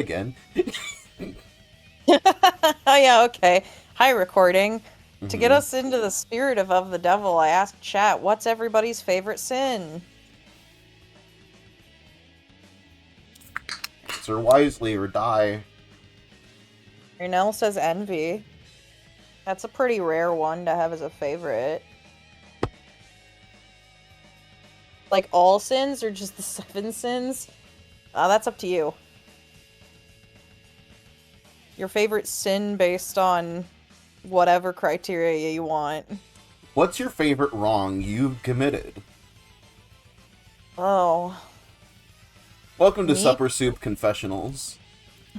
Again. Oh yeah, okay. Hi, recording. To get Hmm. us into the spirit of the devil, I asked chat, what's everybody's favorite sin? Answer wisely or die. Renell says envy. That's a pretty rare one to have as a favorite. Like all sins or just the seven sins? That's up to you. Your favorite sin based on whatever criteria you want. What's your favorite wrong you've committed? Oh, Welcome to me? Supper Soup Confessionals.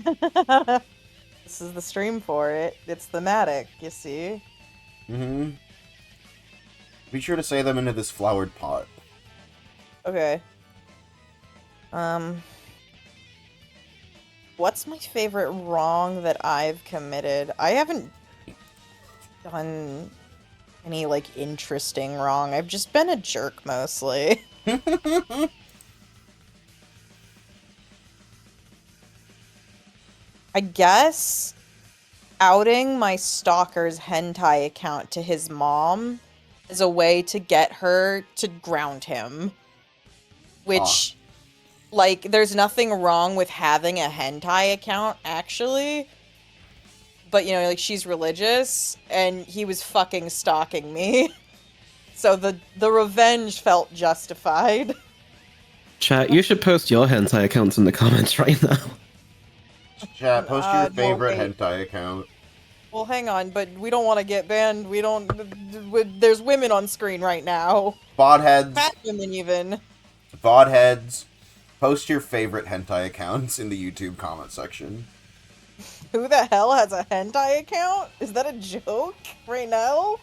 This is the stream for it. It's thematic, you see. Hmm. Be sure to say them into this flowered pot. Okay. Um, what's my favorite wrong that I've committed? I haven't done any, like, interesting wrong. I've just been a jerk mostly. I guess outing my stalker's hentai account to his mom is a way to get her to ground him. Ah, Which, like, there's nothing wrong with having a hentai account, actually. But, you know, like, she's religious, and he was fucking stalking me. So the revenge felt justified. Chat, you should post your hentai accounts in the comments right now. chat, post your No, favorite wait. hentai account. Well, hang on, but we don't want to get banned. We don't... There's women on screen right now. Bodheads, Fat women, even. bodheads, post your favorite hentai accounts in the YouTube comment section. Who the hell has a hentai account? Is that a joke right now?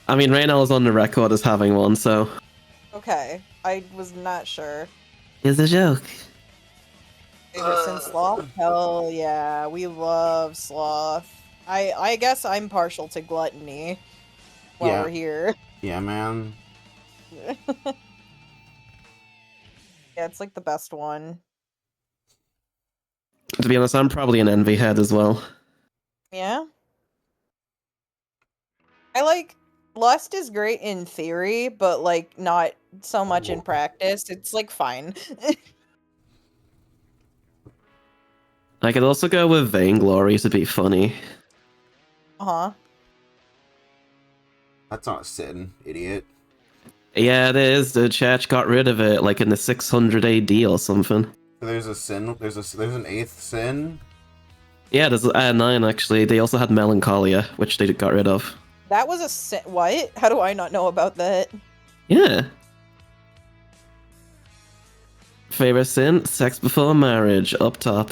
I mean, Raynell is on the record as having one, so Okay, I was not sure. it's a joke. Favorite sin sloth? Hell yeah, we love sloth. I guess I'm partial to gluttony while Yeah, we're here. yeah, man. Yeah, it's like the best one. To be honest, I'm probably an envy head as well. Yeah? I like lust is great in theory, but like not so much in practice. It's like fine. I could also go with vainglory to be funny. Uh-huh. That's not a sin, idiot. Yeah, it is. The church got rid of it like in the 600 AD or something. There's a sin. There's an eighth sin. Yeah, there's 9 actually. They also had melancholia, which they got rid of. That was a sin. What? How do I not know about that? Yeah. Favorite sin? Sex before marriage, up top.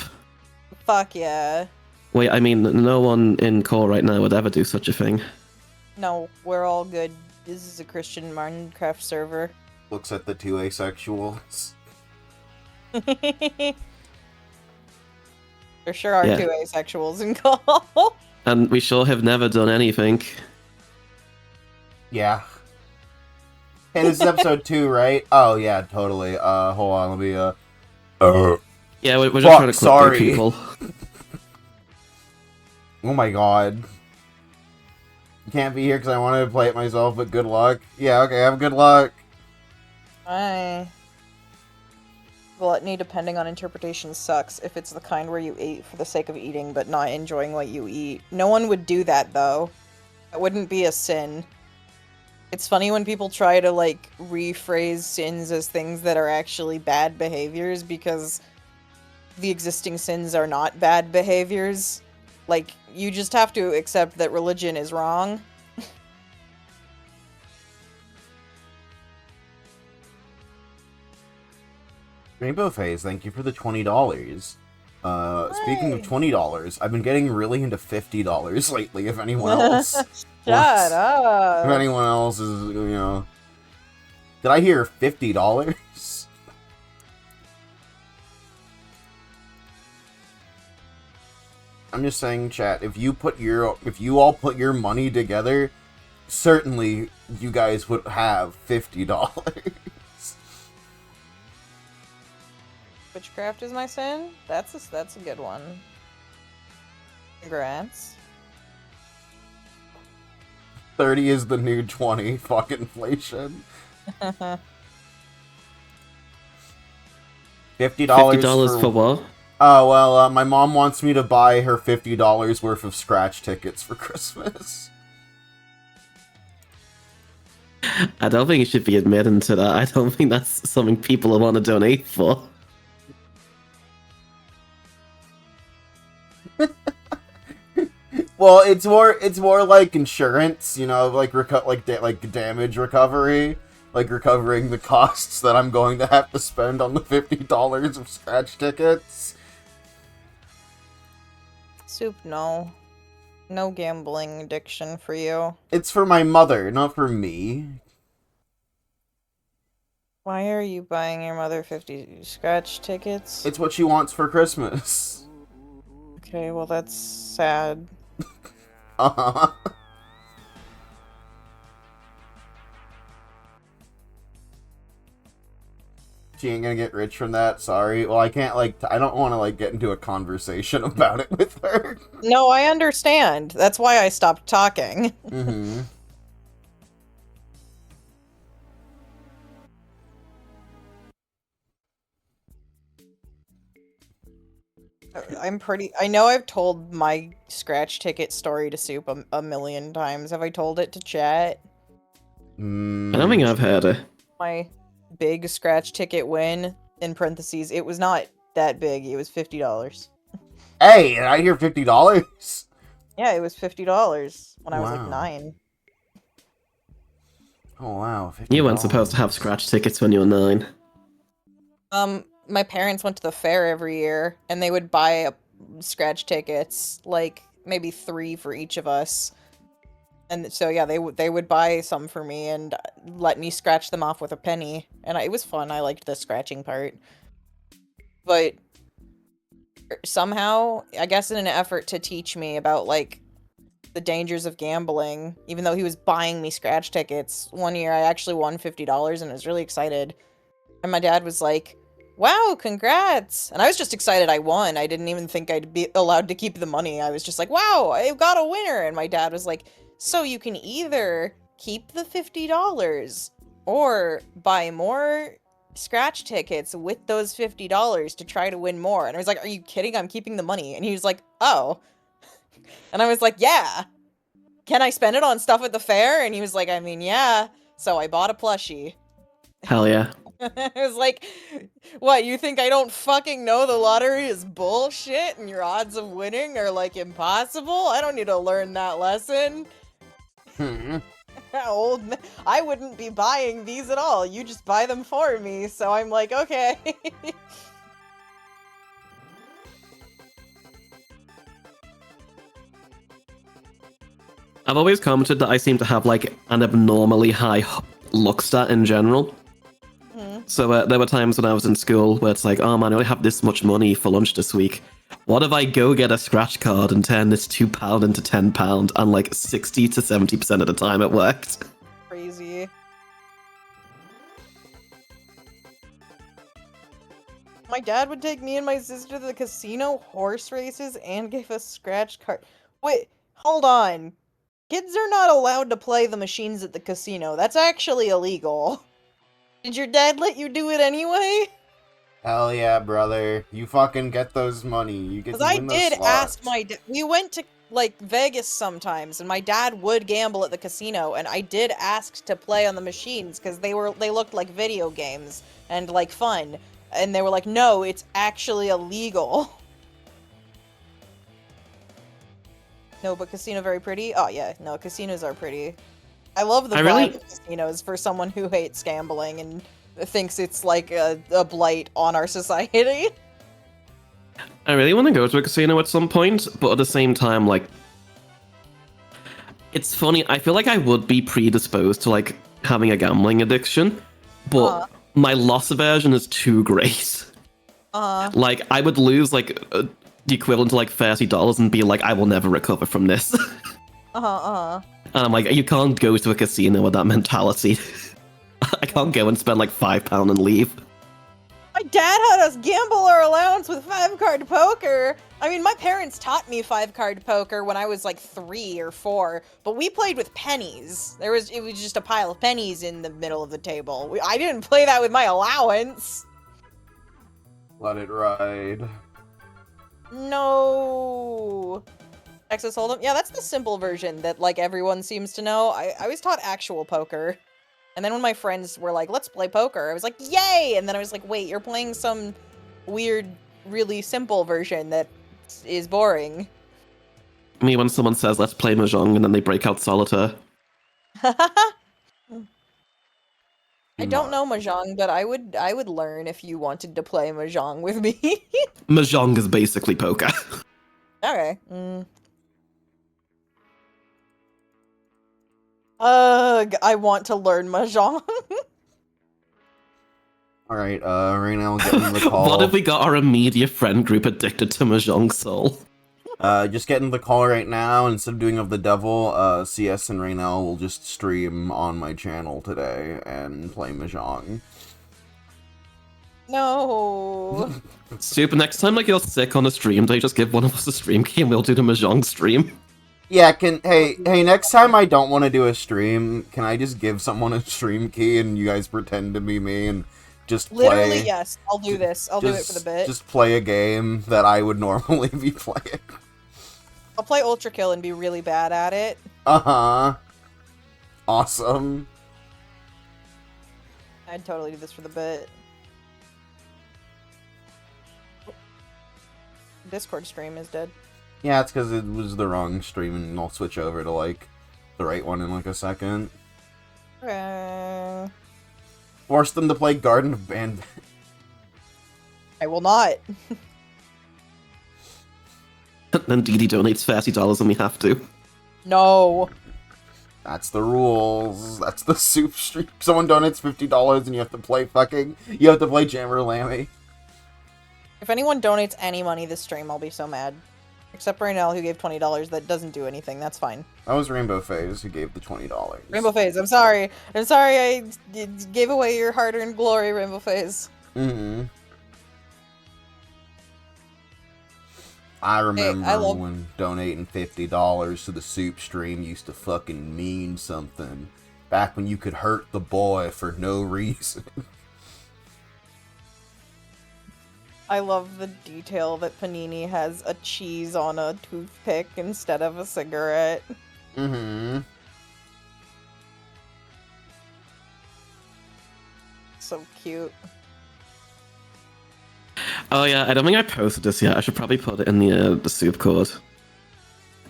Fuck yeah. Wait, I mean, no one in core right now would ever do such a thing. No, we're all good. This is a Christian Minecraft server. Looks at the two asexuals. There sure are Yeah. two asexuals in call. And we sure have never done anything. Yeah. Hey, this is episode 2, right? Oh yeah, totally. Hold on, let me Yeah, we're just Fuck, trying to clip sorry. people. Oh my god. You can't be here because I wanted to play it myself, but good luck. Yeah, okay, have good luck. Aye. Gluttony, depending on interpretation, sucks if it's the kind where you eat for the sake of eating but not enjoying what you eat. No one would do that, though. That wouldn't be a sin. It's funny when people try to, like, rephrase sins as things that are actually bad behaviors because the existing sins are not bad behaviors. Like, you just have to accept that religion is wrong. Rainbow Phase, thank you for the $20. Speaking of Hey. $20, I've been getting really into $50 lately, if anyone else Shut wants. If up. anyone else is, you know... Did I hear $50? I'm just saying, chat, if you all put your money together, certainly you guys would have $50. Witchcraft is my sin? That's a good one. Congrats. 30 is the new 20. Fuck inflation. $50 $50 for what? Oh, well, my mom wants me to buy her $50 worth of scratch tickets for Christmas. I don't think you should be admitting to that. I don't think that's something people want to donate for. Well, it's more like insurance, you know, like like damage recovery, like recovering the costs that I'm going to have to spend on the $50 of scratch tickets. Soup, no. No gambling addiction for you. It's for my mother, not for me. Why are you buying your mother 50 scratch tickets? It's what she wants for Christmas. Okay, well that's sad. Uh-huh. She ain't gonna get rich from that, sorry. Well, I can't, like, I don't want to, like, get into a conversation about it with her. No, I understand. That's why I stopped talking. Mm-hmm. I know I've told my scratch ticket story to Soup a million times. Have I told it to chat? I don't think I've heard it. My big scratch ticket win, in parentheses, it was not that big. It was $50. Hey, I hear $50. Yeah, it was $50 when I was like Wow. 9. Oh wow, $50. You weren't supposed to have scratch tickets when you were 9. My parents went to the fair every year, and they would buy scratch tickets, like maybe 3 for each of us. And so yeah, they would buy some for me and let me scratch them off with a penny, and it was fun. I liked the scratching part, but somehow, I guess in an effort to teach me about like the dangers of gambling, even though he was buying me scratch tickets, one year I actually won $50 and was really excited. And my dad was like, "Wow, congrats!" And I was just excited I won. I didn't even think I'd be allowed to keep the money. I was just like, "Wow, I got a winner!" And my dad was like, "So you can either keep the $50 or buy more scratch tickets with those $50 to try to win more." And I was like, "Are you kidding? I'm keeping the money." And he was like, "Oh." And I was like, "Yeah. Can I spend it on stuff at the fair?" And he was like, "I mean, yeah." So I bought a plushie. Hell yeah. I was like, "What, you think I don't fucking know the lottery is bullshit and your odds of winning are like impossible? I don't need to learn that lesson." I wouldn't be buying these at all. You just buy them for me. So I'm like, okay. I've always commented that I seem to have like an abnormally high luck stat in general. So there were times when I was in school where it's like, oh man, I only have this much money for lunch this week. What if I go get a scratch card and turn this £2 into £10? And like 60 to 70% of the time it worked. Crazy. My dad would take me and my sister to the casino, horse races, and give us scratch card. Wait, hold on. Kids are not allowed to play the machines at the casino. That's actually illegal. Did your dad let you do it anyway? Hell yeah, brother. You fucking get those money. You get to Because I win those did slots. ask my dad. We went to, like, Vegas sometimes, and my dad would gamble at the casino, and I did ask to play on the machines, because they looked like video games, and, like, fun. And they were like, no, it's actually illegal. No, but casino very pretty? Oh, yeah. No, casinos are pretty. I love the vibe of casinos for someone who hates gambling and thinks it's like a blight on our society. I really want to go to a casino at some point, but at the same time, like, it's funny. I feel like I would be predisposed to like having a gambling addiction, but my loss aversion is too great. Like, I would lose like the equivalent to like $30 and be like, I will never recover from this. And I'm like, you can't go to a casino with that mentality. I can't go and spend like £5 and leave. My dad had us gamble our allowance with 5-card poker. I mean, my parents taught me 5-card poker when I was like 3 or 4, but we played with pennies. It was just a pile of pennies in the middle of the table. I didn't play that with my allowance. Let it ride. No. Texas Hold'em? Yeah, that's the simple version that like everyone seems to know. I was taught actual poker. And then when my friends were like, let's play poker, I was like, yay! And then I was like, wait, you're playing some weird, really simple version that is boring. Me, when someone says, let's play Mahjong, and then they break out Solitaire. I don't know Mahjong, but I would learn if you wanted to play Mahjong with me. Mahjong is basically poker. Okay. Ugh, I want to learn Mahjong. Alright, right now I'm getting the call. What if we got our immediate friend group addicted to Mahjong Soul? Just getting the call right now. Instead of doing of the devil, CS and Raynell will just stream on my channel today and play Mahjong. No. Super, next time like you're sick on a stream day, just give one of us a stream key and we'll do the Mahjong stream. Yeah, hey, next time I don't want to do a stream, can I just give someone a stream key and you guys pretend to be me and just play? Literally, yes. I'll do this. I'll do it for the bit. Just play a game that I would normally be playing. I'll play Ultra Kill and be really bad at it. Uh-huh. Awesome. I'd totally do this for the bit. Discord stream is dead. Yeah, it's because it was the wrong stream, and I'll switch over to, like, the right one in, like, a second. Force them to play Garden of Band. I will not. Then Dee Dee donates $30 and we have to. No. That's the rules. That's the soup stream. Someone donates $50 and you have to play You have to play Jammer Lammy. If anyone donates any money this stream, I'll be so mad. Except Raynell, who gave $20. That doesn't do anything. That's fine. That was Rainbow Phase who gave the $20. Rainbow Phase, I'm sorry. I'm sorry I gave away your hard-earned glory, Rainbow Phase. Mm-hmm. I remember when donating $50 to the soup stream used to fucking mean something. Back when you could hurt the boy for no reason. I love the detail that Panini has a cheese on a toothpick instead of a cigarette. Mm-hmm. So cute. Oh yeah, I don't think I posted this yet. I should probably put it in the soup code.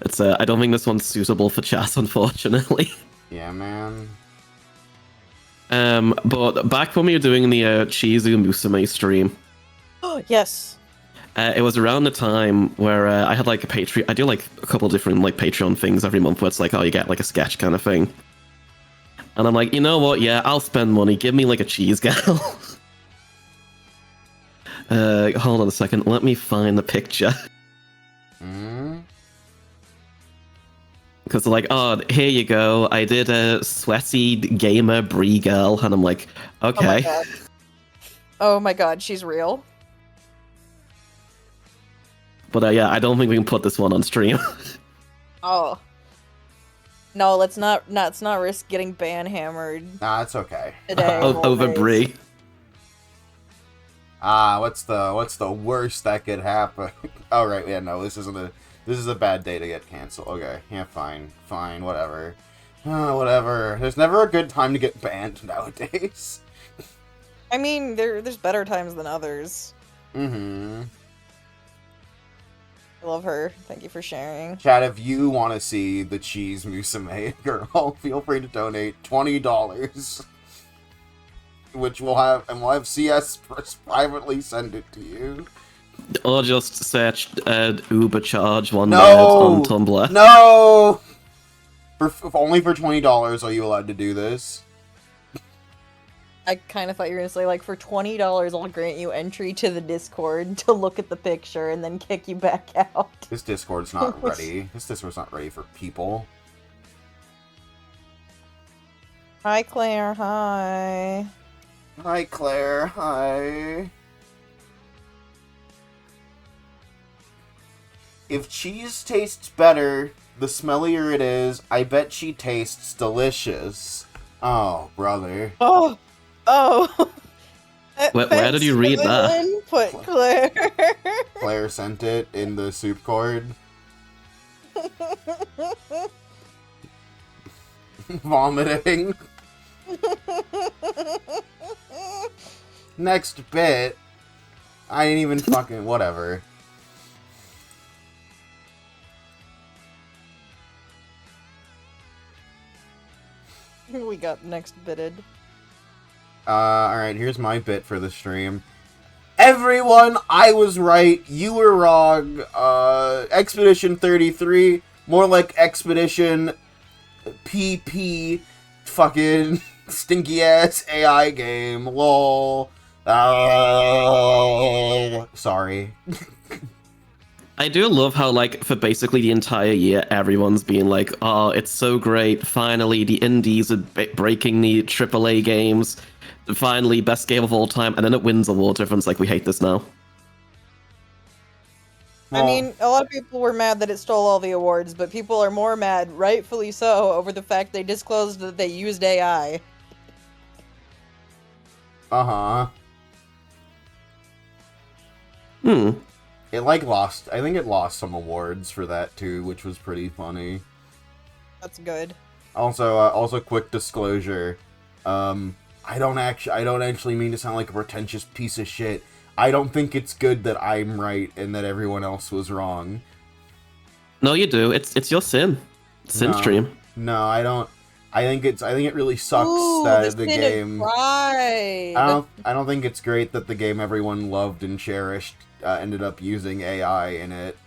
It's I don't think this one's suitable for chat, unfortunately. Yeah, man. But back when we were doing the Chizu Musume stream. Yes. It was around the time where I had like a Patreon. I do like a couple different like Patreon things every month where it's like, oh, you get like a sketch kind of thing. And I'm like, you know what? Yeah, I'll spend money. Give me like a cheese gal. Hold on a second. Let me find the picture. Because they're like, oh, here you go. I did a sweaty gamer brie girl. And I'm like, okay. Oh my god, she's real. But yeah, I don't think we can put this one on stream. Oh. No, let's not risk getting ban hammered. Nah, it's okay. Today, over brie. What's the worst that could happen? Oh right, yeah, no, this is a bad day to get canceled. Okay, yeah, fine, whatever. Whatever. There's never a good time to get banned nowadays. I mean, there's better times than others. Mm-hmm. I love her. Thank you for sharing. Chat, if you want to see the cheese Musume girl, feel free to donate $20. Which we'll have CS privately send it to you. Or just search Uber charge one minute on Tumblr. No! Only for $20 are you allowed to do this. I kind of thought you were going to say, like, for $20, I'll grant you entry to the Discord to look at the picture and then kick you back out. This Discord's not ready. This Discord's not ready for people. Hi, Claire. Hi. Hi, Claire. Hi. If cheese tastes better, the smellier it is, I bet she tastes delicious. Oh, brother. Oh, oh. Where did you read that? Input, Claire. Claire sent it in the soup cord. Vomiting. Next bit. I ain't even fucking whatever. We got next bitted. Alright, here's my bit for the stream. Everyone, I was right, you were wrong. Expedition 33, more like Expedition PP, fucking stinky ass AI game, lol. Sorry. I do love how, like, for basically the entire year, everyone's been like, oh, it's so great, finally, the indies are breaking the AAA games, finally, best game of all time, and then it wins awards, everyone's like, we hate this now. I mean, a lot of people were mad that it stole all the awards, but people are more mad, rightfully so, over the fact they disclosed that they used AI. Uh-huh. It, like, lost... I think it lost some awards for that, too, which was pretty funny. That's good. Also, quick disclosure. I don't actually mean to sound like a pretentious piece of shit. I don't think it's good that I'm right and that everyone else was wrong. No, you do. It's your sin. Sin stream. No, I don't. I think it really sucks Ooh, that the sin game... of pride. I don't think it's great that the game everyone loved and cherished ended up using AI in it.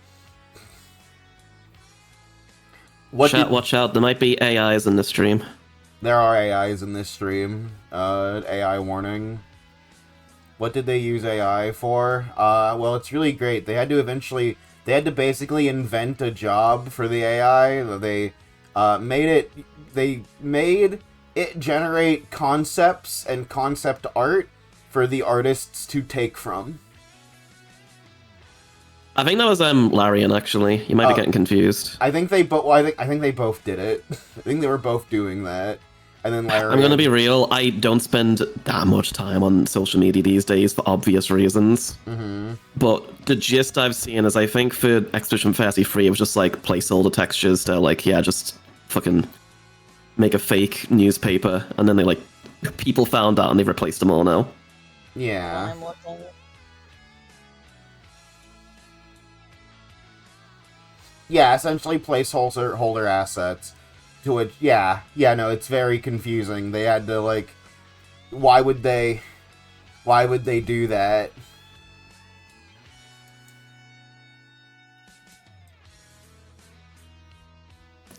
Watch out, there might be AIs in the stream. There are AIs in this stream. AI warning. What did they use AI for? Well, it's really great. They had to basically invent a job for the AI. They made it generate concepts and concept art for the artists to take from. I think that was Larian, actually. You might be getting confused. I think they both. Well, I think they both did it. I think they were both doing that. And then Larian... I'm gonna be real. I don't spend that much time on social media these days for obvious reasons. Mm-hmm. But the gist I've seen is I think for Expedition 33, it was just like placeholder textures to like, yeah, just fucking make a fake newspaper, and then they like people found out and they replaced them all now. Yeah. Yeah, essentially placeholder assets. To which, yeah, no, it's very confusing. They had to, like, why would they do that?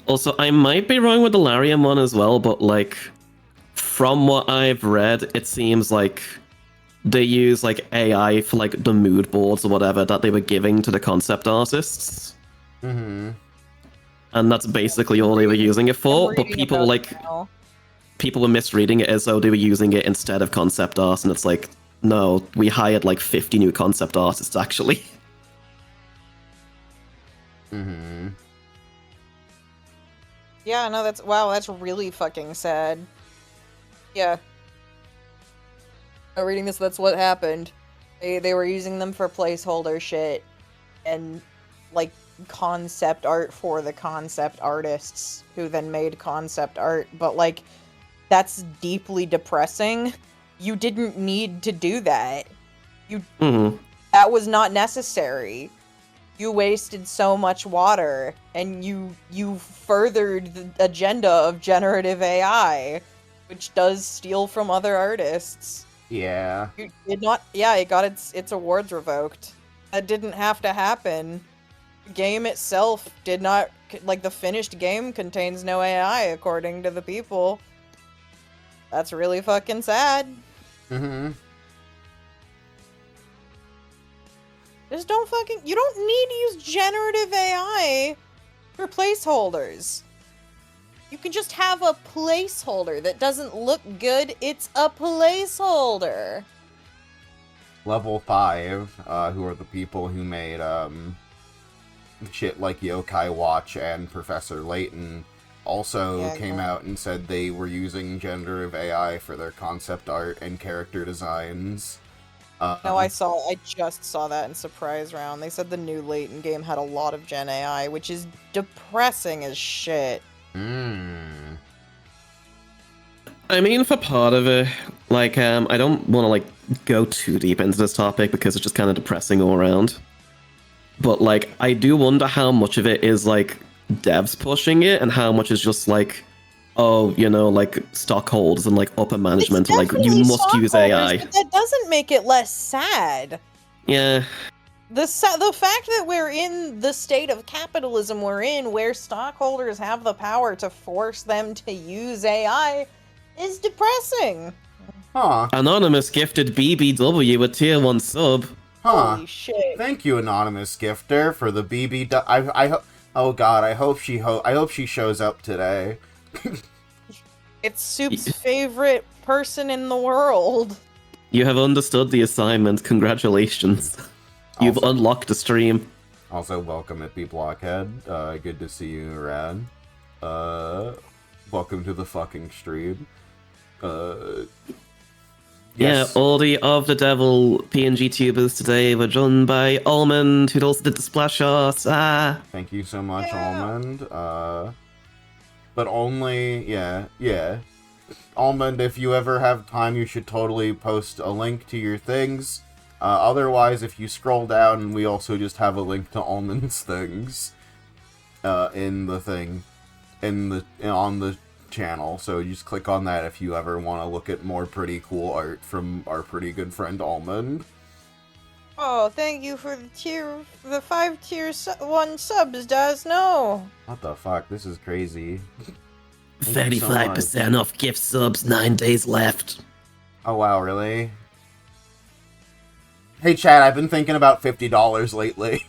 Also, I might be wrong with the Larian one as well, but, like, from what I've read, it seems like they use, like, AI for, like, the mood boards or whatever that they were giving to the concept artists. Mm-hmm. And that's basically all they were using it for, but people, like, people were misreading it as though they were using it instead of concept art, and it's like, no, we hired, like, 50 new concept artists, actually. Mm-hmm. Yeah, no, that's really fucking sad. Yeah. Reading this, that's what happened. They were using them for placeholder shit, and, like, concept art for the concept artists who then made concept art, but like that's deeply depressing. You didn't need to do that. That was not necessary. You wasted so much water, and you furthered the agenda of generative AI, which does steal from other artists. Yeah. You did not. Yeah, it got its awards revoked. That didn't have to happen. The game itself did not, like, the finished game contains no AI, according to the people. That's really fucking sad. Mm-hmm. Just don't fucking, you don't need to use generative AI for placeholders. You can just have a placeholder that doesn't look good, it's a placeholder. Level 5, who are the people who made, shit like Yokai Watch and Professor Layton also Yeah, came yeah. out and said they were using generative AI for their concept art and character designs. No, I just saw that in Surprise Round. They said the new Layton game had a lot of Gen AI, which is depressing as shit. Hmm. I mean, for part of it, like, I don't want to like go too deep into this topic because it's just kind of depressing all around. But like, I do wonder how much of it is like devs pushing it, and how much is just like, oh, like stockholders and like upper It's management are like, you definitely must use stockholders, AI. but that doesn't make it less sad. Yeah, The fact that we're in the state of capitalism we're in, where stockholders have the power to force them to use AI, is depressing. Huh. anonymous gifted BBW a tier 1 sub. Huh. Holy shit. Thank you, anonymous gifter, for the BB. Oh God, I hope she shows up today. It's Soup's favorite person in the world. You have understood the assignment. Congratulations. You've Also- unlocked a stream. Also, welcome at B Blockhead. Good to see you, Rad. Welcome to the fucking stream. Yes. Yeah, all the of the devil PNG tubers today were done by Almond, who also did the splash art. Thank you so much, Yeah. Almond. But only, yeah. Almond, if you ever have time, you should totally post a link to your things. Otherwise, if you scroll down, we also just have a link to Almond's things. In the thing. On the channel. So you just click on that if you ever want to look at more pretty cool art from our pretty good friend Almond. Oh, thank you for the 5 tier 1 subs, does no. What the fuck? This is crazy. Thank you so 35% off gift subs, 9 days left. Oh wow, really? Hey Chad, I've been thinking about $50 lately.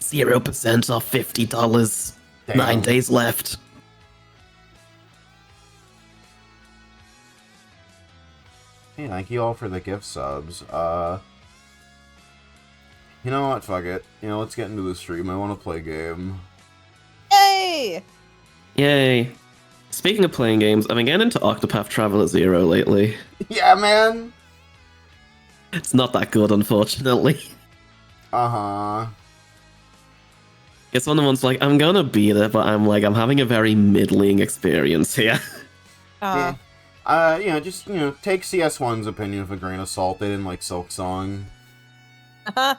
0% off $50. Damn. 9 days left. Hey, thank you all for the gift subs. You know what? Fuck it. Let's get into the stream. I want to play a game. Yay! Yay. Speaking of playing games, I've been getting into Octopath Traveler 0 lately. Yeah, man! It's not that good, unfortunately. Uh-huh. It's one of the ones like, I'm gonna beat it, but I'm having a very middling experience here. Uh, Just, take CS1's opinion with a grain of salt. They didn't like Silk Song. uh-huh.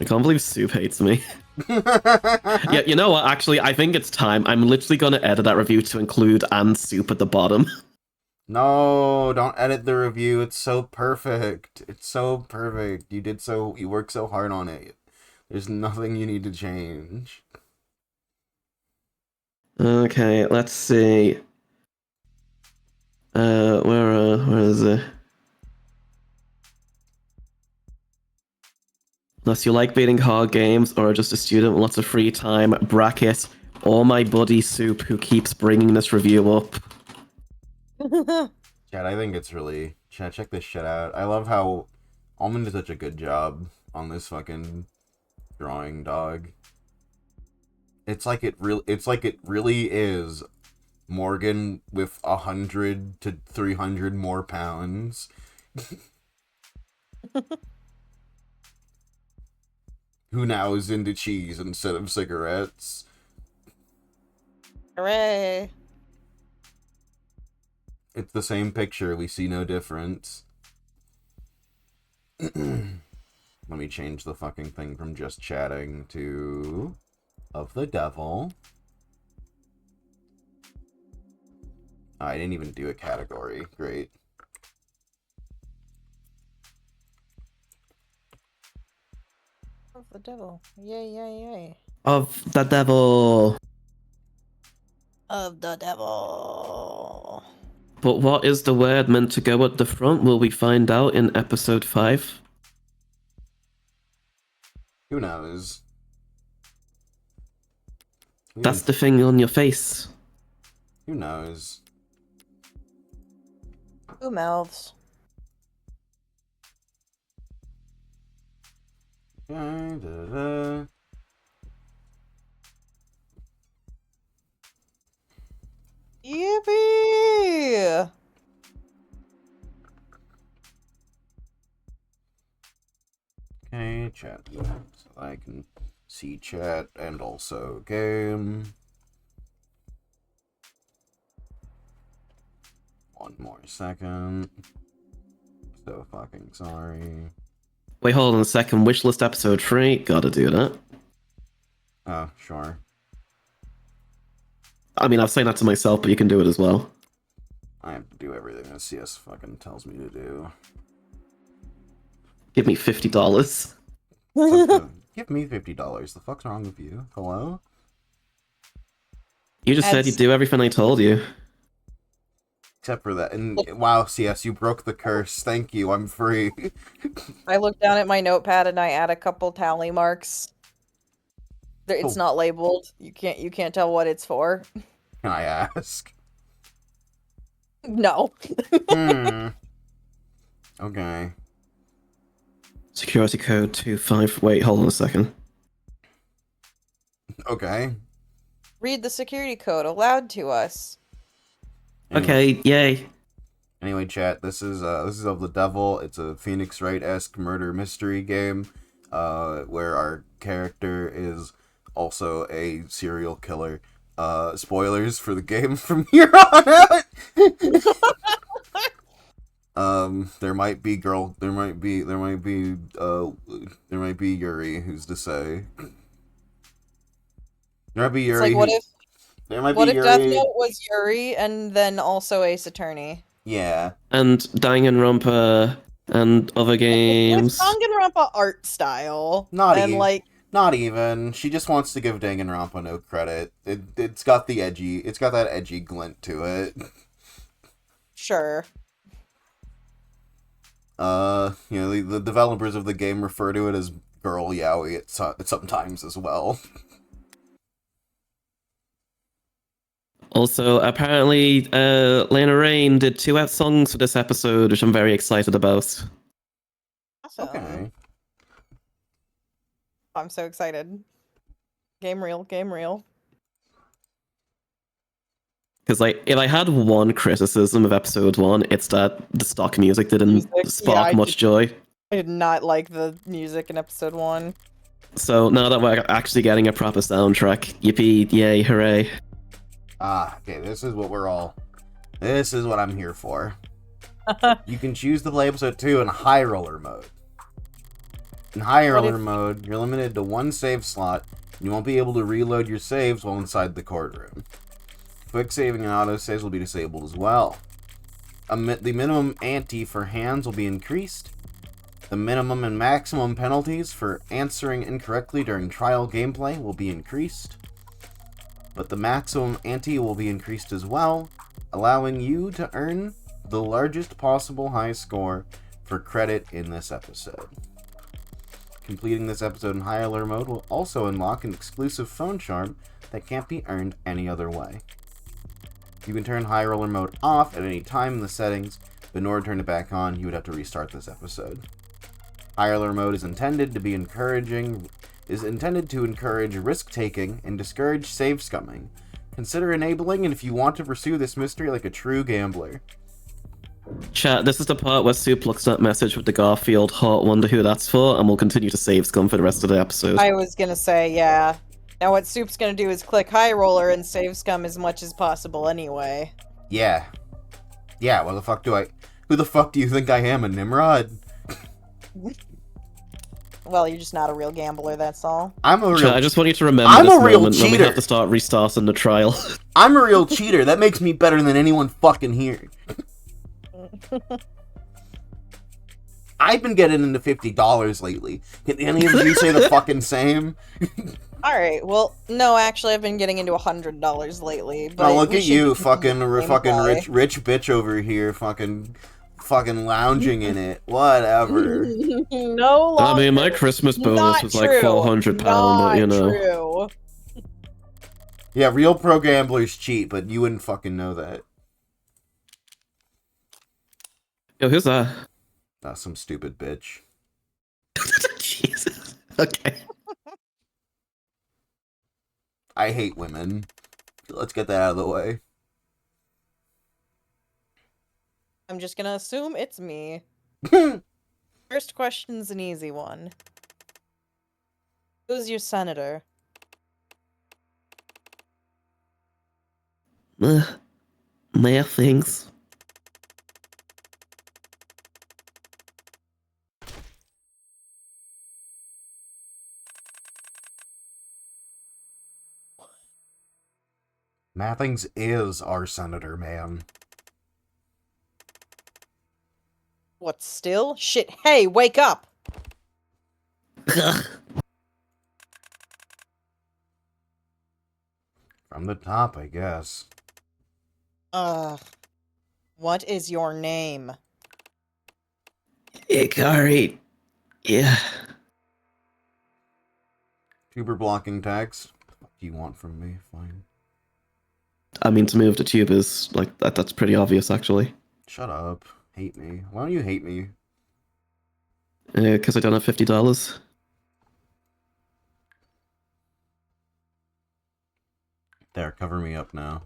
I can't believe Soup hates me. Yeah, you know what? Actually, I think it's time. I'm literally gonna edit that review to include and Soup at the bottom. No, don't edit the review. It's so perfect. It's so perfect. You worked so hard on it. There's nothing you need to change. Okay, let's see. Where is it? Unless you like beating hard games or are just a student with lots of free time, bracket, or my buddy Soup who keeps bringing this review up. Chad, I think it's really... Chad, check this shit out. I love how Almond did such a good job on this fucking drawing, dog. It's like it really is Morgan with 100 to 300 more pounds. Who now is into cheese instead of cigarettes. Hooray. It's the same picture, we see no difference. Let me change the fucking thing from just chatting to... of the devil. I didn't even do a category. Great. Of the devil. Yay, yay, yay. Of the devil. Of the devil. But what is the word meant to go at the front? Will we find out in episode 5? Who knows? That's the thing on your face. Who knows? Who mouths? Okay, da-da-da. Yippee! Okay, chat. So I can see chat and also game. One more second. So fucking sorry. Wait, hold on a second. Wishlist episode 3. Gotta do that. Oh, sure. I mean, I've said that to myself, but you can do it as well. I have to do everything that CS fucking tells me to do. Give me $50. Give me $50. The fuck's wrong with you? Hello? You just said you'd do everything I told you. Except for that. And wow, CS, you broke the curse. Thank you. I'm free. I look down at my notepad and I add a couple tally marks. It's not labeled. You can't tell what it's for. Can I ask? No. Okay. Security code 25. Wait, hold on a second. Okay. Read the security code aloud to us. Anyway. Okay, yay. Anyway, chat, this is of the devil. It's a Phoenix Wright-esque murder mystery game, where our character is also a serial killer. Spoilers for the game from here on out. There might be Yuri, who's to say? There might be Yuri. It's like, what if Yuri. Death Note was Yuri and then also Ace Attorney? Yeah. And Danganronpa and other games. With Danganronpa art style. Not even. She just wants to give Danganronpa no credit. It's got that edgy glint to it. Sure. The developers of the game refer to it as girl yaoi at sometimes as well. Also, apparently, Lena Raine did 2 songs for this episode, which I'm very excited about. Awesome. Okay. I'm so excited. Game real. Because, if I had one criticism of episode 1, it's that the stock music didn't spark much joy. I did not like the music in episode 1. So now that we're actually getting a proper soundtrack, yippee, yay, hooray. Okay, this is what I'm here for. You can choose to play episode 2 in high roller mode. In high roller mode, you're limited to 1 save slot, and you won't be able to reload your saves while inside the courtroom. Quick saving and auto saves will be disabled as well. The minimum ante for hands will be increased. The minimum and maximum penalties for answering incorrectly during trial gameplay will be increased. But the maximum ante will be increased as well, allowing you to earn the largest possible high score for credit in this episode. Completing this episode in high alert mode will also unlock an exclusive phone charm that can't be earned any other way. You can turn high roller mode off at any time in the settings, but in order to turn it back on, you would have to restart this episode. High roller mode is intended to encourage risk-taking and discourage save scumming. Consider enabling it if you want to pursue this mystery like a true gambler. Chat, this is the part where Soup looks at message with the Garfield heart, wonder who that's for, and we'll continue to save scum for the rest of the episode. I was gonna say, yeah. Now what Soup's gonna do is click high roller and save scum as much as possible anyway. Yeah. Yeah, who the fuck do you think I am, a Nimrod? Well, you're just not a real gambler, that's all. Chat, I just want you to remember this moment when we have to start restarting the trial. I'm a real cheater. That makes me better than anyone fucking here. I've been getting into $50 lately. Can any of you say the fucking same? Alright, well, no, actually, I've been getting into $100 lately. But oh, look at you, fucking rich bitch over here, fucking lounging in it. Whatever. No longer. I mean, my Christmas bonus was like £400, but you know. True. Yeah, real pro gamblers cheat, but you wouldn't fucking know that. Yo, who's that? Some stupid bitch. Jesus. Okay. I hate women. Let's get that out of the way. I'm just gonna assume it's me. First question's an easy one. Who's your senator? Mere things. Mathings is our senator, man. What, still? Shit, hey, wake up! From the top, I guess. What is your name? Ikari. Yeah. Tuber blocking tags. What do you want from me? Fine. I mean, to move to tube is, like, that's pretty obvious, actually. Shut up. Hate me. Why don't you hate me? Because I don't have $50. There, cover me up now.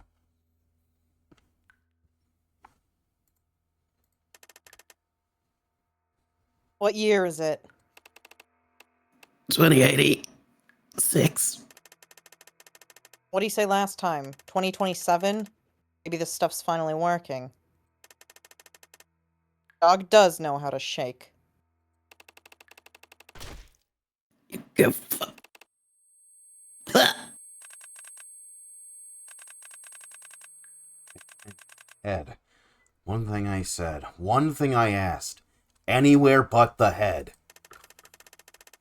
What year is it? 2086. What did you say last time? 2027? Maybe this stuff's finally working. Dog does know how to shake. You go fuck. Head. One thing I said. One thing I asked. Anywhere but the head.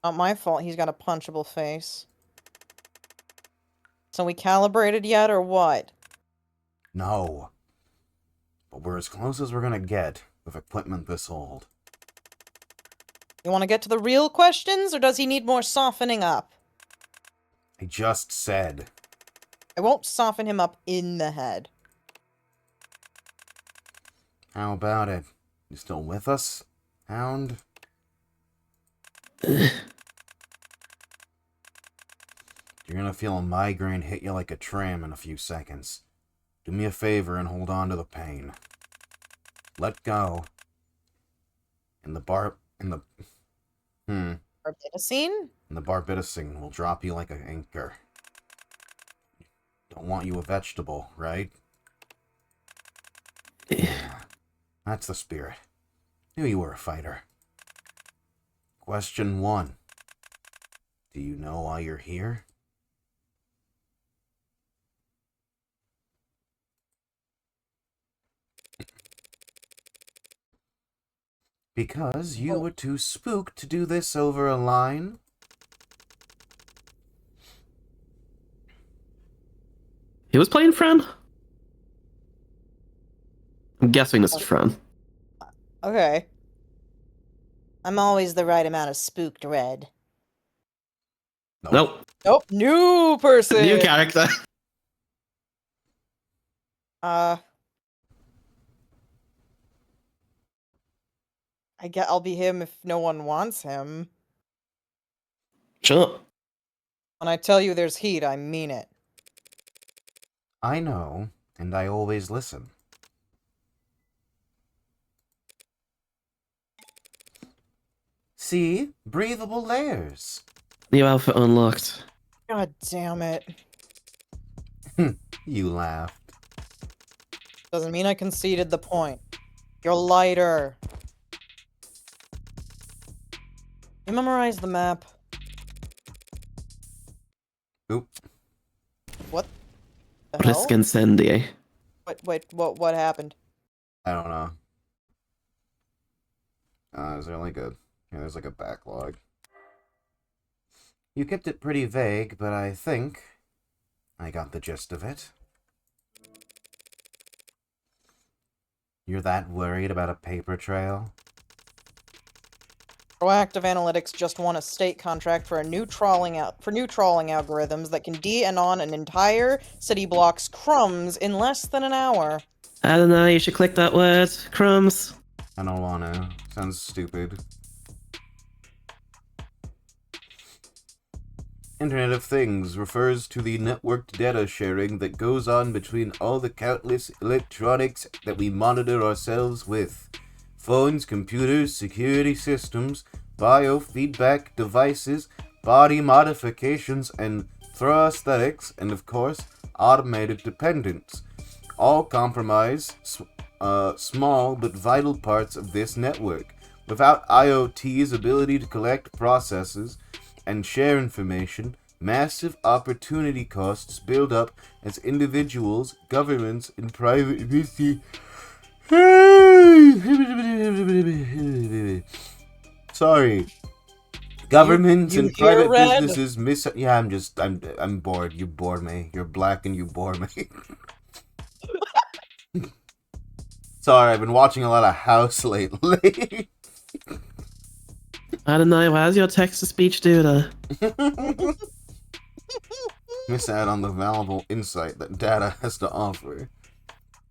Not my fault he's got a punchable face. So we calibrated yet, or what? No. But we're as close as we're gonna get with equipment this old. You want to get to the real questions, or does he need more softening up? I just said. I won't soften him up in the head. How about it? You still with us, Hound? You're gonna feel a migraine hit you like a tram in a few seconds. Do me a favor and hold on to the pain. Let go. And the Barbitocene? And the barbitocene will drop you like an anchor. Don't want you a vegetable, right? Yeah. That's the spirit. Knew you were a fighter. Question 1. Do you know why you're here? Because you were too spooked to do this over a line? He was playing Fran? I'm guessing this is Fran. Okay. I'm always the right amount of spooked red. Nope. Nope, new person! New character. I'll be him if no one wants him. Sure. When I tell you there's heat, I mean it. I know, and I always listen. See? Breathable layers. New outfit unlocked. God damn it. You laughed. Doesn't mean I conceded the point. You're lighter. You memorize the map. Oop. What the hell? Risk incendiary. Wait, what happened? I don't know. Is there like a... Yeah, there's like a backlog. You kept it pretty vague, but I think I got the gist of it. You're that worried about a paper trail? Proactive Analytics just won a state contract for new trawling algorithms that can de-anon an entire city block's crumbs in less than an hour. I don't know, you should click that word. Crumbs. I don't wanna. Sounds stupid. Internet of Things refers to the networked data sharing that goes on between all the countless electronics that we monitor ourselves with. Phones, computers, security systems, biofeedback devices, body modifications, and prosthetics, and of course, automated dependents. All compromise small but vital parts of this network. Without IoT's ability to collect processes and share information, massive opportunity costs build up as individuals, governments, and private Sorry. Governments and private businesses Yeah, I'm bored. You bore me. You're black and you bore me. Sorry, I've been watching a lot of House lately. I don't know, how's your text-to-speech data? Miss out on the valuable insight that data has to offer.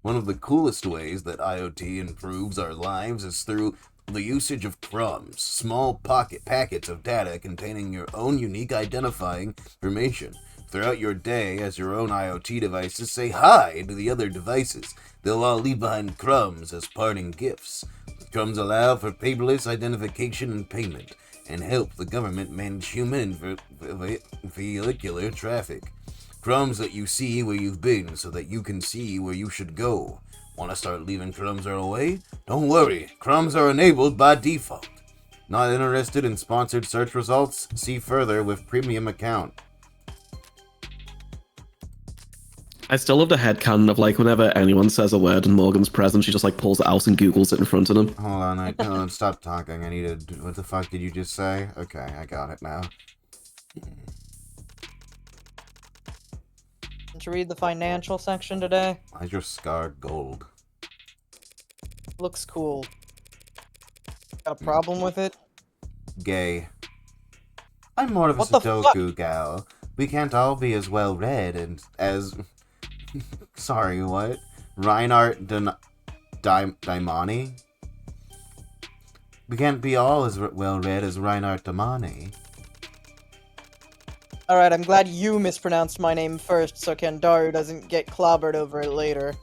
One of the coolest ways that IoT improves our lives is through the usage of crumbs, small packets of data containing your own unique identifying information. Throughout your day, as your own IoT devices say hi to the other devices, they'll all leave behind crumbs as parting gifts. Crumbs allow for paperless identification and payment, and help the government manage human and vehicular traffic. Crumbs let you see where you've been so that you can see where you should go. Want to start leaving crumbs our way? Don't worry, crumbs are enabled by default. Not interested in sponsored search results? See further with premium account. I still love the headcanon of like whenever anyone says a word and Morgan's present, she just like pulls it out and Googles it in front of him. Hold on, stop talking. I need to. What the fuck did you just say? Okay, I got it now. Did you read the financial section today? Why's your scar gold? Looks cool. Got a problem with it? Gay. I'm more of a Sudoku gal. We can't all be as well read and as. Sorry, what? Reinhardt Daimani? We can't be all as well read as Reinhardt Daimani. Alright, I'm glad you mispronounced my name first so Kandaru doesn't get clobbered over it later.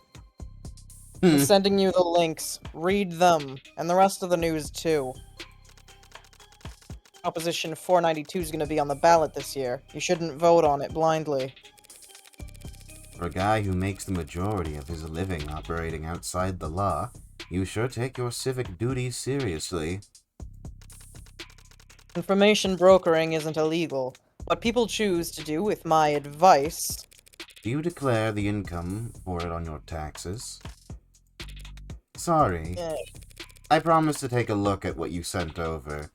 I'm sending you the links. Read them. And the rest of the news, too. Proposition 492 is going to be on the ballot this year. You shouldn't vote on it blindly. For a guy who makes the majority of his living operating outside the law, you sure take your civic duties seriously. Information brokering isn't illegal. What people choose to do with my advice... Do you declare the income for it on your taxes? Sorry. I promise to take a look at what you sent over.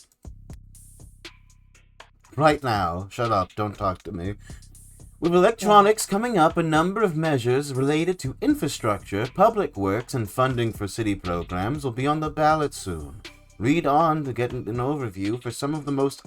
Right now. Shut up, don't talk to me. With electronics coming up, a number of measures related to infrastructure, public works, and funding for city programs will be on the ballot soon. Read on to get an overview for some of the most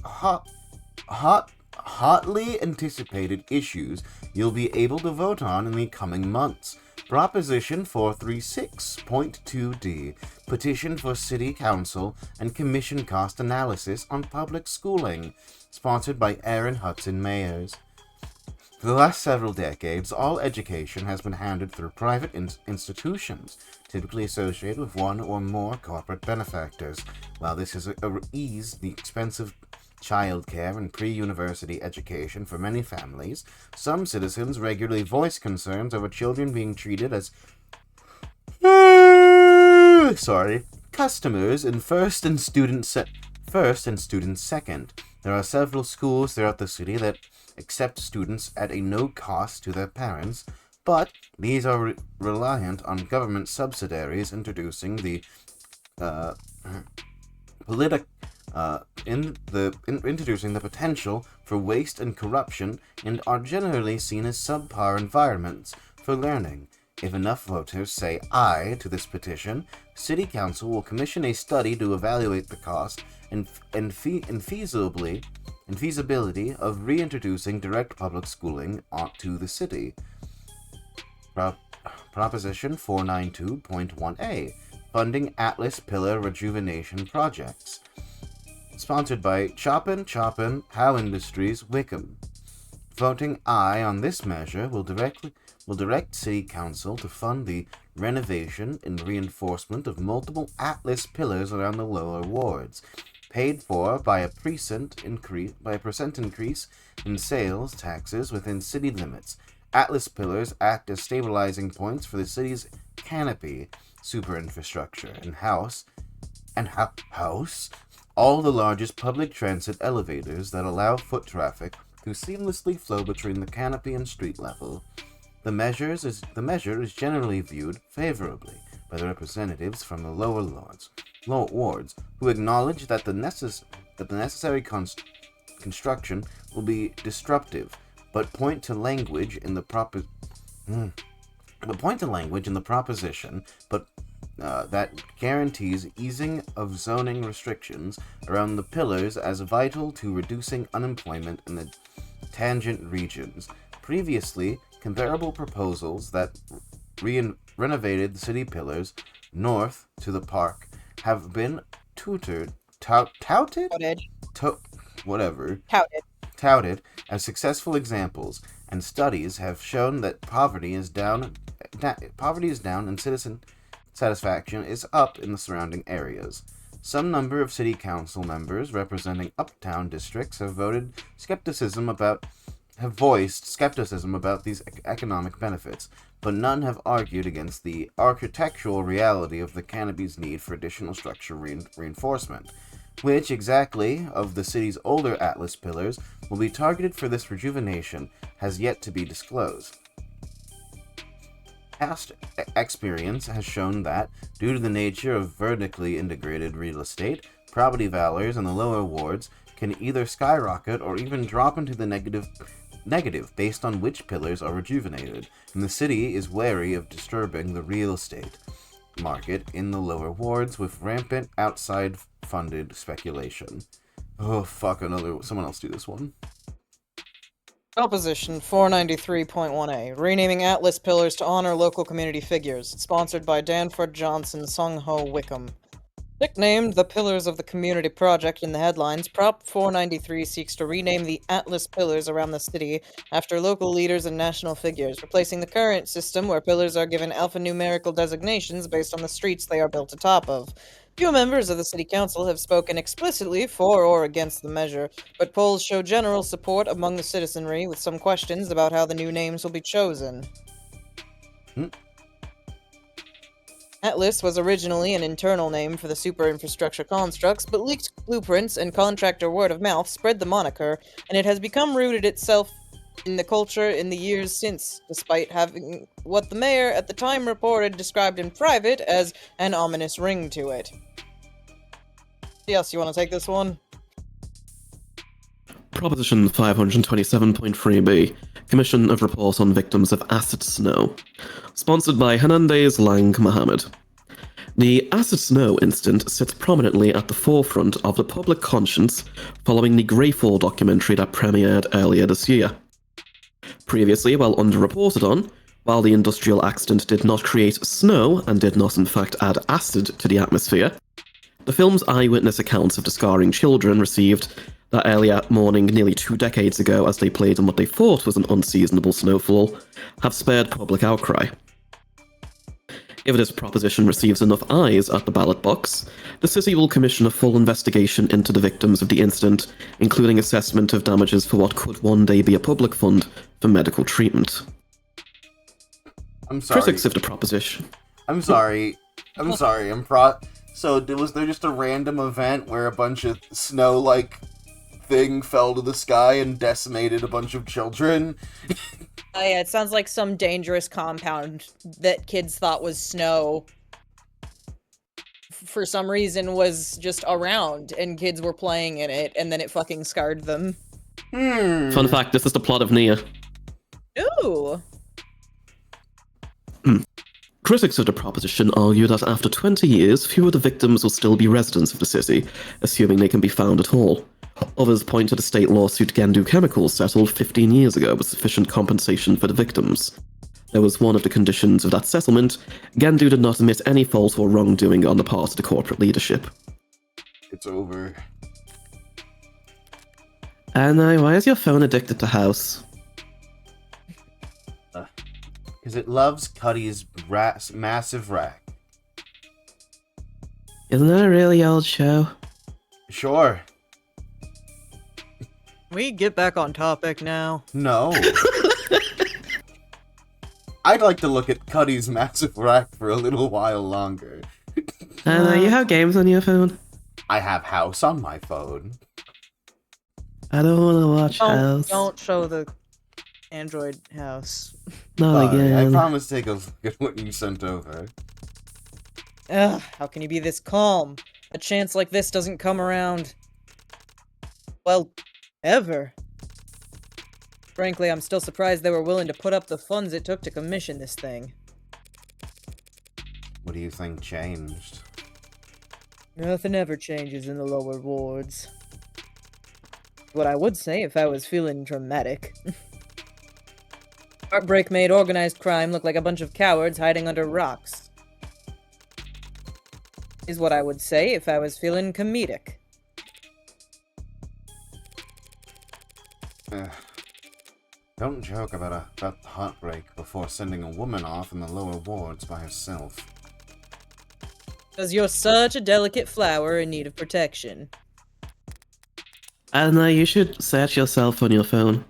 hotly anticipated issues you'll be able to vote on in the coming months. Proposition 436.2D, Petition for City Council and Commission Cost Analysis on Public Schooling, sponsored by Aaron Hudson Mayers. For the last several decades, all education has been handed through private institutions, typically associated with one or more corporate benefactors. While this has eased the expensive childcare and pre-university education for many families, some citizens regularly voice concerns over children being treated as customers in first and student second. There are several schools throughout the city that accept students at a no cost to their parents, but these are reliant on government subsidiaries introducing the introducing the potential for waste and corruption, and are generally seen as subpar environments for learning. If enough voters say aye to this petition, City Council will commission a study to evaluate the cost and feasibility of reintroducing direct public schooling to the city. Proposition 492.1a, Funding Atlas Pillar Rejuvenation Projects, sponsored by Chopin, Howe Industries, Wickham. Voting aye on this measure will direct City Council to fund the renovation and reinforcement of multiple Atlas pillars around the lower wards, paid for by a percent increase in sales taxes within city limits. Atlas pillars act as stabilizing points for the city's canopy, super infrastructure, and house all the largest public transit elevators that allow foot traffic to seamlessly flow between the canopy and street level. The measure is generally viewed favorably by the representatives from the lower wards, who acknowledge that the necessary construction will be disruptive, but point to language in the proposition, that guarantees easing of zoning restrictions around the pillars as vital to reducing unemployment in the tangent regions. Previously, comparable proposals that renovated the city pillars north to the park have been touted as successful examples, and studies have shown that poverty is down and citizen satisfaction is up in the surrounding areas. Some number of city council members representing uptown districts have voiced skepticism about these economic benefits, but none have argued against the architectural reality of the canopy's need for additional structural reinforcement. Which exactly of the city's older Atlas pillars will be targeted for this rejuvenation has yet to be disclosed. Past experience has shown that, due to the nature of vertically integrated real estate, property values in the lower wards can either skyrocket or even drop into the negative based on which pillars are rejuvenated, and the city is wary of disturbing the real estate market in the lower wards with rampant outside-funded speculation. Oh, fuck, someone else do this one. Proposition 493.1a, renaming Atlas Pillars to honor local community figures, sponsored by Danford Johnson, Sung Ho Wickham. Nicknamed the Pillars of the Community Project in the headlines, Prop 493 seeks to rename the Atlas Pillars around the city after local leaders and national figures, replacing the current system where pillars are given alphanumerical designations based on the streets they are built atop of. Few members of the City Council have spoken explicitly for or against the measure, but polls show general support among the citizenry, with some questions about how the new names will be chosen. Atlas was originally an internal name for the super infrastructure constructs, but leaked blueprints and contractor word of mouth spread the moniker, and it has become rooted itself in the culture in the years since, despite having what the mayor at the time reported described in private as an ominous ring to it. Yes, you want to take this one? Proposition 527.3b, Commission of Report on Victims of Acid Snow, sponsored by Hernandez Lang Mohammed. The acid snow incident sits prominently at the forefront of the public conscience following the Greyfall documentary that premiered earlier this year. Previously, while underreported on, while the industrial accident did not create snow and did not in fact add acid to the atmosphere, the film's eyewitness accounts of the scarring children received that earlier morning nearly 2 decades ago as they played in what they thought was an unseasonable snowfall have spared public outcry. If this proposition receives enough ayes at the ballot box, the city will commission a full investigation into the victims of the incident, including assessment of damages for what could one day be a public fund for medical treatment. I'm sorry. Critics of the proposition. I'm sorry. So was there just a random event where a bunch of snow-like thing fell to the sky and decimated a bunch of children? Oh yeah, it sounds like some dangerous compound that kids thought was snow for some reason was just around and kids were playing in it and then it fucking scarred them. Fun fact, this is the plot of Nia. Ooh. Critics of the proposition argue that after 20 years, few of the victims will still be residents of the city, assuming they can be found at all. Others point to the state lawsuit Gandu Chemicals settled 15 years ago with sufficient compensation for the victims. That was one of the conditions of that settlement. Gandu did not admit any fault or wrongdoing on the part of the corporate leadership. It's over. Anna, why is your phone addicted to House? it loves Cuddy's massive rack. Isn't that a really old show? Sure. We get back on topic now. No. I'd like to look at Cuddy's massive rack for a little while longer. You have games on your phone? I have House on my phone. I don't want to watch House. Don't show the Android house. Not Sorry, again. I promise to take a look at what you sent over. Ugh, how can you be this calm? A chance like this doesn't come around. Well, ever. Frankly, I'm still surprised they were willing to put up the funds it took to commission this thing. What do you think changed? Nothing ever changes in the lower wards. What I would say if I was feeling dramatic. Heartbreak made organized crime look like a bunch of cowards hiding under rocks. Is what I would say if I was feeling comedic. Don't joke about heartbreak before sending a woman off in the lower wards by herself. Because you're such a delicate flower in need of protection. I don't know, you should search yourself on your phone.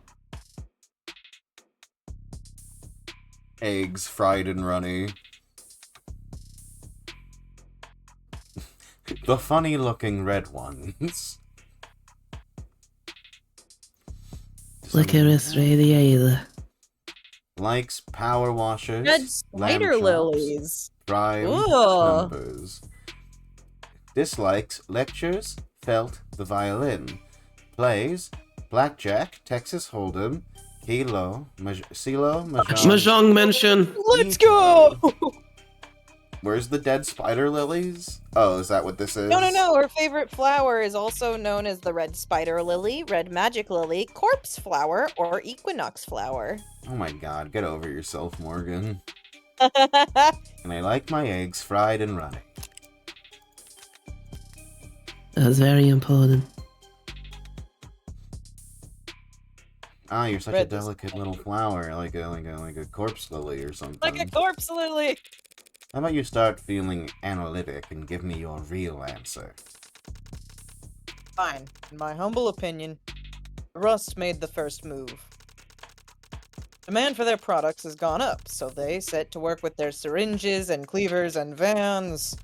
Eggs fried and runny. The funny-looking red ones. Licorice radiator. Likes power washers. Red lamb spider chops, lilies. Prime Ooh. numbers. Dislikes lectures, felt the violin. Plays blackjack, Texas Hold'em, Kilo, Silo, Mahjong. Mahjong mention! Let's go! Where's the dead spider lilies? Oh, is that what this is? No. Her favorite flower is also known as the red spider lily, red magic lily, corpse flower, or equinox flower. Oh my god, get over yourself, Morgan. And I like my eggs fried and runny. That's very important. Ah, you're such Red a delicate little flower, like a corpse lily or something. Like a corpse lily! How about you start feeling analytic and give me your real answer? Fine. In my humble opinion, Rust made the first move. Demand for their products has gone up, so they set to work with their syringes and cleavers and vans.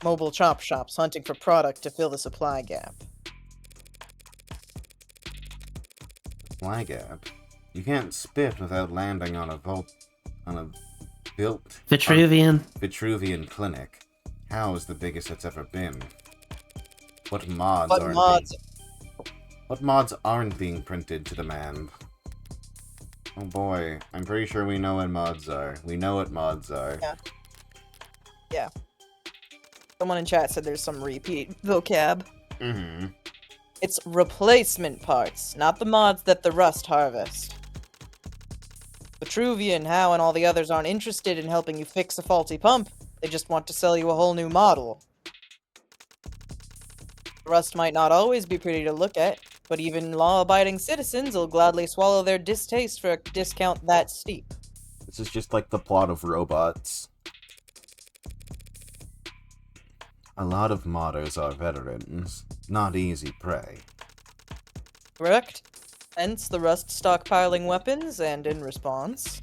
Mobile chop shops hunting for product to fill the supply gap. Supply gap? You can't spit without landing on a built Vitruvian clinic. How is the biggest it's ever been? What mods What mods aren't being printed to demand? Oh boy, I'm pretty sure we know what mods are. We know what mods are. Yeah. Someone in chat said there's some repeat vocab. Mm-hmm. It's replacement parts, not the mods that the Rust harvest. Vitruvian, How, and all the others aren't interested in helping you fix a faulty pump. They just want to sell you a whole new model. Rust might not always be pretty to look at, but even law-abiding citizens will gladly swallow their distaste for a discount that steep. This is just like the plot of Robots. A lot of modders are veterans, not easy prey. Correct? Hence the Rust stockpiling weapons, and in response...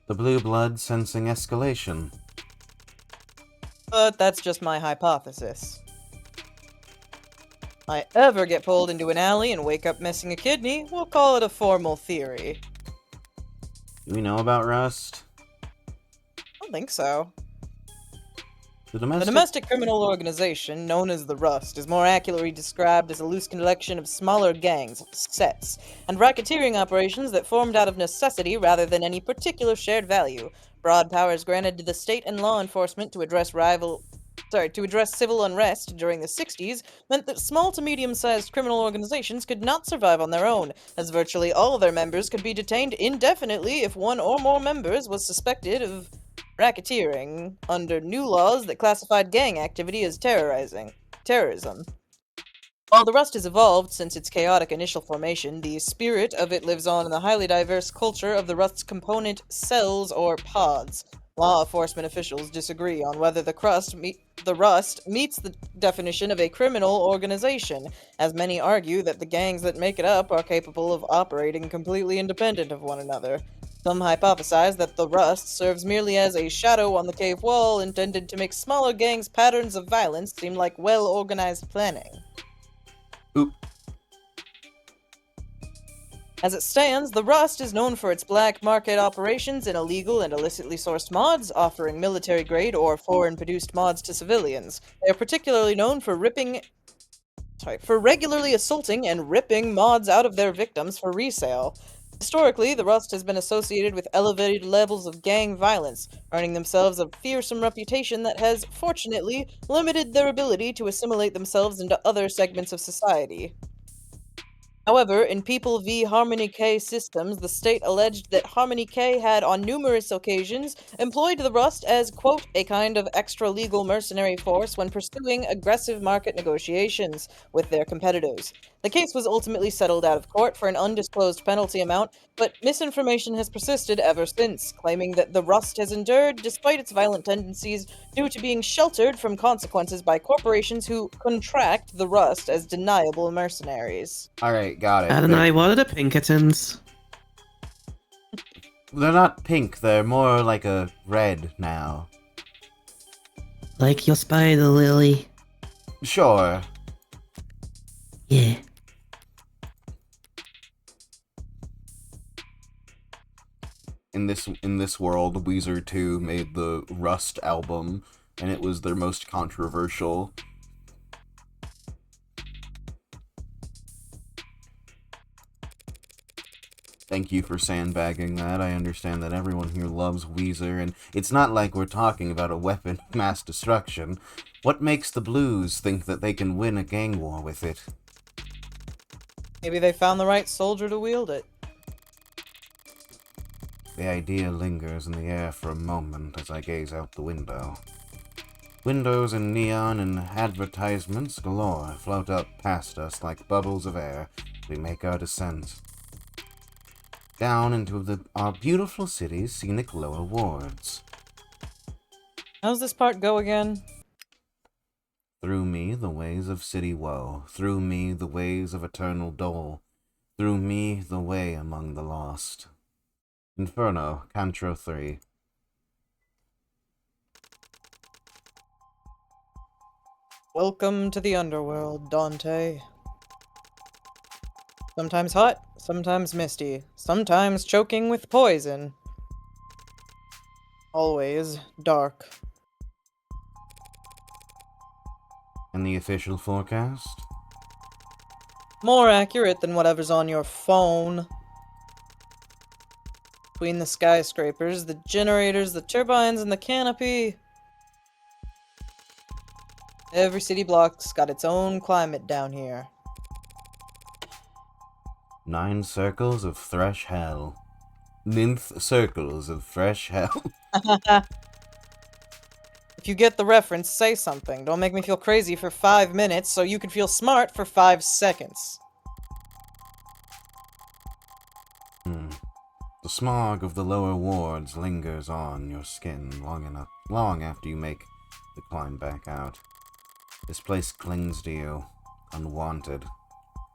The blue blood sensing escalation. But that's just my hypothesis. I ever get pulled into an alley and wake up missing a kidney, we'll call it a formal theory. Do we know about Rust? I don't think so. The The domestic criminal organization, known as the Rust, is more accurately described as a loose collection of smaller gangs, sets, and racketeering operations that formed out of necessity rather than any particular shared value. Broad powers granted to the state and law enforcement to address civil unrest during the 60s meant that small to medium-sized criminal organizations could not survive on their own, as virtually all their members could be detained indefinitely if one or more members was suspected of racketeering under new laws that classified gang activity as terrorism. While the Rust has evolved since its chaotic initial formation, the spirit of it lives on in the highly diverse culture of the Rust's component cells or pods. Law enforcement officials disagree on whether the Rust meets the definition of a criminal organization, as many argue that the gangs that make it up are capable of operating completely independent of one another. Some hypothesize that the Rust serves merely as a shadow on the cave wall intended to make smaller gangs' patterns of violence seem like well-organized planning. Oop. As it stands, the Rust is known for its black market operations in illegal and illicitly sourced mods, offering military-grade or foreign-produced mods to civilians. They are particularly known for regularly assaulting and ripping mods out of their victims for resale. Historically, the Rust has been associated with elevated levels of gang violence, earning themselves a fearsome reputation that has, fortunately, limited their ability to assimilate themselves into other segments of society. However, in People v. Harmony K Systems, the state alleged that Harmony K had on numerous occasions employed the Rust as, quote, a kind of extra-legal mercenary force when pursuing aggressive market negotiations with their competitors. The case was ultimately settled out of court for an undisclosed penalty amount, but misinformation has persisted ever since, claiming that the Rust has endured despite its violent tendencies due to being sheltered from consequences by corporations who contract the Rust as deniable mercenaries. Alright, got it. Adonai, what are the Pinkertons? They're not pink, they're more like a red now. Like your spider lily? Sure. Yeah. In this world, Weezer 2 made the Rust album, and it was their most controversial. Thank you for sandbagging that. I understand that everyone here loves Weezer, and it's not like we're talking about a weapon of mass destruction. What makes the Blues think that they can win a gang war with it? Maybe they found the right soldier to wield it. The idea lingers in the air for a moment as I gaze out the window. Windows and neon and advertisements galore float up past us like bubbles of air as we make our descent down into our beautiful city's scenic lower wards. How's this part go again? Through me the ways of city woe, through me the ways of eternal dole, through me the way among the lost. Inferno, Cantro 3. Welcome to the underworld, Dante. Sometimes hot, sometimes misty, sometimes choking with poison. Always dark. And the official forecast? More accurate than whatever's on your phone. Between the skyscrapers, the generators, the turbines, and the canopy. Every city block's got its own climate down here. 9 circles of thresh hell. 9th circles of fresh hell. If you get the reference, say something. Don't make me feel crazy for 5 minutes so you can feel smart for 5 seconds. The smog of the lower wards lingers on your skin long after you make the climb back out. This place clings to you, unwanted,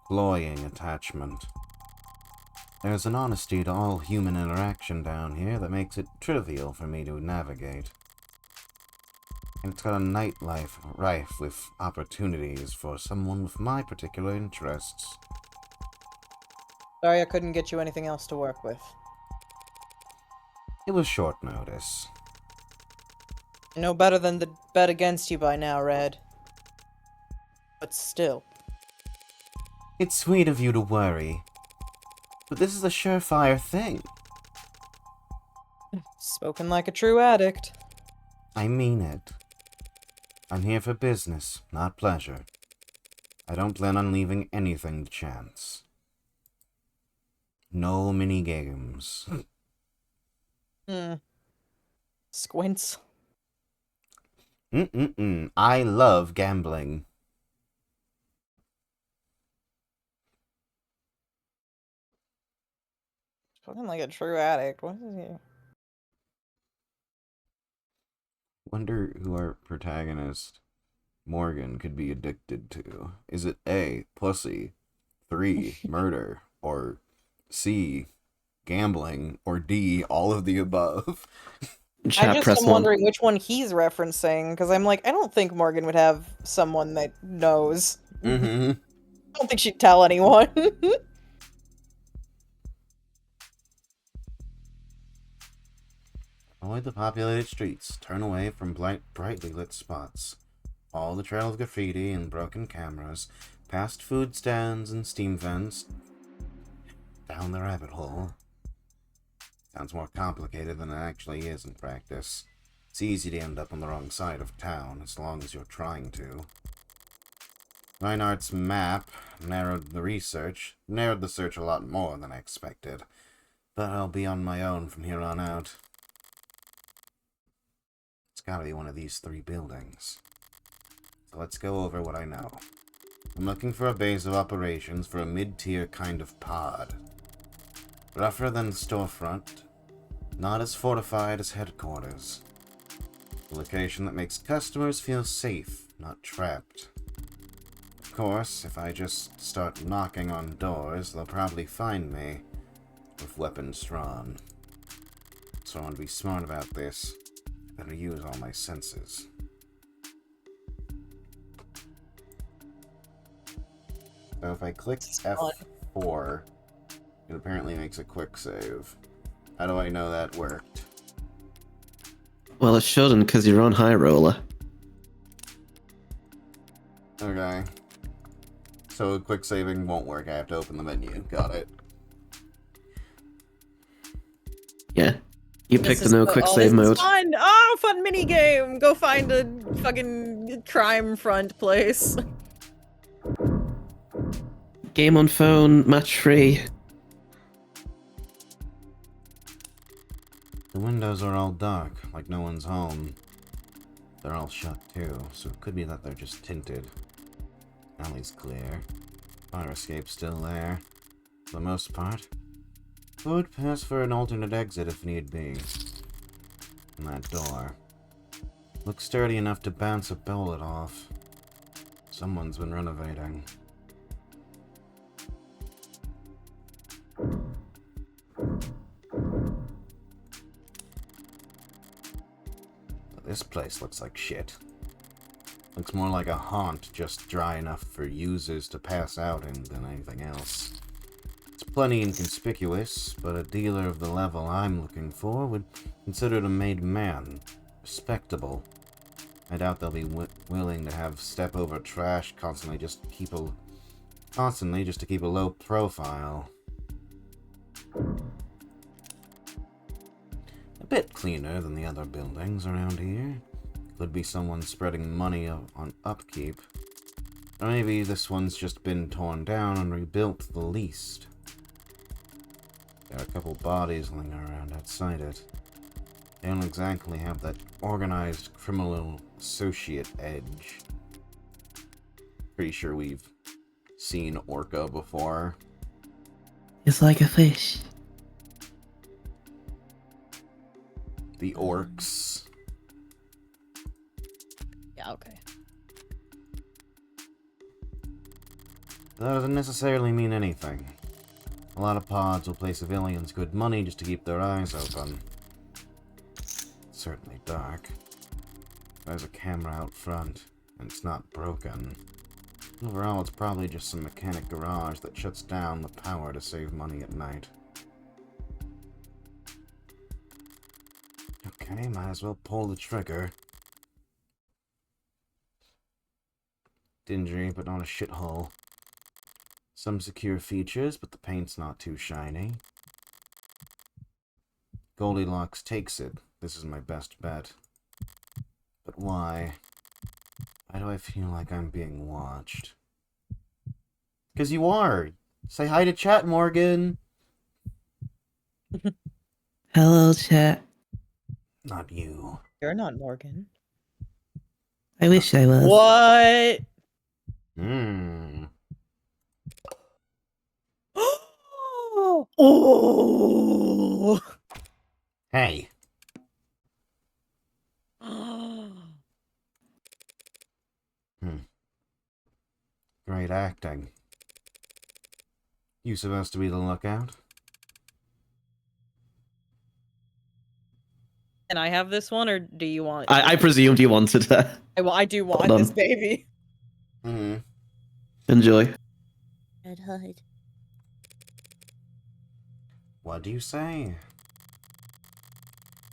cloying attachment. There's an honesty to all human interaction down here that makes it trivial for me to navigate. And it's got a nightlife rife with opportunities for someone with my particular interests. Sorry I couldn't get you anything else to work with. It was short notice. I know better than to bet against you by now, Red. But still. It's sweet of you to worry, but this is a surefire thing. Spoken like a true addict. I mean it. I'm here for business, not pleasure. I don't plan on leaving anything to chance. No mini-games. Squints. I love gambling. Fucking like a true addict. What is he? Wonder who our protagonist, Morgan, could be addicted to. Is it A, pussy, 3, murder, or C, gambling, or D, all of the above? I Chat, just press am 1. wondering which one he's referencing, because I'm like, I don't think Morgan would have someone that knows. Mm-hmm. I don't think she'd tell anyone. Avoid the populated streets. Turn away from brightly lit spots. All the trail of graffiti and broken cameras, past food stands and steam vents, down the rabbit hole. Sounds more complicated than it actually is in practice. It's easy to end up on the wrong side of town, as long as you're trying to. Reinhardt's map narrowed the search a lot more than I expected. But I'll be on my own from here on out. It's gotta be one of these 3 buildings. So let's go over what I know. I'm looking for a base of operations for a mid-tier kind of pod. Rougher than the storefront, not as fortified as headquarters. A location that makes customers feel safe, not trapped. Of course, if I just start knocking on doors, they'll probably find me with weapons drawn. So I want to be smart about this. I better use all my senses. So if I click F4, it apparently makes a quick save. How do I know that worked? Well, it shouldn't, because you're on high roller. Okay. So quick saving won't work. I have to open the menu. Got it. Yeah. You This picked the is no so- quick oh, save this mode. is fun! Oh, fun mini game! Go find a fucking crime front place. Game on phone, match free. The windows are all dark, like no one's home. They're all shut too, so it could be that they're just tinted. Alley's clear. Fire escape's still there. For the most part. Would pass for an alternate exit if need be. And that door. Looks sturdy enough to bounce a bullet off. Someone's been renovating. This place looks like shit. Looks more like a haunt, just dry enough for users to pass out in than anything else. It's plenty inconspicuous, but a dealer of the level I'm looking for would consider it a made man. Respectable. I doubt they'll be willing to have step over trash constantly just to keep a low profile. A bit cleaner than the other buildings around here. Could be someone spreading money on upkeep. Or maybe this one's just been torn down and rebuilt the least. There are a couple bodies lying around outside it. They don't exactly have that organized criminal associate edge. Pretty sure we've seen Orca before. It's like a fish. The orcs. Yeah, okay. That doesn't necessarily mean anything. A lot of pods will pay civilians good money just to keep their eyes open. It's certainly dark. There's a camera out front, and it's not broken. Overall, it's probably just some mechanic garage that shuts down the power to save money at night. Okay, might as well pull the trigger. Dingy, but not a shithole. Some secure features, but the paint's not too shiny. Goldilocks takes it. This is my best bet. But why? Why do I feel like I'm being watched? Because you are! Say hi to chat, Morgan! Hello, chat. Not you. You're not Morgan. I wish I was. What? Hmm. Oh. Hey. Great acting. You supposed to be the lookout? Can I have this one, or do you want? I presumed you wanted to. I do want Hold this on. baby. Enjoy. Red Hood. What do you say?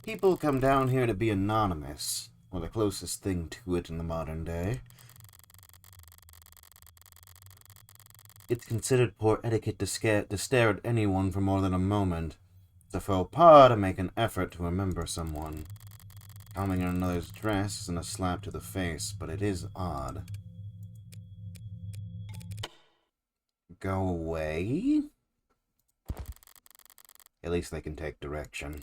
People come down here to be anonymous, or the closest thing to it in the modern day. It's considered poor etiquette to stare at anyone for more than a moment. It's a faux pas to make an effort to remember someone. Combing in another's dress isn't a slap to the face, but it is odd. Go away? At least they can take direction.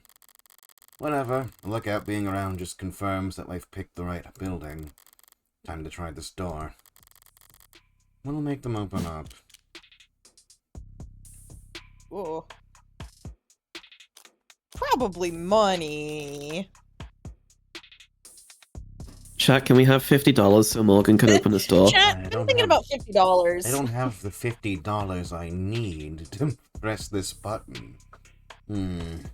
Whatever, the lookout being around just confirms that we've picked the right building. Time to try this door. What'll make them open up? Ooh. Probably money. Chat, can we have $50 so Morgan can open this door? Chat, I'm thinking about $50. I don't have the $50 I need to press this button. Glad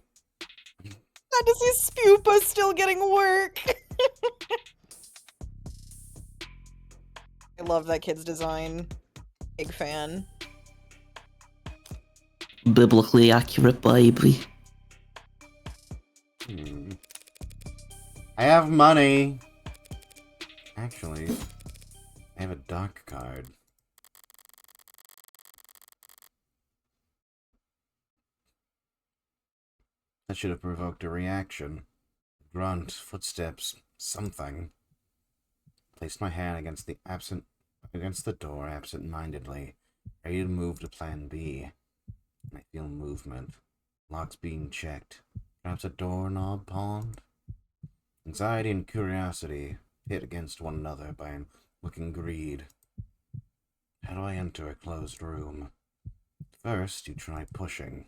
to see Spupa still getting work. I love that kid's design. Big fan. Biblically accurate, baby. I have money. Actually, I have a dock card. That should have provoked a reaction. Grunt, footsteps, something. Placed my hand against the door absent-mindedly, ready to move to plan B. I feel movement. Locks being checked. Perhaps a doorknob pawned? Anxiety and curiosity hit against one another by an looking greed. How do I enter a closed room? First, you try pushing.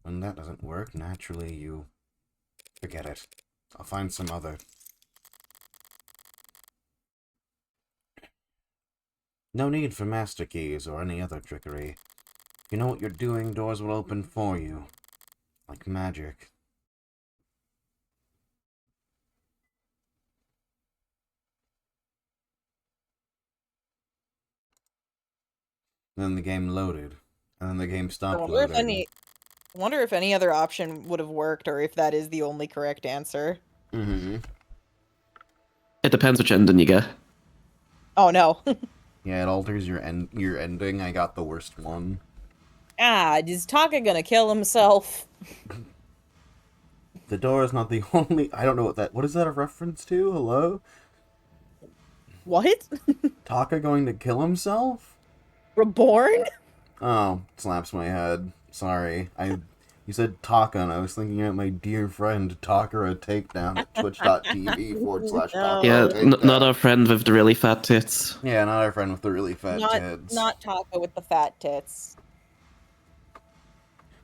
When that doesn't work, naturally you... forget it. I'll find some other... No need for master keys or any other trickery. If you know what you're doing, doors will open for you. Like magic. Then the game loaded. And then the game stopped loading. I wonder if any other option would have worked, or if that is the only correct answer. It depends which ending you get. Oh no. Yeah, it alters your ending. I got the worst one. Is Taka gonna kill himself? The door is not the only... I don't know what is that a reference to? Hello? What? Taka going to kill himself? Reborn? Oh, slaps my head. Sorry. You said Taka, and I was thinking of my dear friend Takara Takedown at twitch.tv/Takara. Yeah, not our friend with the really fat tits. Yeah, not our friend with the really fat tits. Not Taka with the fat tits.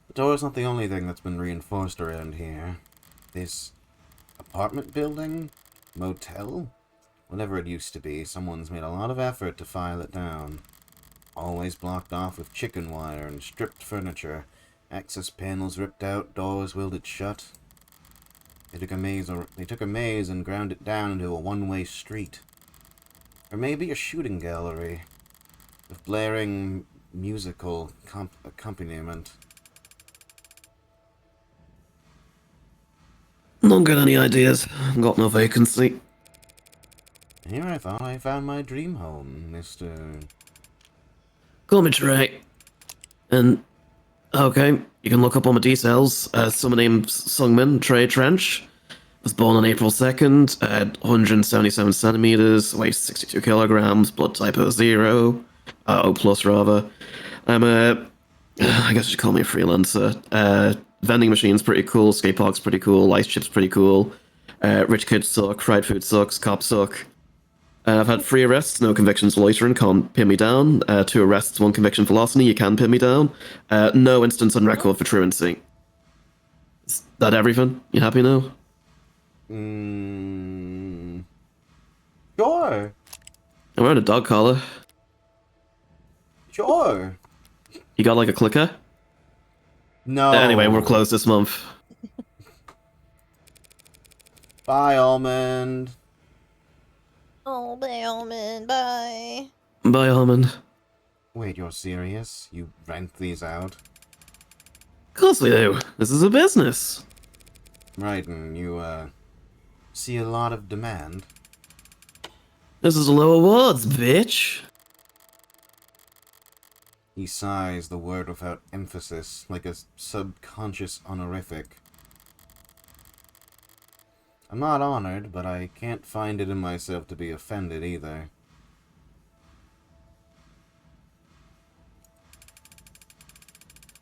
The door's not the only thing that's been reinforced around here. This apartment building? Motel? Whatever it used to be, someone's made a lot of effort to file it down. Always blocked off with chicken wire and stripped furniture. Access panels ripped out, doors welded shut. They took a maze and ground it down into a one-way street. Or maybe a shooting gallery with blaring musical accompaniment. Don't got any ideas. Got no vacancy. Here I thought I found my dream home, Mr. Call me Trey. And, okay, you can look up on my details. Someone named Sungmin Trey Trench. Was born on April 2nd, 177 centimeters, weighs 62 kilograms, blood type O0. O plus, rather. I'm I guess you should call me a freelancer. Vending machine's pretty cool, skate park's pretty cool, ice chip's pretty cool. Rich kids suck, fried food sucks, cops suck. I've had 3 arrests, no convictions for loitering, can't pin me down. 2 arrests, 1 conviction for larceny, you can pin me down. No instance on record for truancy. Is that everything? You happy now? Sure. I'm wearing a dog collar. Sure. You got like a clicker? No. Anyway, we're closed this month. Bye, Almond. Oh, Bellman, bye. Bye, Almond. Wait, you're serious? You rent these out? Of course we do. This is a business. Right, and you, see a lot of demand? This is low awards, bitch. He sighs, the word without emphasis, like a subconscious honorific. I'm not honored, but I can't find it in myself to be offended either.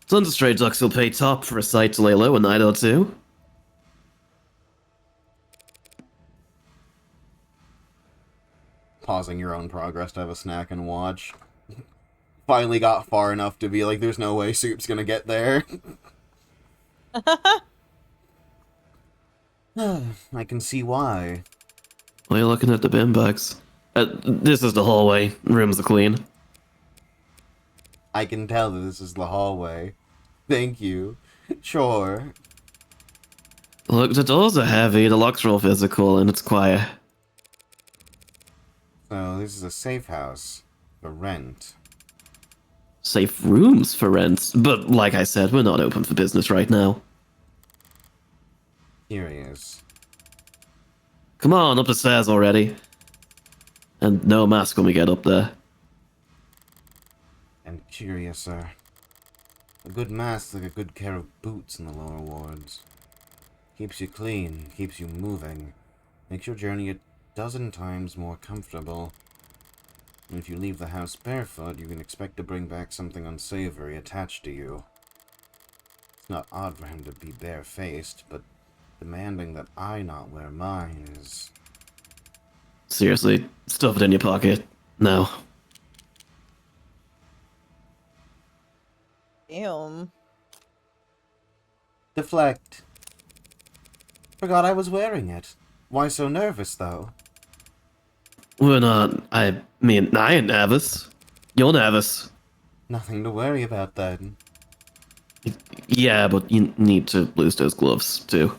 Tons of stray ducks will pay top for a site to lay low a night or two. Pausing your own progress to have a snack and watch. Finally got far enough to be like, there's no way Soup's gonna get there. I can see why. Why are you looking at the bin bags? This is the hallway. Rooms are clean. I can tell that this is the hallway. Thank you. Sure. Look, the doors are heavy, the locks are all physical, and it's quiet. So, this is a safe house. For rent. Safe rooms for rent, but like I said, we're not open for business right now. Curious. Come on, up the stairs already. And no mask when we get up there. And curious, sir. A good mask's like a good pair of boots in the lower wards. Keeps you clean, keeps you moving. Makes your journey a dozen times more comfortable. And if you leave the house barefoot, you can expect to bring back something unsavory attached to you. It's not odd for him to be barefaced, but demanding that I not wear mine is... Seriously, stuff it in your pocket. No. Damn. Deflect. Forgot I was wearing it. Why so nervous, though? We're not. I mean, I ain't nervous. You're nervous. Nothing to worry about, then. Yeah, but you need to lose those gloves, too.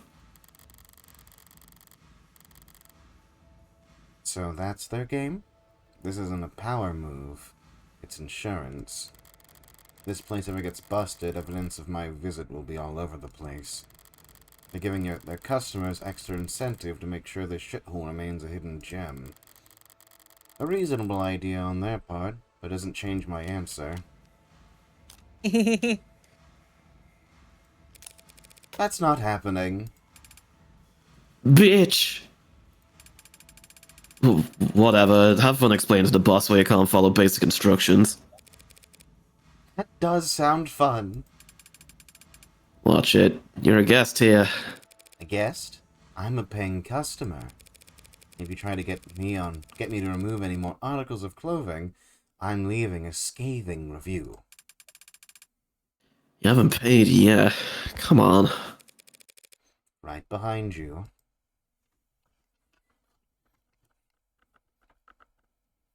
So that's their game? This isn't a power move. It's insurance. This place ever gets busted, evidence of my visit will be all over the place. They're giving their customers extra incentive to make sure this shithole remains a hidden gem. A reasonable idea on their part, but doesn't change my answer. That's not happening. Bitch! Whatever, have fun explaining to the boss why you can't follow basic instructions. That does sound fun. Watch it. You're a guest here. A guest? I'm a paying customer. If you try to get me to remove any more articles of clothing, I'm leaving a scathing review. You haven't paid yet. Come on. Right behind you.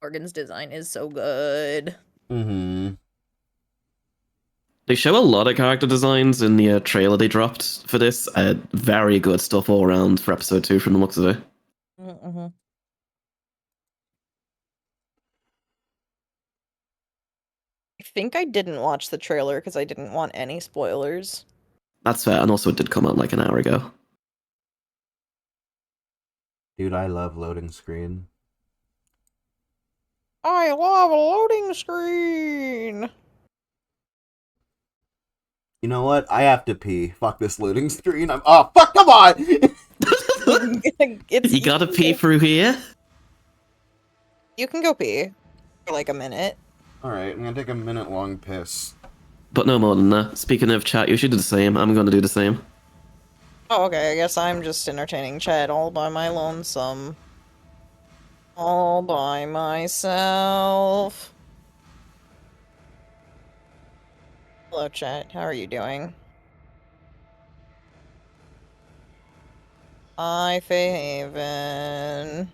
Morgan's design is so good. Mm-hmm. They show a lot of character designs in the trailer they dropped for this. Very good stuff all around for episode 2 from the looks of it. Mm-hmm. I think I didn't watch the trailer because I didn't want any spoilers. That's fair, and also it did come out like an hour ago. Dude, I love loading screen. I love a loading screen! You know what? I have to pee. Fuck this loading screen. Oh, fuck, come on! You gotta pee through here? You can go pee for like a minute. Alright, I'm gonna take a minute-long piss. But no more than that. Speaking of chat, you should do the same. I'm gonna do the same. Oh, okay, I guess I'm just entertaining Chad all by my lonesome. All by myself. Hello, chat. How are you doing? Hi, Faven.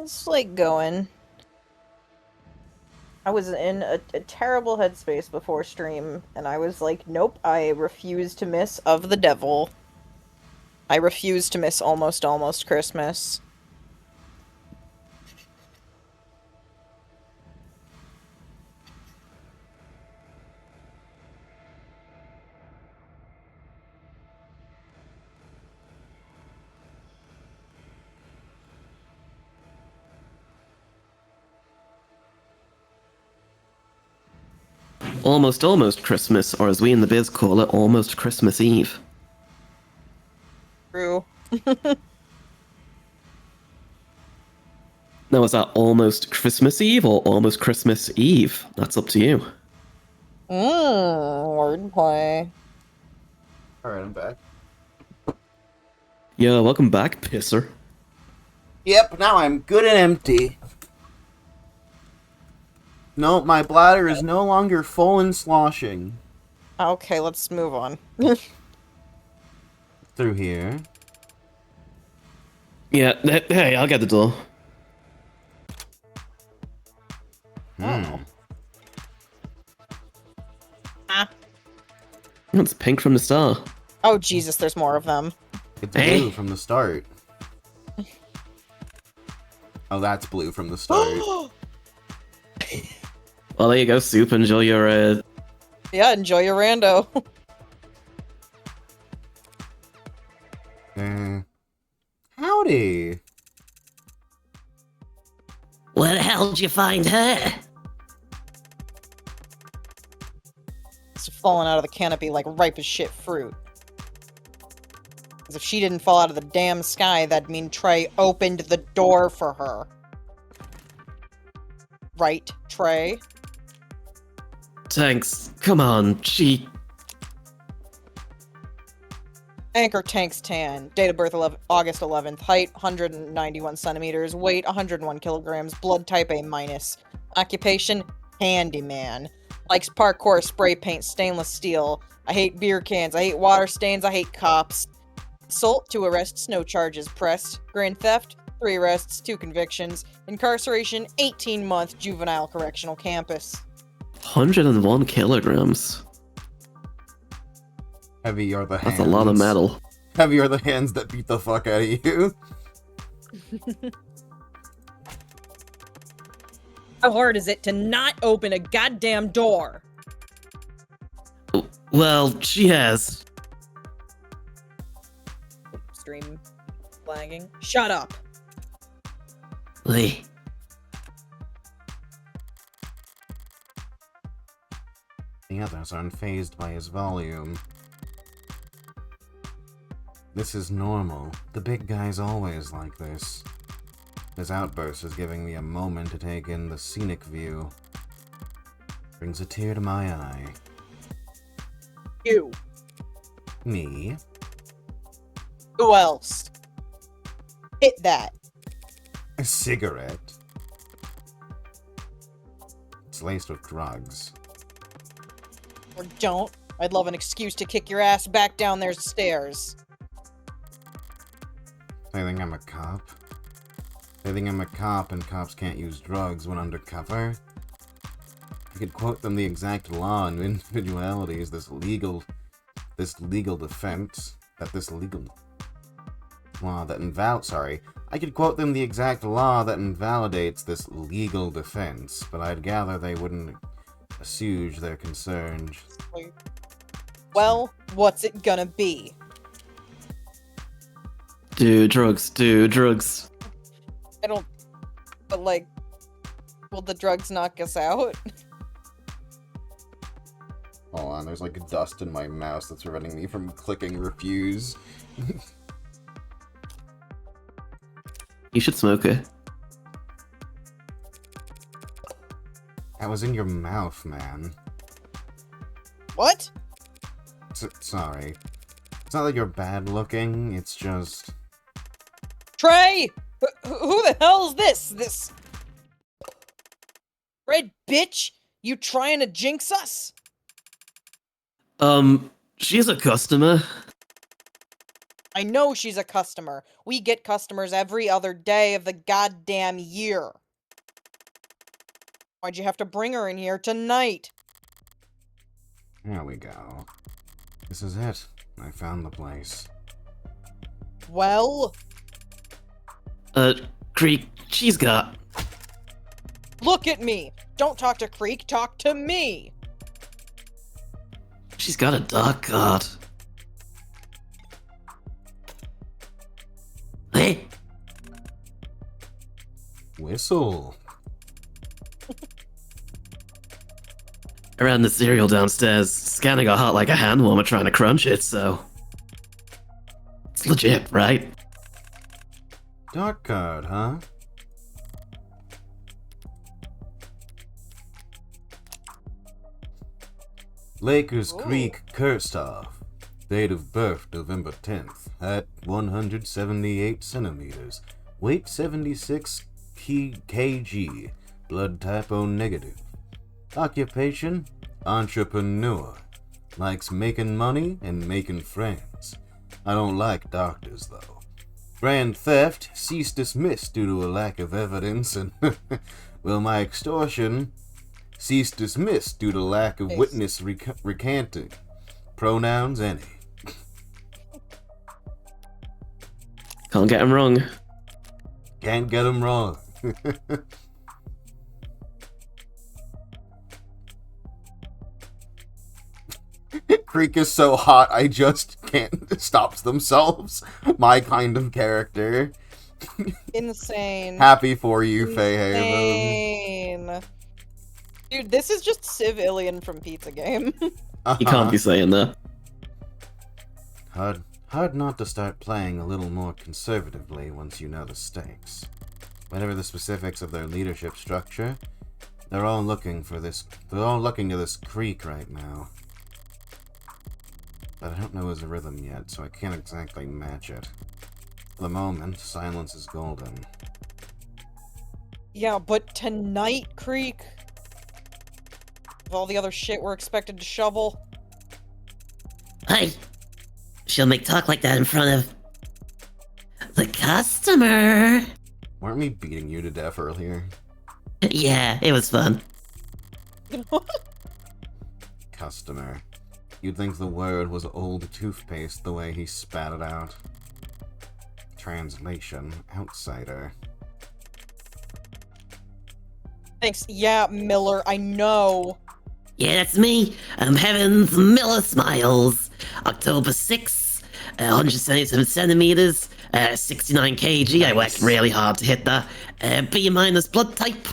It's like going. I was in a terrible headspace before stream, and I was like, nope, I refuse to miss Of the Devil. I refuse to miss Almost Christmas. Almost Christmas, or as we in the biz call it, almost Christmas Eve. True. Now, is that almost Christmas Eve or almost Christmas Eve? That's up to you. Wordplay. Alright, I'm back. Yeah, welcome back, pisser. Yep, now I'm good and empty. No, my bladder is no longer full and sloshing. Okay, let's move on. Through here. Yeah, hey, I'll get the door. Oh. Ah. It's pink from the start. Oh, Jesus, there's more of them. It's Hey. blue from the start. Oh, that's blue from the start. Well, there you go, Soup. Enjoy your, Yeah, enjoy your rando. Howdy. Where the hell did you find her? It's falling out of the canopy like ripe as shit fruit. Because if she didn't fall out of the damn sky, that'd mean Trey opened the door for her. Right, Trey? Thanks. Come on, she... Anchor Tanks Tan. Date of birth August 11th. Height 191 centimeters. Weight 101 kilograms. Blood type A-. Occupation handyman. Likes parkour, spray paint, stainless steel. I hate beer cans. I hate water stains. I hate cops. Assault, 2 arrests, no charges pressed. Grand theft, 3 arrests, 2 convictions. Incarceration, 18-month juvenile correctional campus. 101 kilograms. Heavy are the hands. That's a lot of metal. Heavy are the hands that beat the fuck out of you. How hard is it to not open a goddamn door? Well, she has. Stream lagging. Shut up. Lee. The others are unfazed by his volume. This is normal. The big guy's always like this. His outburst is giving me a moment to take in the scenic view. Brings a tear to my eye. You. Me? Who else? Hit that. A cigarette? It's laced with drugs. Or don't. I'd love an excuse to kick your ass back down their stairs. They think I'm a cop? They think I'm a cop and cops can't use drugs when undercover? I could quote them the exact law and individualities, this legal defense, I could quote them the exact law that invalidates this legal defense, but I'd gather they wouldn't assuage their concerns. Well, what's it gonna be? Do drugs, do drugs. I don't... But, like... Will the drugs knock us out? Hold on. There's like dust in my mouse that's preventing me from clicking refuse. You should smoke it. That was in your mouth, man. What? Sorry. It's not that you're bad looking, it's just... Trey! Who the hell is this? This... Red bitch? You trying to jinx us? She's a customer. I know she's a customer. We get customers every other day of the goddamn year. Why'd you have to bring her in here tonight? There we go. This is it. I found the place. Well? Creek, she's got... Look at me! Don't talk to Creek, talk to me! She's got a dark card. Hey! Whistle. Around the cereal downstairs, scanning her heart like a hand warmer trying to crunch it, so... It's legit, right? Dark card, huh? Lakers Ooh. Creek Kirstoff. Date of birth November 10th. Height 178 centimeters. Weight 76 kg. Blood type O negative. Occupation? Entrepreneur. Likes making money and making friends. I don't like doctors, though. Grand theft? Cease dismissed due to a lack of evidence, and well, my extortion? Cease dismissed due to lack of witness recanting. Pronouns any. Can't get him wrong. Can't get 'em wrong. Creek is so hot, I just can't stop themselves. My kind of character. Insane. Happy for you, Fayehaven. Insane. Dude, this is just Civilian from Pizza Game. You can't be saying that. Hard not to start playing a little more conservatively once you know the stakes. Whatever the specifics of their leadership structure, they're all looking to this Creek right now. But I don't know his rhythm yet, so I can't exactly match it. For the moment, silence is golden. Yeah, but tonight, Creek? With all the other shit we're expected to shovel? Hey, she'll make talk like that in front of the customer. Weren't we beating you to death earlier? Yeah, it was fun. Customer. You'd think the word was old toothpaste the way he spat it out. Translation, outsider. Thanks. Yeah, Miller, I know. Yeah, that's me. I'm Heaven's Miller Smiles. October 6th, 177 centimeters, 69 kg. I worked really hard to hit that. B minus blood type.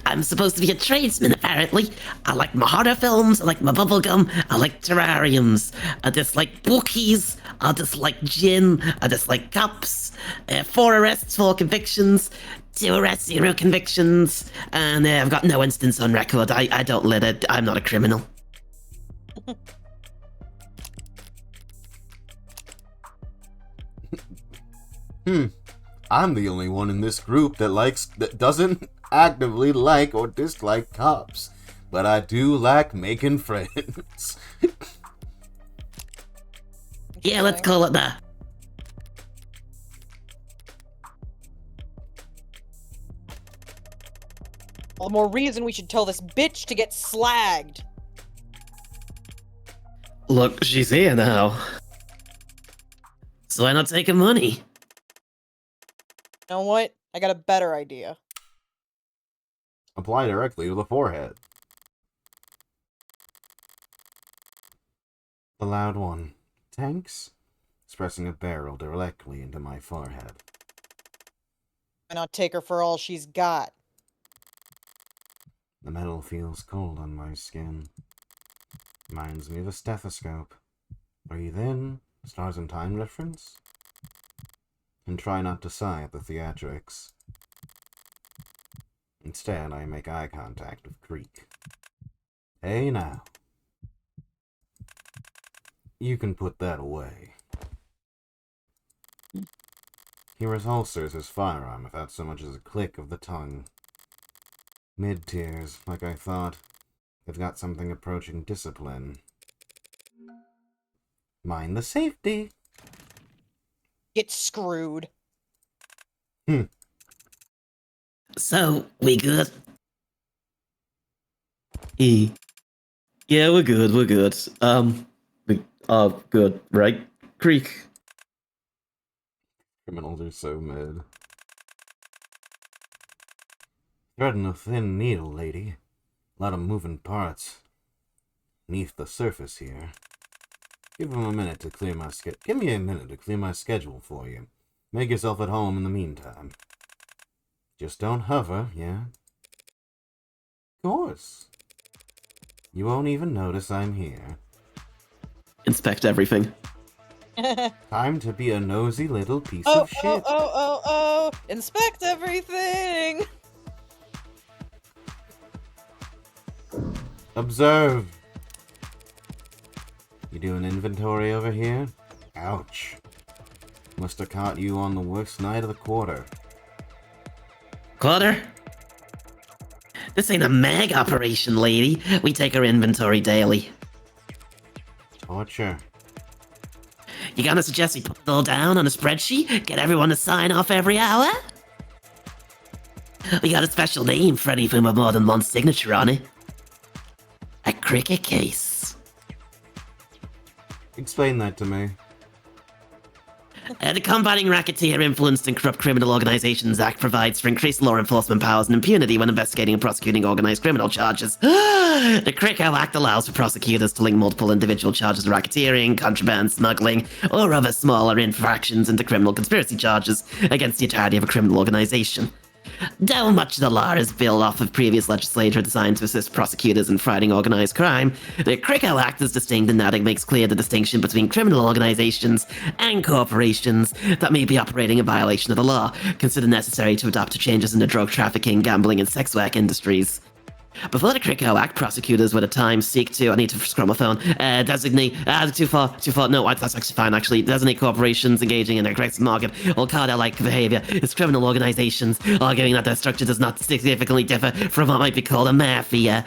I'm supposed to be a tradesman, apparently. I like my horror films, I like my bubblegum, I like terrariums. I dislike bookies, I dislike gin, I dislike cops. 4 arrests, 4 convictions. 2 arrests, 0 convictions. And I've got no instance on record. I don't litter. I'm not a criminal. I'm the only one in this group that doesn't actively like or dislike cops. But I do like making friends. Yeah, let's call it that. All the more reason we should tell this bitch to get slagged. Look, she's here now. So why not take her money? You know what? I got a better idea. Apply directly to the forehead. The loud one. Tanks? Expressing a barrel directly into my forehead. Why not take her for all she's got? The metal feels cold on my skin. Reminds me of a stethoscope. Breathe in, stars and time reference. And try not to sigh at the theatrics. Instead, I make eye contact with Creek. Hey now. You can put that away. He reholsters his firearm without so much as a click of the tongue. Mid-tiers, like I thought. They've got something approaching discipline. Mind the safety. Get screwed. So, we good? E. Yeah, we're good, we're good. We are good, right? Creek. Criminals are so mad. Threading a thin needle, lady. A lot of moving parts. Beneath the surface here. Give me a minute to clear my schedule for you. Make yourself at home in the meantime. Just don't hover, yeah? Of course. You won't even notice I'm here. Inspect everything. Time to be a nosy little piece Oh, of shit. oh! Inspect everything! Observe. You do an inventory over here? Ouch. Must have caught you on the worst night of the quarter. Quarter? This ain't a mag operation, lady. We take our inventory daily. Torture. You gonna suggest we put it all down on a spreadsheet? Get everyone to sign off every hour? We got a special name for anything with more than one signature on it. A cricket case. Explain that to me. The Combating Racketeer Influenced and Corrupt Criminal Organizations Act provides for increased law enforcement powers and impunity when investigating and prosecuting organized criminal charges. The CRICO Act allows for prosecutors to link multiple individual charges of racketeering, contraband, smuggling, or other smaller infractions into criminal conspiracy charges against the entirety of a criminal organization. Though much of the law is built off of previous legislation designed to assist prosecutors in fighting organized crime, the CRICO Act is distinct in that it makes clear the distinction between criminal organizations and corporations that may be operating in violation of the law, considered necessary to adapt to changes in the drug trafficking, gambling, and sex work industries. Before the CRICO Act, prosecutors would at times seek to, I need to scroll my phone, designate, too far, no, that's actually fine, actually, designate corporations engaging in aggressive market or cartel-like behavior as criminal organizations, arguing that their structure does not significantly differ from what might be called a mafia.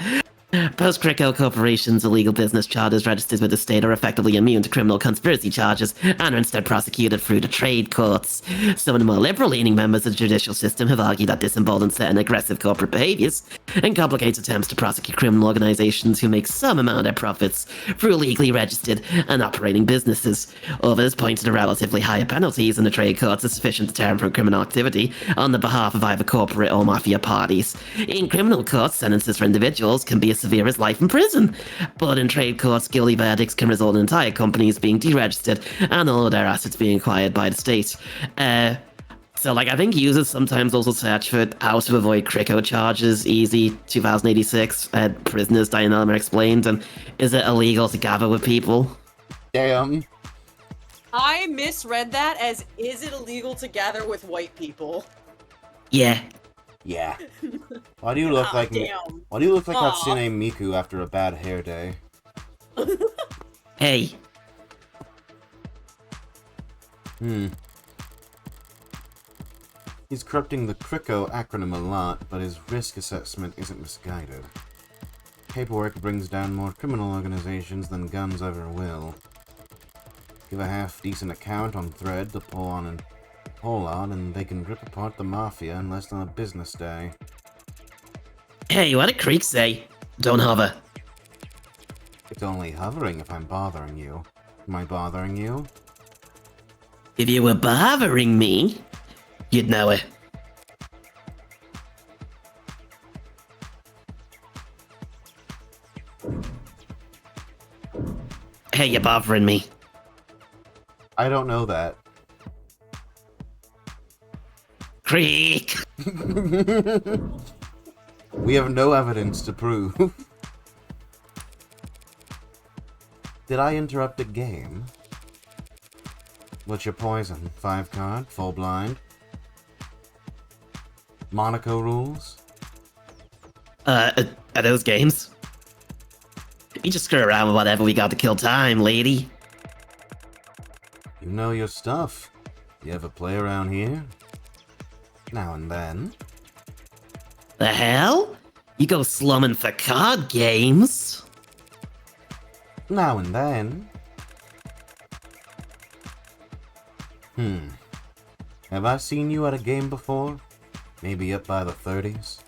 Post-CRICO corporations' illegal business charters registered with the state are effectively immune to criminal conspiracy charges and are instead prosecuted through the trade courts. Some of the more liberal-leaning members of the judicial system have argued that this emboldens certain aggressive corporate behaviors and complicates attempts to prosecute criminal organizations who make some amount of their profits through legally registered and operating businesses. Others point to the relatively higher penalties in the trade courts as sufficient to temper criminal activity on the behalf of either corporate or mafia parties. In criminal courts, sentences for individuals can be as severe as life in prison. But in trade courts, guilty verdicts can result in entire companies being deregistered and all of their assets being acquired by the state. So, I think users sometimes also search for how to avoid CRICO charges, easy, 2086, prisoners, Dianelma explained, and is it illegal to gather with people? Damn. I misread that as, is it illegal to gather with white people? Yeah. Yeah. Why do you look like damn. Why do you look like Aw. Hatsune Miku after a bad hair day? Hey. He's corrupting the CRICO acronym a lot, but his risk assessment isn't misguided. Paperwork brings down more criminal organizations than guns ever will. Give a half-decent account on Thread to pull on and they can rip apart the Mafia in less than a business day. Hey, what did Creek say? Don't hover. It's only hovering if I'm bothering you. Am I bothering you? If you were bothering me, you'd know it. Hey, you're bothering me. I don't know that. Creek! We have no evidence to prove. Did I interrupt a game? What's your poison? 5 card? Full blind? Monaco rules? Are those games? You just screw around with whatever we got to kill time, lady. You know your stuff. You ever play around here? Now and then. The hell? You go slumming for card games? Now and then. Have I seen you at a game before? Maybe up by the 30s?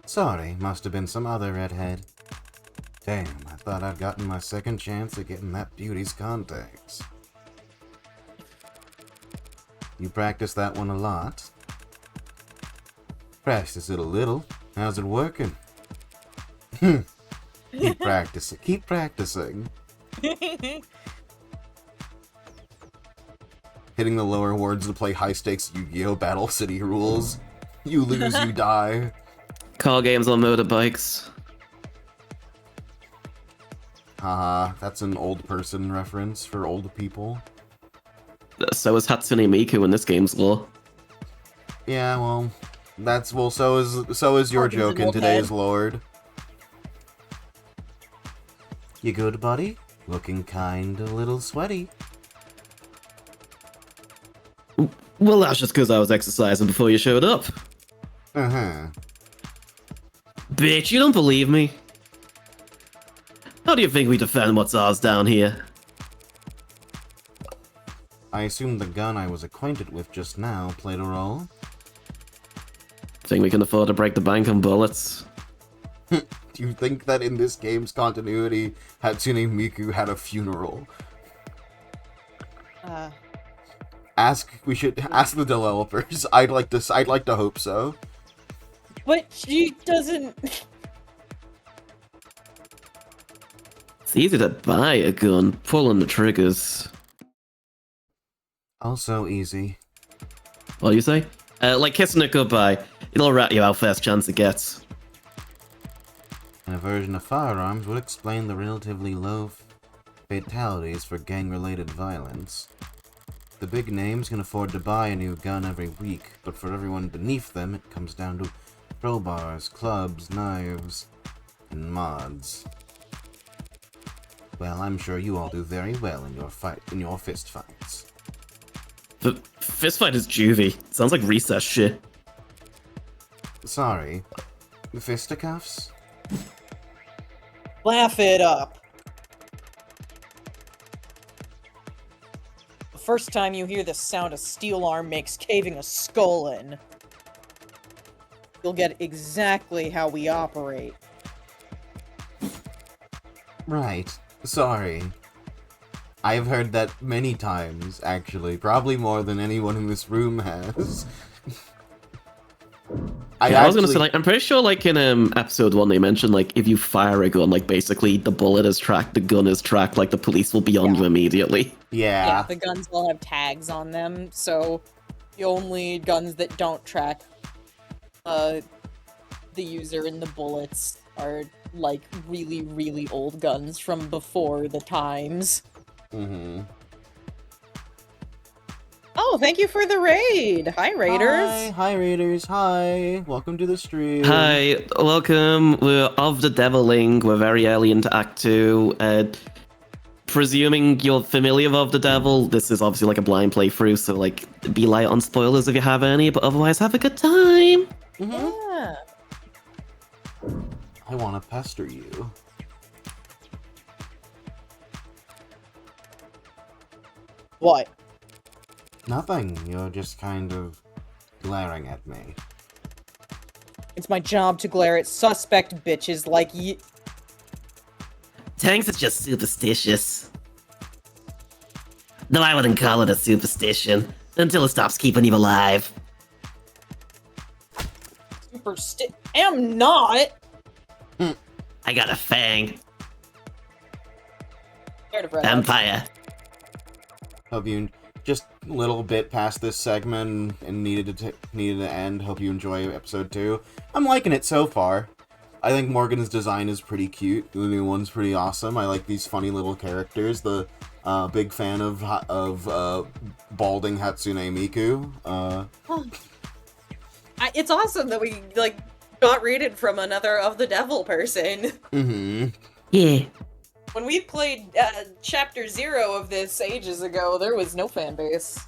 Sorry, must have been some other redhead. Damn, I thought I'd gotten my second chance at getting that beauty's contacts. You practice that one a lot? Practice it a little. How's it working? Keep practicing. Keep practicing. Hitting the lower wards to play high-stakes Yu-Gi-Oh! Battle City rules. You lose, you die. Car games on motorbikes. Haha, that's an old person reference for old people. So is Hatsune Miku in this game's lore. Yeah, well, so is your joke in today's Lord. You good, buddy? Looking kinda little sweaty. Well, that's just because I was exercising before you showed up. Uh-huh. Bitch, you don't believe me? How do you think we defend what's ours down here? I assume the gun I was acquainted with just now played a role. Think we can afford to break the bank on bullets? Do you think that in this game's continuity, Hatsune Miku had a funeral? We should ask the developers. I'd like to hope so. But she doesn't. It's easy to buy a gun, pulling the triggers. Also easy. What do you say? Like kissing it goodbye. It'll rat you out first chance it gets. And a version of firearms would explain the relatively low fatalities for gang-related violence. The big names can afford to buy a new gun every week, but for everyone beneath them, it comes down to crowbars, clubs, knives, and mods. Well, I'm sure you all do very well in your fist fights. The fistfight is juvie. Sounds like recess shit. Sorry, fisticuffs? Laugh it up. The first time you hear the sound a steel arm makes caving a skull in, you'll get exactly how we operate. Right. Sorry. I've heard that many times, actually. Probably more than anyone in this room has. I was gonna say, like, I'm pretty sure, like, in episode 1 they mentioned, like, if you fire a gun, like, basically the bullet is tracked, the gun is tracked, like, the police will be on you immediately. Yeah. The guns all have tags on them, so the only guns that don't track the user and the bullets are, like, really, really old guns from before the times. Mm-hmm. Oh, thank you for the raid! Hi, Raiders! Hi, Raiders. Hi. Welcome to the stream. Hi, welcome. We're of the Deviling. We're very early into Act 2. Presuming you're familiar with the Devil, this is obviously like a blind playthrough, so like be light on spoilers if you have any, but otherwise have a good time. Mm-hmm. Yeah. I want to pester you. What? Nothing. You're just kind of glaring at me. It's my job to glare at suspect bitches like you. Tanks is just superstitious. Though I wouldn't call it a superstition, until it stops keeping you alive. Am not! I got a fang. Scared of redheads. Vampire. Hope you just a little bit past this segment and needed to end. Hope you enjoy episode 2. I'm liking it so far. I think Morgan's design is pretty cute. The new one's pretty awesome. I like these funny little characters. The big fan of balding Hatsune Miku. It's awesome that we like got rated from another of the devil person. Mm-hmm. Yeah. When we played Chapter 0 of this ages ago, there was no fan base.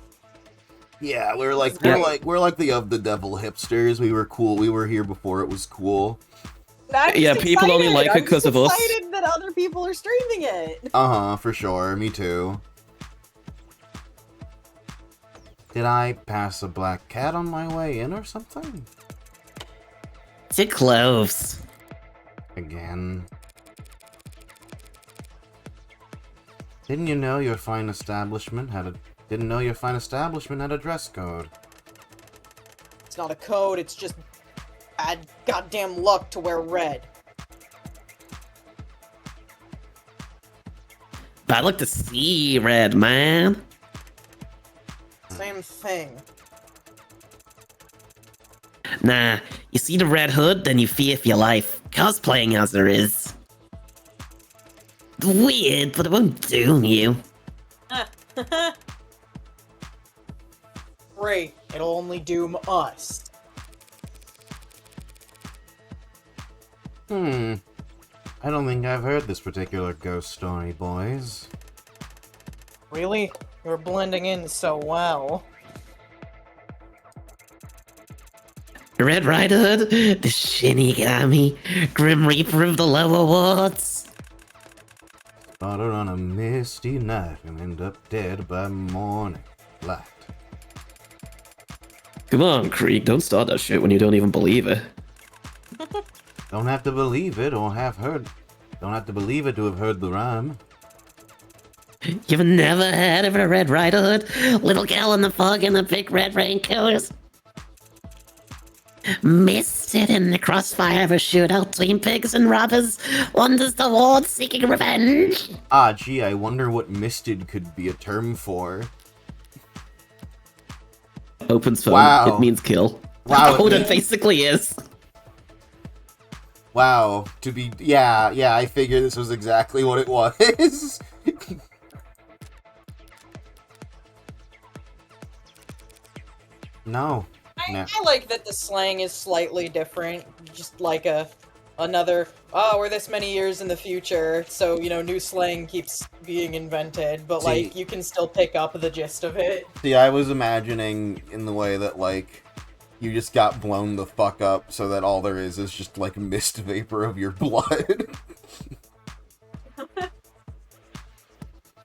Yeah, we're like the of the devil hipsters. We were cool. We were here before it was cool. Yeah, people only like it 'cause of us. I'm excited that other people are streaming it. For sure. Me too. Did I pass a black cat on my way in or something? Too close. Again. Didn't know your fine establishment had a dress code? It's not a code, it's just bad goddamn luck to wear red. Bad luck to see red, man. Same thing. Nah, you see the red hood, then you fear for your life. Cosplaying as there is. Weird, but it won't doom you. Great, it'll only doom us. I don't think I've heard this particular ghost story, boys. Really? You're blending in so well. Red Riding Hood, the Shinigami, Grim Reaper of the Lower Wards. Started on a misty night and end up dead by morning light. Come on, Krieg, don't start that shit when you don't even believe it. Don't have to believe it or have heard. Don't have to believe it to have heard the rhyme. You've never heard of a Red Riding Hood? Little girl in the fog and the big red raincoat? Missed it in the crossfire of a shootout between pigs and robbers. Wanders the ward seeking revenge. Ah, gee, I wonder what misted could be a term for. Opens phone, Wow. it means kill. Wow. Oh, that basically is. Wow. Yeah, I figured this was exactly what it was. No. Nah. I like that the slang is slightly different. Just like another, we're this many years in the future, so, new slang keeps being invented, but, See- you can still pick up the gist of it. See, I was imagining in the way that, you just got blown the fuck up so that all there is just, mist vapor of your blood.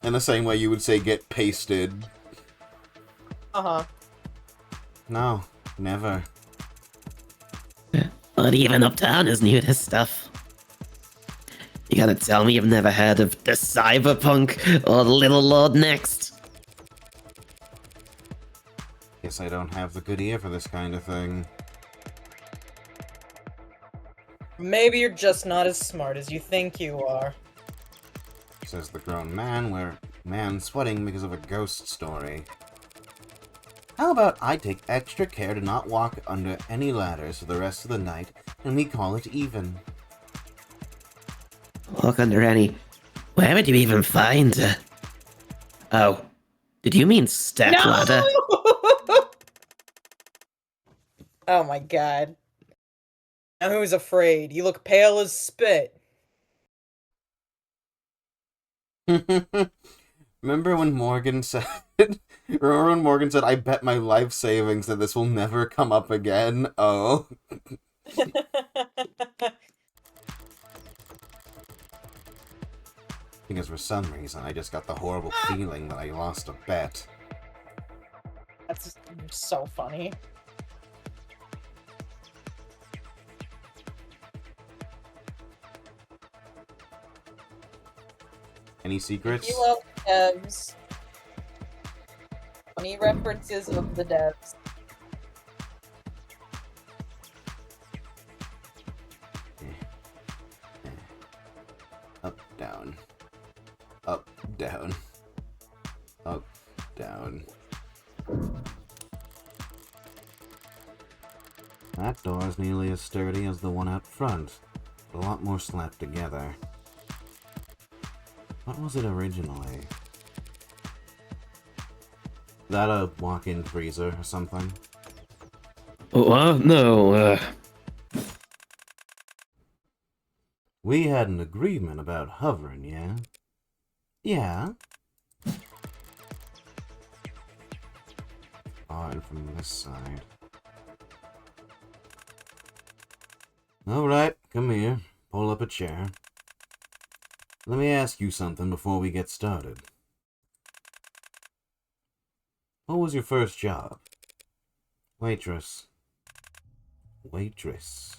In the same way you would say get pasted. Uh-huh. No, never. But even Uptown is new to stuff. You gotta tell me you've never heard of the Cyberpunk or the Little Lord Next. Guess I don't have the good ear for this kind of thing. Maybe you're just not as smart as you think you are. Says the grown man sweating because of a ghost story. How about I take extra care to not walk under any ladders for the rest of the night, and we call it even? Walk under any... Where would you even find Oh, did you mean step ladder? Oh my god. Now who's afraid? You look pale as spit. Remember when Morgan said, I bet my life savings that this will never come up again? Oh. Because for some reason, I just got the horrible feeling that I lost a bet. That's so funny. Any secrets? You love devs. Funny references of the devs. Up, down. Up, down. Up, down. That door is nearly as sturdy as the one out front. A lot more slapped together. What was it originally? That a walk-in freezer or something? No, We had an agreement about hovering, yeah? Yeah? Alright, from this side. Alright, come here. Pull up a chair. Let me ask you something before we get started. What was your first job? Waitress. Waitress.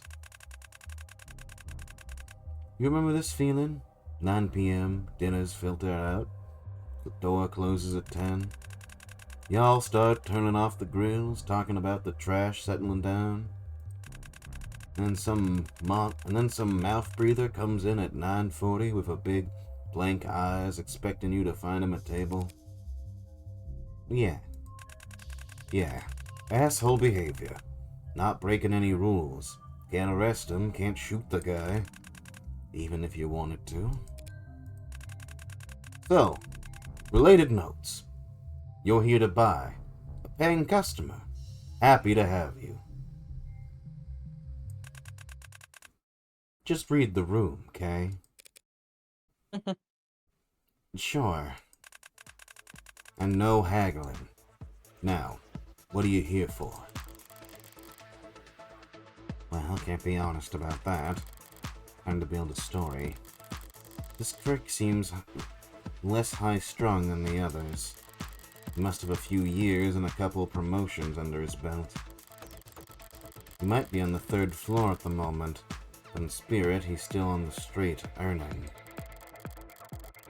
You remember this feeling? 9 p.m., dinner's filtered out. The door closes at 10. Y'all start turning off the grills, talking about the trash settling down. And then some mouth breather comes in at 9:40 with a big blank eyes, expecting you to find him a table. Yeah. Asshole behavior. Not breaking any rules. Can't arrest him, can't shoot the guy. Even if you wanted to. So, related notes. You're here to buy. A paying customer. Happy to have you. Just read the room, okay? Sure. And no haggling. Now, what are you here for? Well, can't be honest about that. Trying to build a story. This prick seems less high-strung than the others. He must have a few years and a couple promotions under his belt. He might be on the 3rd floor at the moment, but in spirit he's still on the street, earning.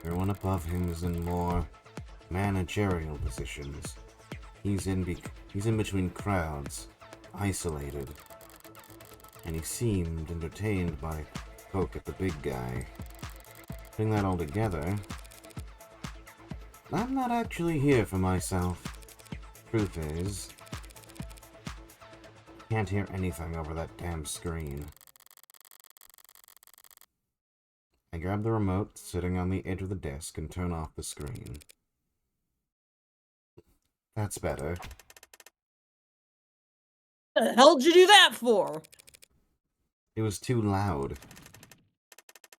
Everyone above him is in more managerial positions. He's in between crowds, isolated, and he seemed entertained by poke at the big guy. Putting that all together, I'm not actually here for myself. Truth is, can't hear anything over that damn screen. I grab the remote sitting on the edge of the desk and turn off the screen. That's better. What the hell did you do that for? It was too loud.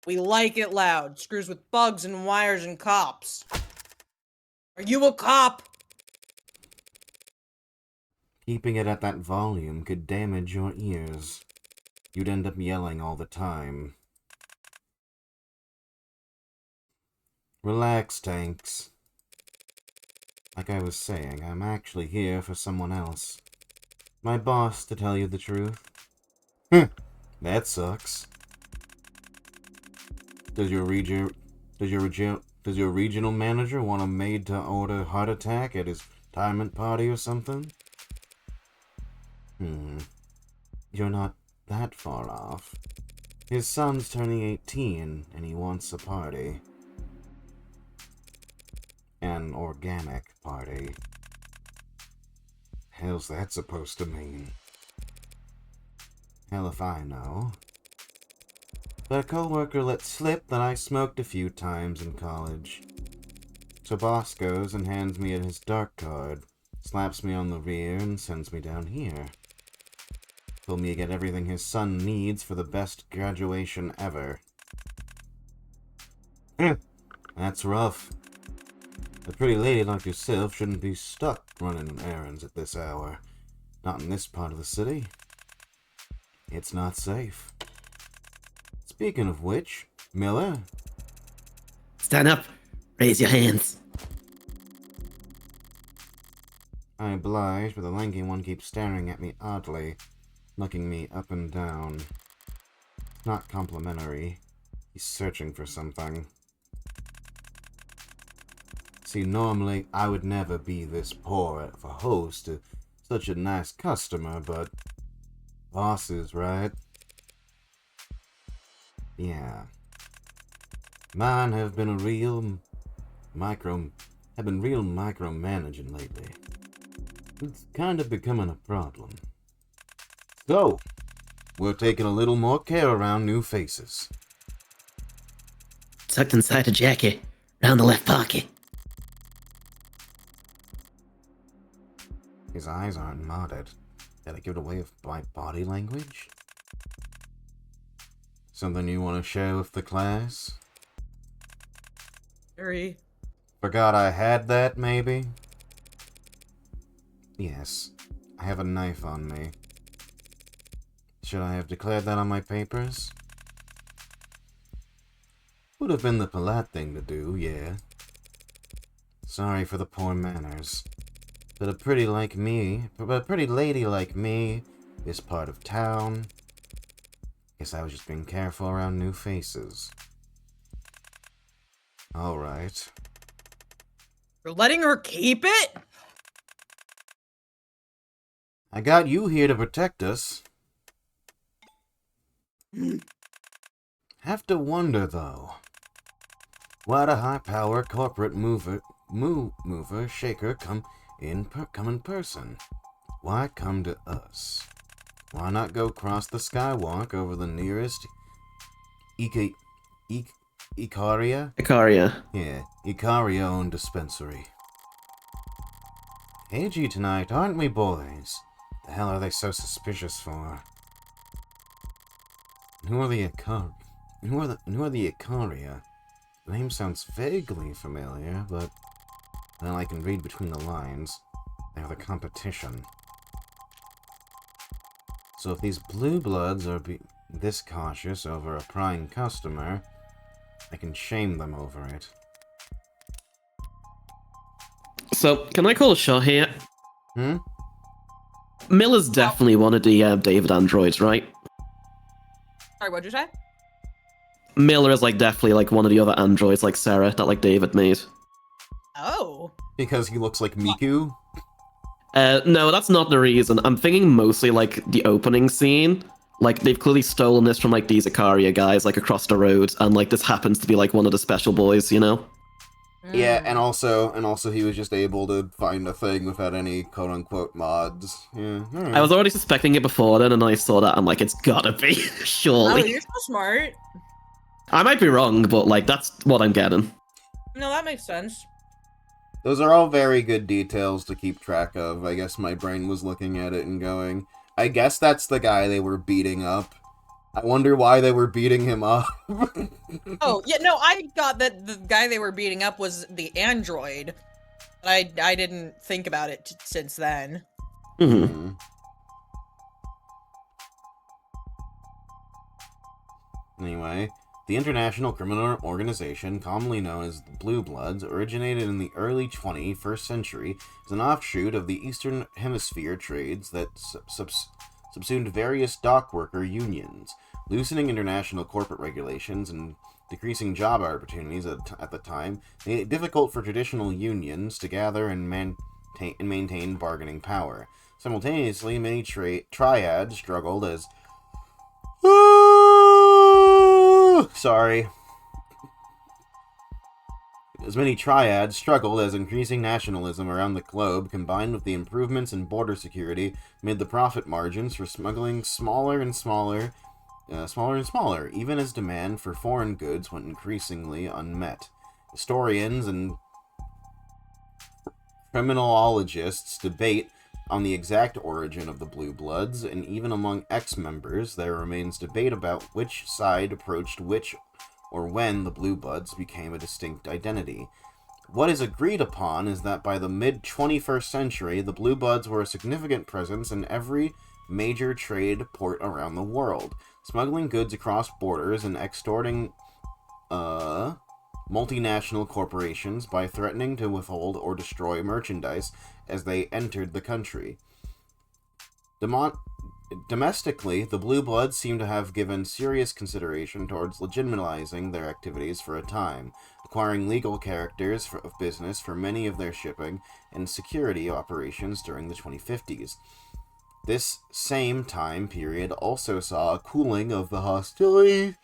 We like it loud. Screws with bugs and wires and cops. Are you a cop? Keeping it at that volume could damage your ears. You'd end up yelling all the time. Relax, Tanks. Like I was saying, I'm actually here for someone else. My boss, to tell you the truth. That sucks. Does your regional manager want a made-to-order heart attack at his retirement party or something? You're not that far off. His son's turning 18, and he wants a party. An organic party. Hell's that supposed to mean? Hell if I know. But a coworker let slip that I smoked a few times in college. So boss goes and hands me his dark card, slaps me on the rear and sends me down here. Told me to get everything his son needs for the best graduation ever. That's rough. A pretty lady like yourself shouldn't be stuck running errands at this hour. Not in this part of the city. It's not safe. Speaking of which, Miller? Stand up. Raise your hands. I oblige, but the lanky one keeps staring at me oddly, looking me up and down. Not complimentary. He's searching for something. See, normally I would never be this poor of a host to such a nice customer, but bosses, right? Yeah. Mine have been real micromanaging lately. It's kind of becoming a problem. So, We're taking a little more care around new faces. Tucked inside the jacket, round the left pocket. His eyes aren't modded. Did I give it away by body language? Something you want to share with the class? Harry. Forgot I had that, maybe? Yes, I have a knife on me. Should I have declared that on my papers? Would have been the polite thing to do, yeah. Sorry for the poor manners. But a pretty lady like me, this part of town. Guess I was just being careful around new faces. Alright. You're letting her keep it? I got you here to protect us. Have to wonder, though. Why'd a high-power corporate mover, shaker come in person? Why come to us? Why not go cross the skywalk over the nearest Icaria? Icaria. Yeah, Icaria-owned dispensary. Cagey tonight, aren't we, boys? The hell are they so suspicious for? Who are the Icaria? The name sounds vaguely familiar, but then I can read between the lines. They're the competition. So if these blue bloods are this cautious over a prying customer, I can shame them over it. So, can I call a shot here? Hmm? Miller's definitely one of the David androids, right? Sorry, what'd you say? Miller is definitely one of the other androids like Sarah that David made. Oh. Because he looks like Miku? No, that's not the reason. I'm thinking mostly the opening scene. They've clearly stolen this from these Icaria guys across the road, and this happens to be one of the special boys, you know? Yeah, and also he was just able to find a thing without any quote-unquote mods. Yeah, right. I was already suspecting it before then, and I saw that, I'm it's gotta be, surely. Oh, you're so smart. I might be wrong, but that's what I'm getting. No, that makes sense. Those are all very good details to keep track of. I guess my brain was looking at it and going, I guess that's the guy they were beating up. I wonder why they were beating him up. Oh, yeah, no, I got that the guy they were beating up was the android. I didn't think about it since then. Mm-hmm. Anyway, the International Criminal Organization, commonly known as the Blue Bloods, originated in the early 21st century as an offshoot of the Eastern Hemisphere trades that subsumed various dockworker unions, loosening international corporate regulations and decreasing job opportunities at the time made it difficult for traditional unions to gather and maintain bargaining power. Simultaneously, many triads struggled as many triads struggled as increasing nationalism around the globe, combined with the improvements in border security, made the profit margins for smuggling smaller and smaller, even as demand for foreign goods went increasingly unmet. Historians and criminologists debate on the exact origin of the Blue Bloods, and even among ex-members, there remains debate about which side approached which or when the Blue Bloods became a distinct identity. What is agreed upon is that by the mid-21st century, the Blue Bloods were a significant presence in every major trade port around the world, smuggling goods across borders and extorting multinational corporations by threatening to withhold or destroy merchandise as they entered the country. Domestically, the Blue Bloods seem to have given serious consideration towards legitimizing their activities for a time, acquiring legal characters of business for many of their shipping and security operations during the 2050s. This same time period also saw a cooling of the hostilities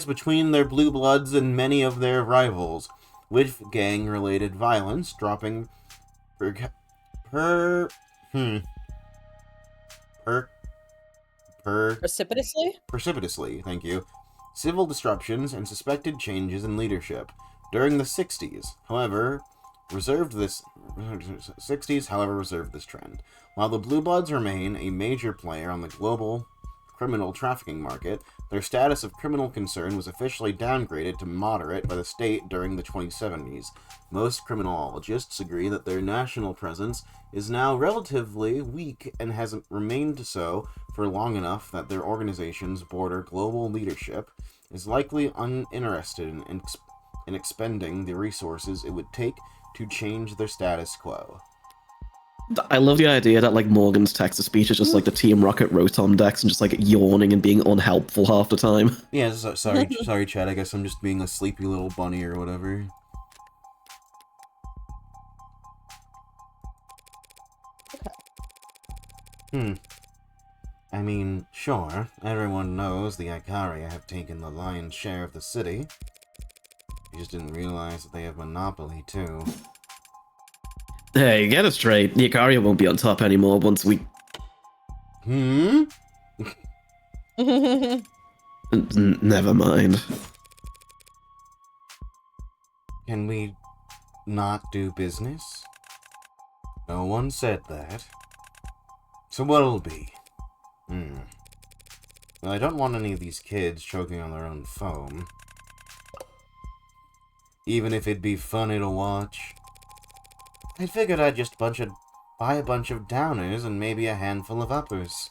between their Blue Bloods and many of their rivals, with gang-related violence dropping per, per, Precipitously? precipitously, thank you, civil disruptions and suspected changes in leadership. During the 60s, however, reserved this trend. While the Blue Bloods remain a major player on the global criminal trafficking market, their status of criminal concern was officially downgraded to moderate by the state during the 2070s. Most criminologists agree that their national presence is now relatively weak and has remained so for long enough that their organization's broader global leadership is likely uninterested in expending the resources it would take to change their status quo. I love the idea that like Morgan's text-to-speech is just like the Team Rocket Rotom decks and just like yawning and being unhelpful half the time. Yeah, sorry, Chad. I guess I'm just being a sleepy little bunny or whatever. I mean, sure, everyone knows the Ikaria have taken the lion's share of the city. You just didn't realize that they have monopoly, too. Hey, get it straight. The Ikaria won't be on top anymore once we... Never mind. Can we not do business? No one said that. So what'll be? Well, I don't want any of these kids choking on their own foam. Even if it'd be funny to watch. I figured I'd just buy a bunch of downers and maybe a handful of uppers.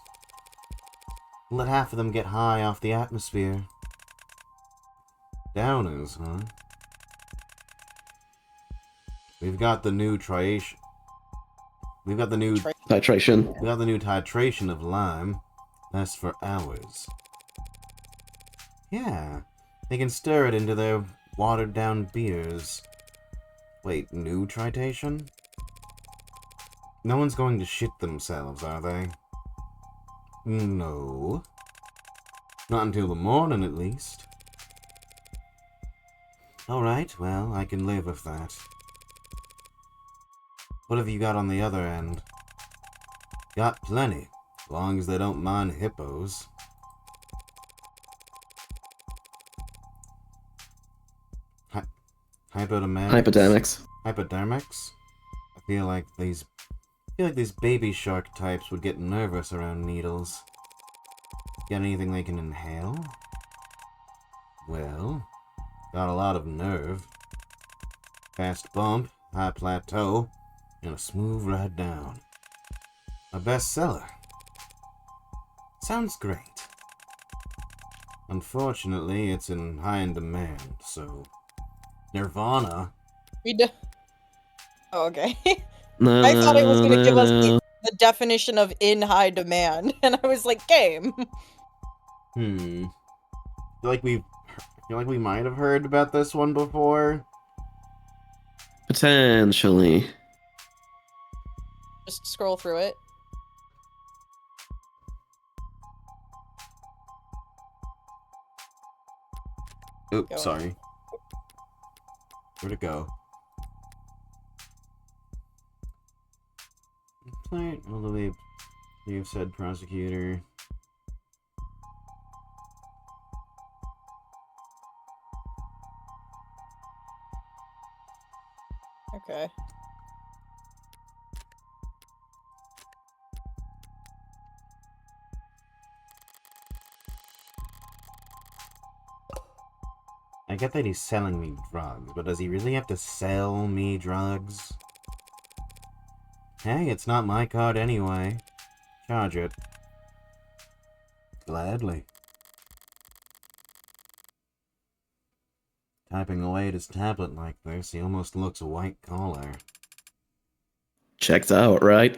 Let half of them get high off the atmosphere. Downers, huh? We've got the new titration. We got the new titration of lime. That's for hours. Yeah, they can stir it into their watered-down beers. Wait, new titration? No one's going to shit themselves, are they? No. Not until the morning, at least. Alright, well, I can live with that. What have you got on the other end? Got plenty, as long as they don't mind hippos. Hypodermics. Hypodermics? I feel like these baby shark types would get nervous around needles. Got anything they can inhale? Well, got a lot of nerve. Fast bump, high plateau, and a smooth ride down. A bestseller. Sounds great. Unfortunately, it's in high demand, so... Nirvana? Oh, okay. I thought it was going to give us the definition of in high demand, and I was like, game. I feel like we might have heard about this one before. Potentially. Just scroll through it. Oops, sorry. Where'd it go? Complaint, although they've said prosecutor. Okay. I get that he's selling me drugs, but does he really have to sell me drugs? Hey, it's not my card anyway. Charge it. Gladly. Typing away at his tablet like this, he almost looks white collar. Checked out, right?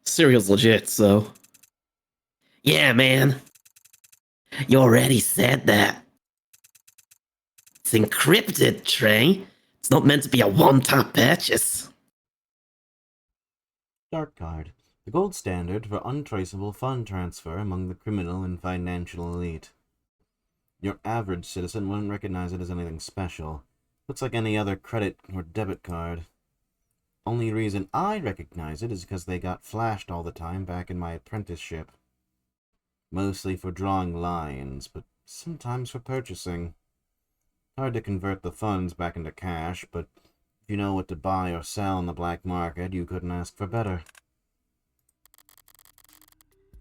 Cereal's legit, so... Yeah, man. You already said that. It's encrypted, Trey. It's not meant to be a one-time purchase. Dark card. The gold standard for untraceable fund transfer among the criminal and financial elite. Your average citizen wouldn't recognize it as anything special. Looks like any other credit or debit card. Only reason I recognize it is because they got flashed all the time back in my apprenticeship. Mostly for drawing lines, but sometimes for purchasing. Hard to convert the funds back into cash, but if you know what to buy or sell on the black market, you couldn't ask for better.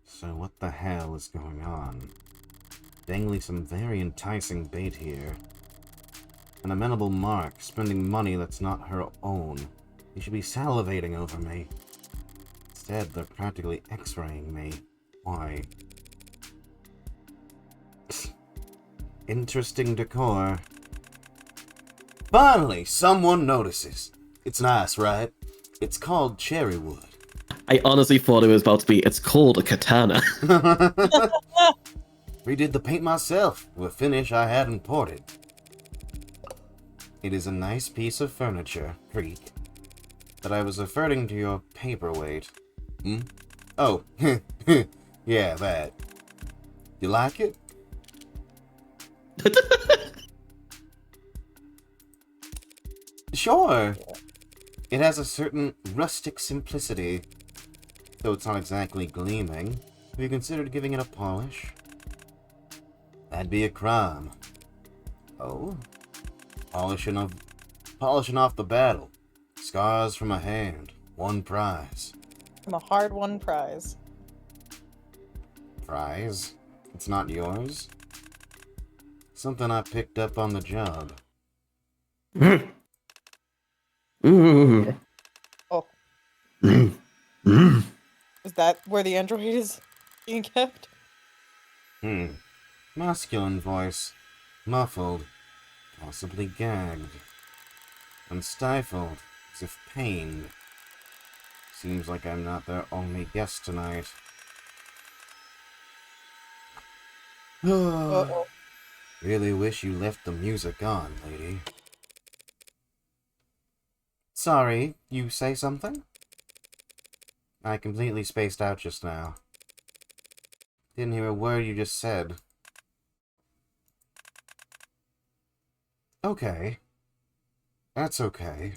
So what the hell is going on? Dangling some very enticing bait here. An amenable mark, spending money that's not her own. You should be salivating over me. Instead, they're practically x-raying me. Why? Interesting decor. Finally, someone notices. It's nice, right? It's called cherry wood. I honestly thought it was about to be, it's called a katana. Redid the paint myself, with a finish I had imported. It is a nice piece of furniture, freak. But I was referring to your paperweight. Hmm? Oh, yeah, that. You like it? Sure. It has a certain rustic simplicity. Though it's not exactly gleaming. Have you considered giving it a polish? That'd be a crime. Oh? Polishing off the battle. Scars from a hand. One prize. I'm a hard-won prize. Prize? It's not yours? Something I picked up on the job. Oh. Is that where the android is being kept? Masculine voice. Muffled. Possibly gagged. And stifled, as if pained. Seems like I'm not their only guest tonight. Uh-oh. Really wish you left the music on, lady. Sorry, you say something? I completely spaced out just now. Didn't hear a word you just said. Okay. That's okay.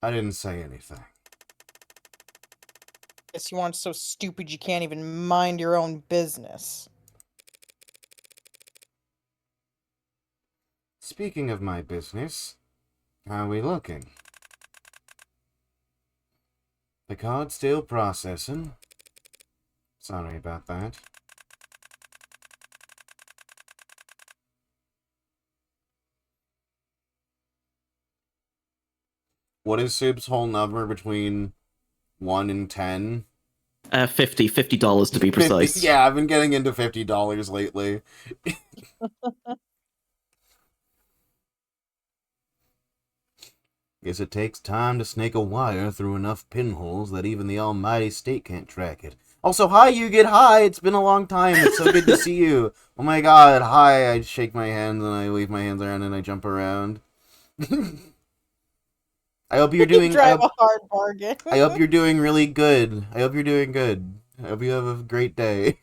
I didn't say anything. Guess you aren't so stupid you can't even mind your own business. Speaking of my business, how are we looking? The card's still processing. Sorry about that. What is Sub's whole number between 1 and 10? $50 to be precise. 50, yeah, I've been getting into $50 lately. Guess it takes time to snake a wire through enough pinholes that even the almighty state can't track it. Also, hi, you get hi. It's been a long time. It's so good to see you. Oh my god, hi. I shake my hands and I wave my hands around and I jump around. I hope you're doing. Drive a hard bargain. I hope you're doing really good. I hope you're doing good. I hope you have a great day.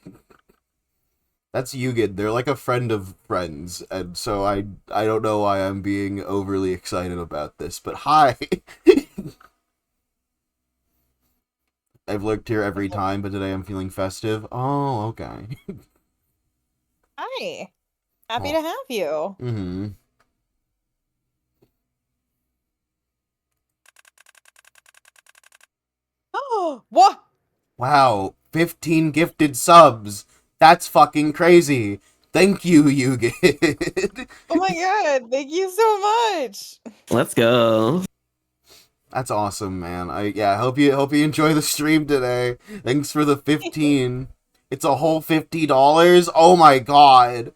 That's Yugid. They're like a friend of friends, and so I don't know why I'm being overly excited about this, but hi. I've lurked here every time, but today I'm feeling festive. Oh, okay. Hi. Happy to have you. Mm-hmm. Oh, what? Wow, 15 gifted subs. That's fucking crazy. Thank you, Yugid. Oh my god, thank you so much. Let's go. That's awesome, man. I hope you enjoy the stream today. Thanks for the 15. It's a whole $50. Oh my god.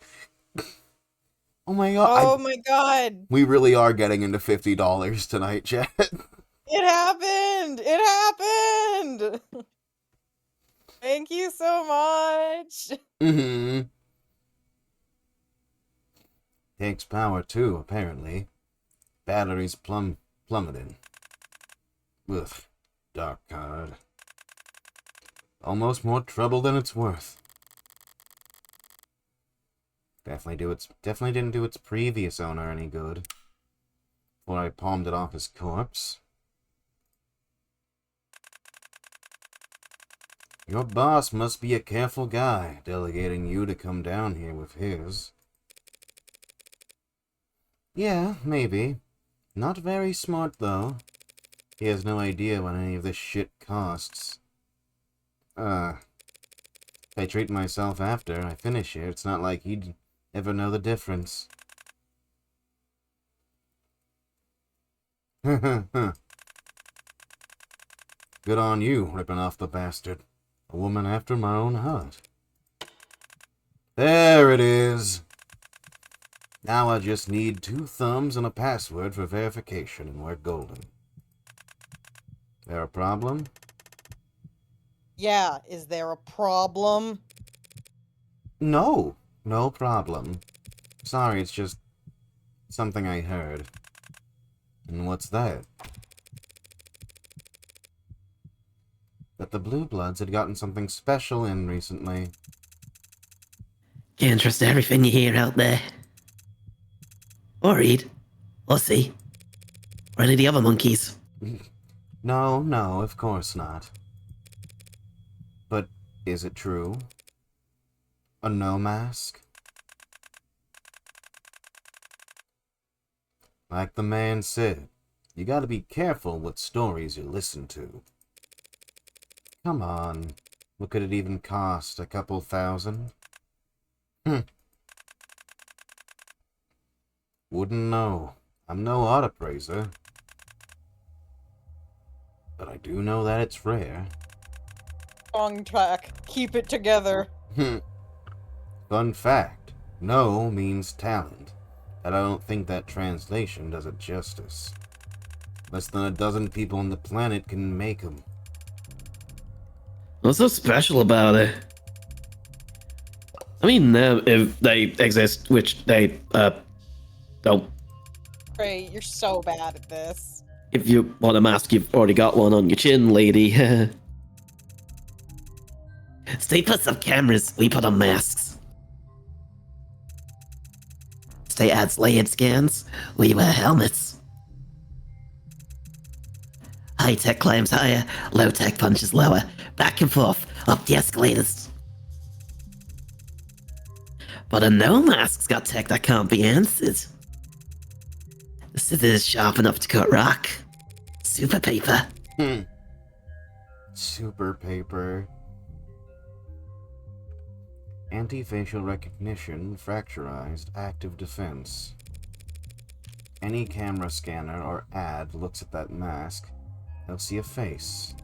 Oh my god. Oh my god. We really are getting into $50 tonight, chat. It happened. It happened. Thank you so much. Mm-hmm. Takes power too, apparently. Batteries plummeted. Ugh. Dark card. Almost more trouble than it's worth. Definitely didn't do its previous owner any good. Before I palmed it off his corpse. Your boss must be a careful guy, delegating you to come down here with his. Yeah, maybe. Not very smart, though. He has no idea what any of this shit costs. If I treat myself after I finish here, it's not like he'd ever know the difference. Good on you, ripping off the bastard. A woman after my own heart. There it is. Now I just need 2 thumbs and a password for verification, and we're golden. There a problem? Yeah, is there a problem? No, no problem. Sorry, it's just something I heard. And what's that? That the Blue Bloods had gotten something special in recently. Can't trust everything you hear out there. Or read. Or see. Or any of the other monkeys. No, no, of course not. But is it true? A no mask? Like the man said, you gotta be careful what stories you listen to. Come on, what could it even cost? A couple thousand? Wouldn't know. I'm no art appraiser. But I do know that it's rare. Wrong track. Keep it together. Fun fact, no means talent. And I don't think that translation does it justice. Less than a dozen people on the planet can make them. What's so special about it? I mean, if they exist, which they don't. Ray, you're so bad at this. If you want a mask, you've already got one on your chin, lady. Stay puts up cameras, we put on masks. Stay adds layered scans, we wear helmets. High-tech climbs higher, low-tech punches lower. Back and forth, up the escalators. But a no mask's got tech that can't be answered. The scissors sharp enough to cut rock. Super paper. Super paper. Anti-facial recognition, fracturized, active defense. Any camera scanner or ad looks at that mask, they'll see a face.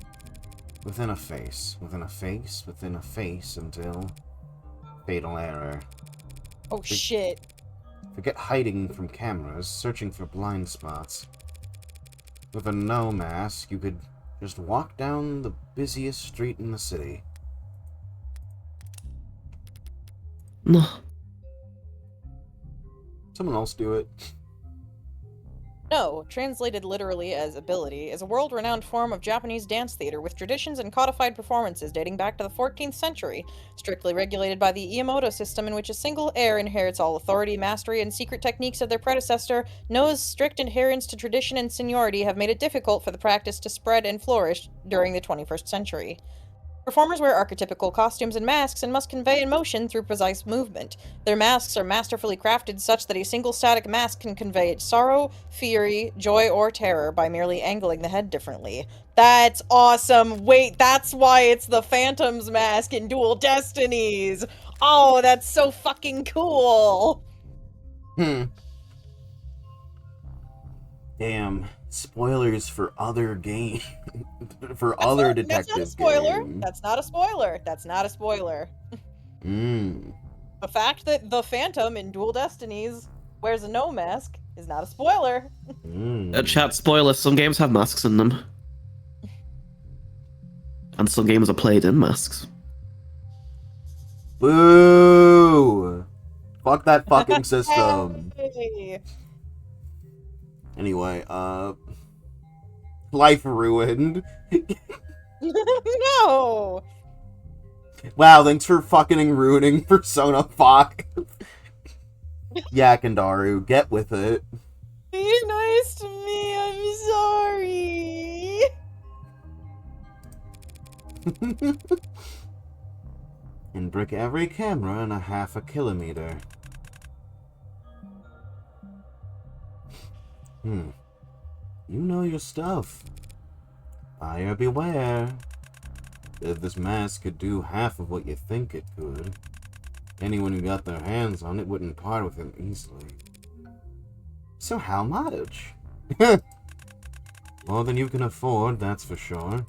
Within a face, within a face, within a face until... fatal error. Oh shit. Forget hiding from cameras, searching for blind spots. With a no mask, you could just walk down the busiest street in the city. No. Someone else do it. No, translated literally as ability, is a world-renowned form of Japanese dance theater with traditions and codified performances dating back to the 14th century, strictly regulated by the Iamoto system in which a single heir inherits all authority, mastery, and secret techniques of their predecessor. Noah's strict adherence to tradition and seniority have made it difficult for the practice to spread and flourish during the 21st century. Performers wear archetypical costumes and masks and must convey emotion through precise movement. Their masks are masterfully crafted such that a single static mask can convey sorrow, fury, joy, or terror by merely angling the head differently. That's awesome! Wait, that's why it's the Phantom's mask in Dual Destinies! Oh, that's so fucking cool! Damn. Spoilers for other game for other detective That's not a spoiler. game. That's not a spoiler. That's not a spoiler. The fact that the Phantom in Dual Destinies wears a no mask is not a spoiler. Chat spoiler, some games have masks in them. And some games are played in masks. Boo! Fuck that fucking system. Hey. Anyway, life ruined. No! Wow, thanks for fucking ruining Persona 5. Yakandaru, get with it. Be nice to me, I'm sorry. And brick every camera in a half a kilometer. You know your stuff. Buyer beware. If this mask could do half of what you think it could, anyone who got their hands on it wouldn't part with it easily. So how much? More than you can afford, that's for sure.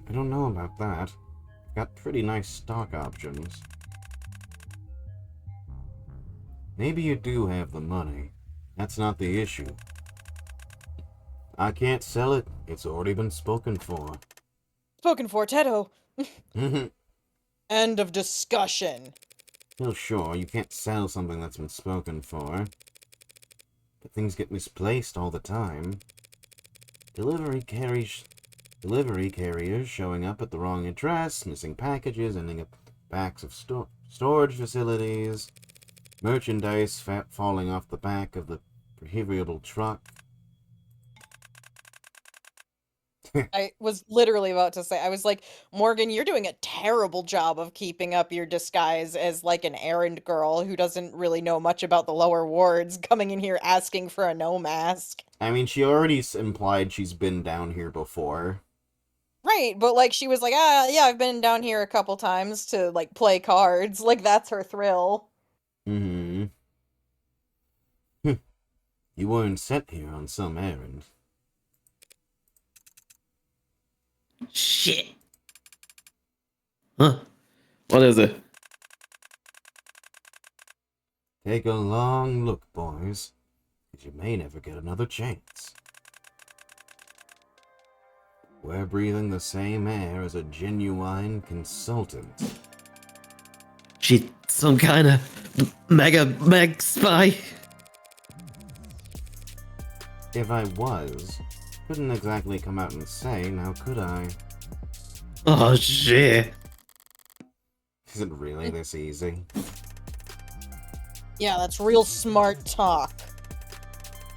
I don't know about that. I've got pretty nice stock options. Maybe you do have the money. That's not the issue. I can't sell it. It's already been spoken for. Spoken for, Tedo. End of discussion. Well, sure, you can't sell something that's been spoken for. But things get misplaced all the time. Delivery carriers showing up at the wrong address, missing packages, ending up backs of storage facilities, merchandise falling off the back of the prohibitable truck. I was literally about to say, I was like, Morgan, you're doing a terrible job of keeping up your disguise as like an errand girl who doesn't really know much about the lower wards, coming in here asking for a no mask. I mean, she already implied she's been down here before. Right, but like she was like, yeah, I've been down here a couple times to like play cards. Like that's her thrill. You weren't sent here on some errand. Shit. Huh? What is it? Take a long look, boys, because you may never get another chance. We're breathing the same air as a genuine consultant. She's some kind of meg spy. If I was, couldn't exactly come out and say, now could I? Oh shit. Is it really this easy? Yeah, that's real smart talk.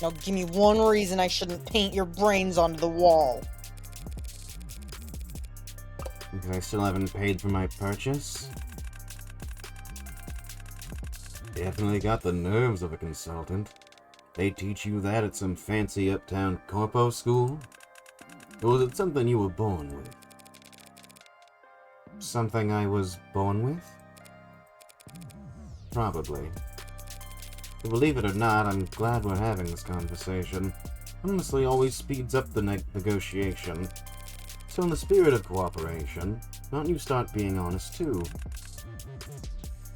Now give me one reason I shouldn't paint your brains onto the wall. Because I still haven't paid for my purchase? Definitely got the nerves of a consultant. They teach you that at some fancy uptown corpo school? Or was it something you were born with? Something I was born with? Probably. But believe it or not, I'm glad we're having this conversation. Honestly, always speeds up the negotiation. So in the spirit of cooperation, why don't you start being honest too?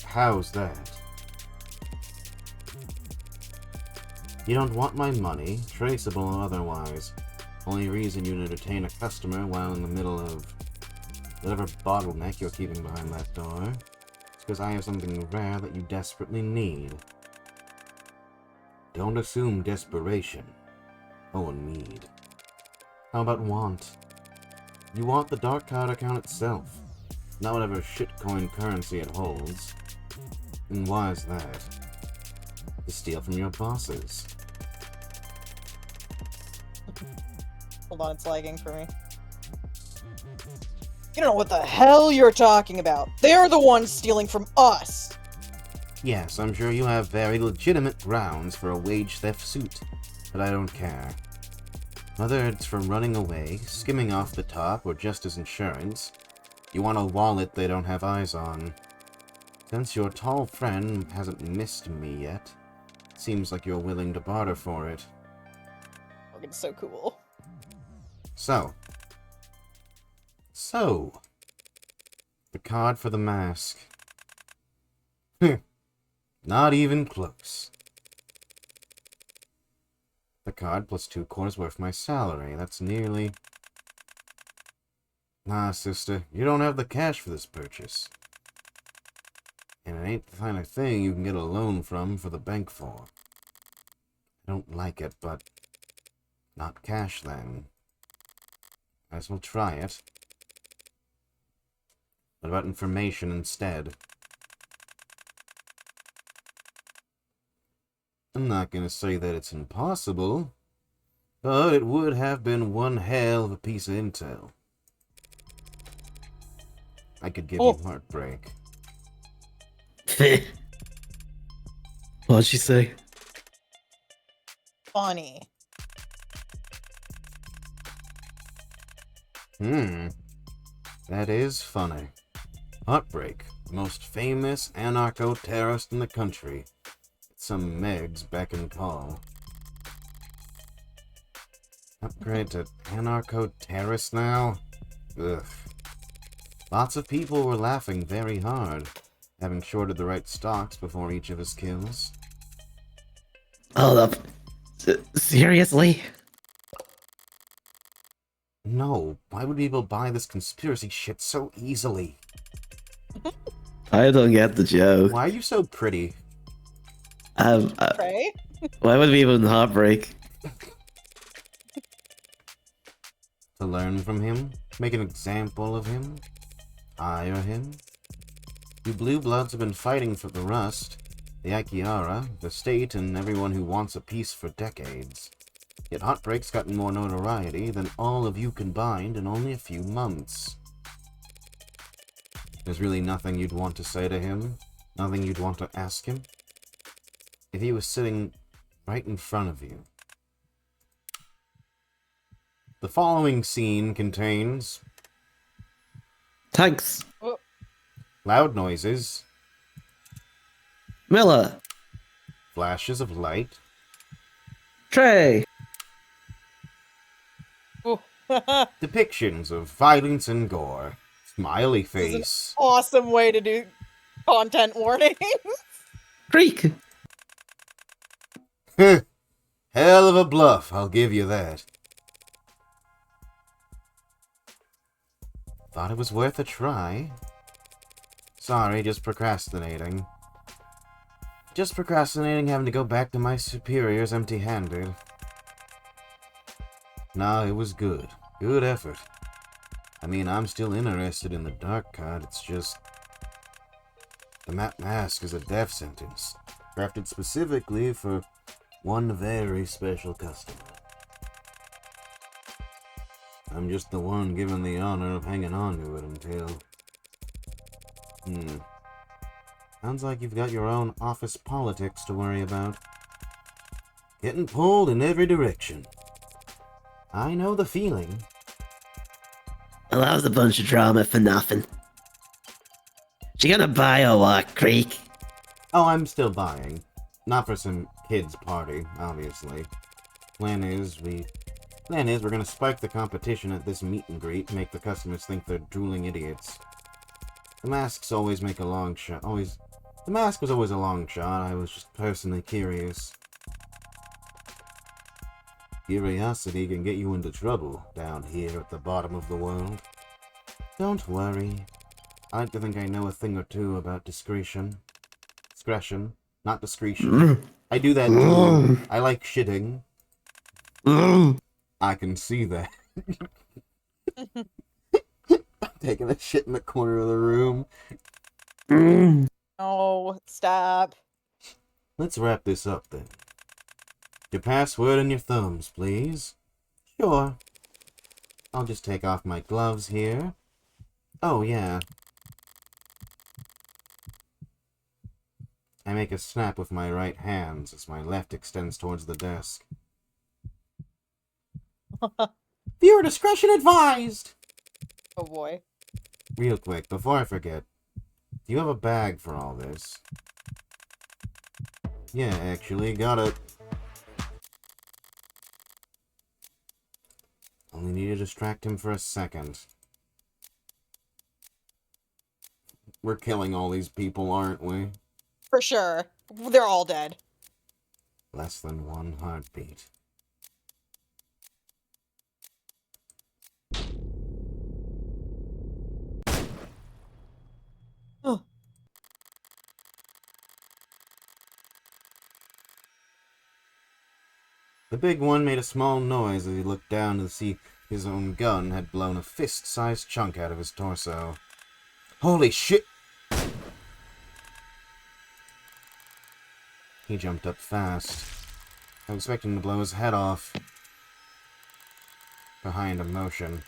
How's that? You don't want my money, traceable or otherwise. Only reason you'd entertain a customer while in the middle of whatever bottleneck you're keeping behind that door is because I have something rare that you desperately need. Don't assume desperation or need. How about want? You want the dark cloud account itself, not whatever shitcoin currency it holds. And why is that? To steal from your bosses. Hold on, it's lagging for me. You don't know what the hell you're talking about. They're the ones stealing from us. Yes, I'm sure you have very legitimate grounds for a wage theft suit, but I don't care. Whether it's for running away, skimming off the top, or just as insurance, you want a wallet they don't have eyes on. Since your tall friend hasn't missed me yet, seems like you're willing to barter for it. Morgan's so cool. So, the card for the mask. Not even close. The card plus 2 quarters worth my salary. That's nearly... Nah, sister, you don't have the cash for this purchase. And it ain't the kind of thing you can get a loan from for the bank for. I don't like it, but... Not cash, then. Might as well try it. What about information instead? I'm not gonna say that it's impossible. But it would have been one hell of a piece of intel. I could give you heartbreak. What'd she say? Funny. That is funny. Heartbreak, the most famous anarcho-terrorist in the country. It's some Meg's beck and call. Upgrade to anarcho-terrorist now? Ugh. Lots of people were laughing very hard, having shorted the right stocks before each of his kills. Hold up. Seriously? No, why would people buy this conspiracy shit so easily? I don't get the joke. Why are you so pretty? Right? Why would people in heartbreak? To learn from him? Make an example of him? Hire him? You Blue Bloods have been fighting for the Rust, the Akiara, the state, and everyone who wants a peace for decades. Yet Heartbreak's gotten more notoriety than all of you combined in only a few months. There's really nothing you'd want to say to him? Nothing you'd want to ask him? If he was sitting right in front of you. The following scene contains Thanks, loud noises, Miller. flashes of light, Trey. depictions of violence and gore, smiley This is an face. awesome way to do content warnings. Creek. Hell of a bluff, I'll give you that. Thought it was worth a try. Sorry, just procrastinating. Just procrastinating having to go back to my superiors empty-handed. Nah, it was good. Good effort. I mean, I'm still interested in the dark card, it's just... The map mask is a death sentence. Crafted specifically for one very special customer. I'm just the one given the honor of hanging on to it until... Sounds like you've got your own office politics to worry about. Getting pulled in every direction. I know the feeling. Well, that was a bunch of drama for nothing. You gonna buy or what, Creek? Oh, I'm still buying. Not for some kid's party, obviously. Plan is we're gonna spike the competition at this meet and greet, make the customers think they're drooling idiots. The masks always make a long shot. The mask was always a long shot. I was just personally curious. Curiosity can get you into trouble down here at the bottom of the world. Don't worry. I like to think I know a thing or two about discretion. Discretion, not discretion. I do that too. I like shitting. I can see that. I'm taking a shit in the corner of the room. Oh, stop. Let's wrap this up then. Your password and your thumbs, please. Sure. I'll just take off my gloves here. Oh, yeah. I make a snap with my right hands as my left extends towards the desk. Viewer discretion advised! Oh boy. Real quick, before I forget, do you have a bag for all this? Yeah, actually, got it. Only need to distract him for a second. We're killing all these people, aren't we? For sure. They're all dead. Less than one heartbeat. Oh. The big one made a small noise as he looked down to see his own gun had blown a fist-sized chunk out of his torso. Holy shit! He jumped up fast. I was expecting to blow his head off. behind a motion,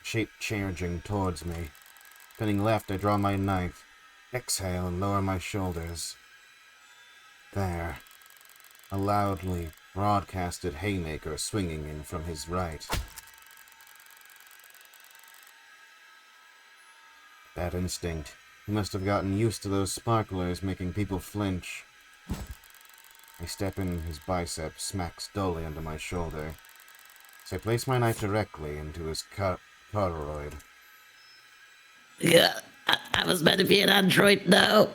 shape changing towards me. Spinning left, I draw my knife, exhale and lower my shoulders. There. A loudly broadcasted haymaker swinging in from his right. Bad instinct. He must have gotten used to those sparklers making people flinch. I step in his bicep, smacks dully under my shoulder. So I place my knife directly into his corduroid. Yeah, I was meant to be an android now.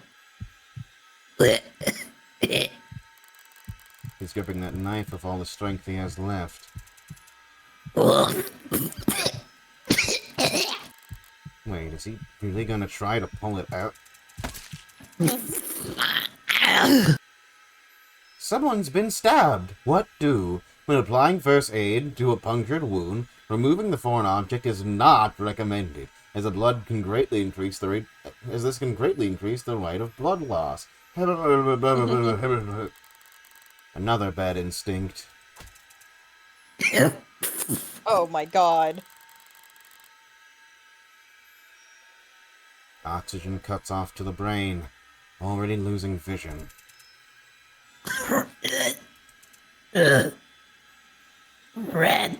He's gripping that knife with all the strength he has left. Wait, is he really gonna try to pull it out? Someone's been stabbed! What do? When applying first aid to a punctured wound, removing the foreign object is not recommended, as the blood can greatly increase the rate, as this can greatly increase the rate of blood loss. Another bad instinct. Oh my god. Oxygen cuts off to the brain, already losing vision. Red.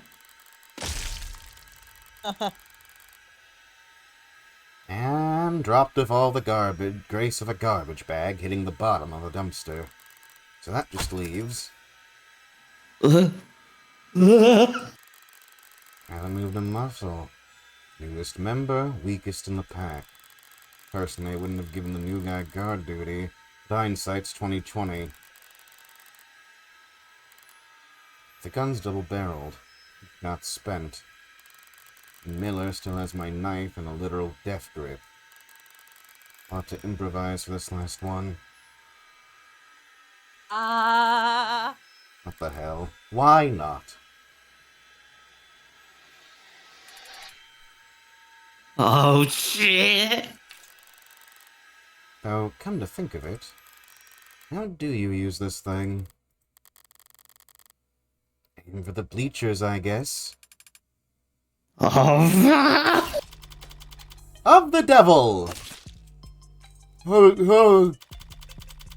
And dropped of all the garbage, grace of a garbage bag hitting the bottom of a dumpster. So that just leaves... Haven't moved a muscle. Newest member, weakest in the pack. Personally, I wouldn't have given the new guy guard duty. But hindsight's 20/20. The gun's double-barreled, not spent. And Miller still has my knife and a literal death grip. I'll have to improvise for this last one. What the hell? Why not? Oh shit! Though, come to think of it, how do you use this thing? Aim for the bleachers, I guess. Oh, Of the devil!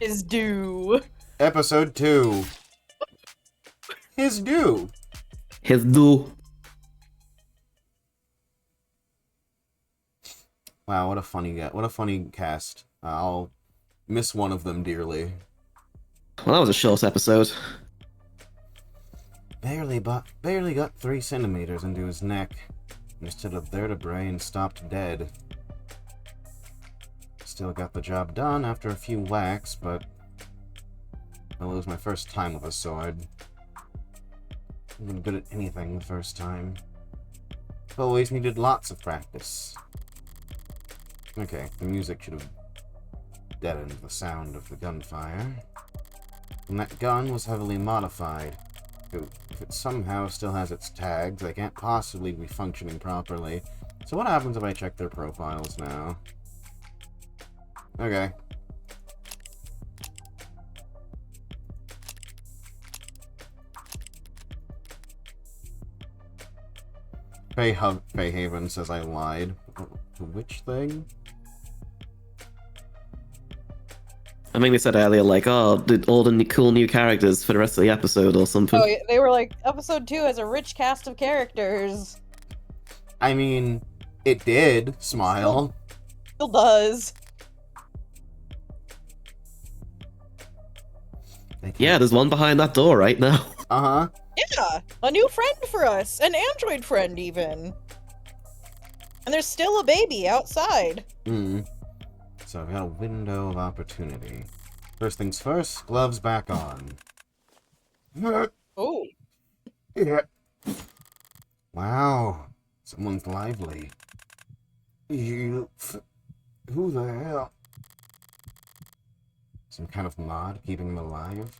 Is due. Episode 2. His due. His do. Wow, what a funny cast. I'll miss one of them dearly. Well, that was a short episode. Barely got 3 centimeters into his neck. Instead of vertebrae and stopped dead. Still got the job done after a few whacks, but well, it was my first time with a sword. I've been good at anything the first time. Always needed lots of practice. Okay, the music should have deadened the sound of the gunfire. And that gun was heavily modified. If it somehow still has its tags, they can't possibly be functioning properly. So what happens if I check their profiles now? Okay. Fayhaven says I lied. Which thing? I think they said earlier, like, oh, all the cool new characters for the rest of the episode or something. Oh, yeah, they were like, episode 2 has a rich cast of characters. I mean, it did. Smile. Still does. Yeah, there's one behind that door right now. Uh-huh. Yeah, a new friend for us. An android friend, even. And there's still a baby outside. So I've got a window of opportunity. First things first, gloves back on. Oh. Yeah. Wow. Someone's lively. Who the hell? Some kind of mod keeping him alive?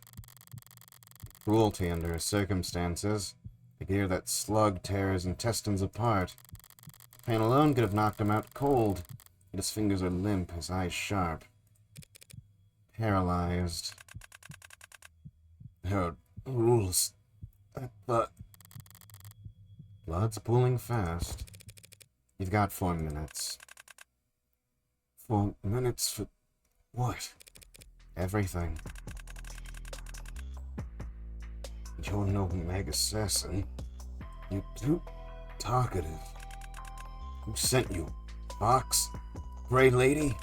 Cruelty under his circumstances. The gear that slug tear his intestines apart. Pain alone could have knocked him out cold. Yet his fingers are limp, his eyes sharp. Paralyzed. There are rules. I thought... Blood's pooling fast. You've got 4 minutes. 4 minutes for what? Everything. You're no mega assassin. You're too talkative. Who sent you? Fox? Gray Lady?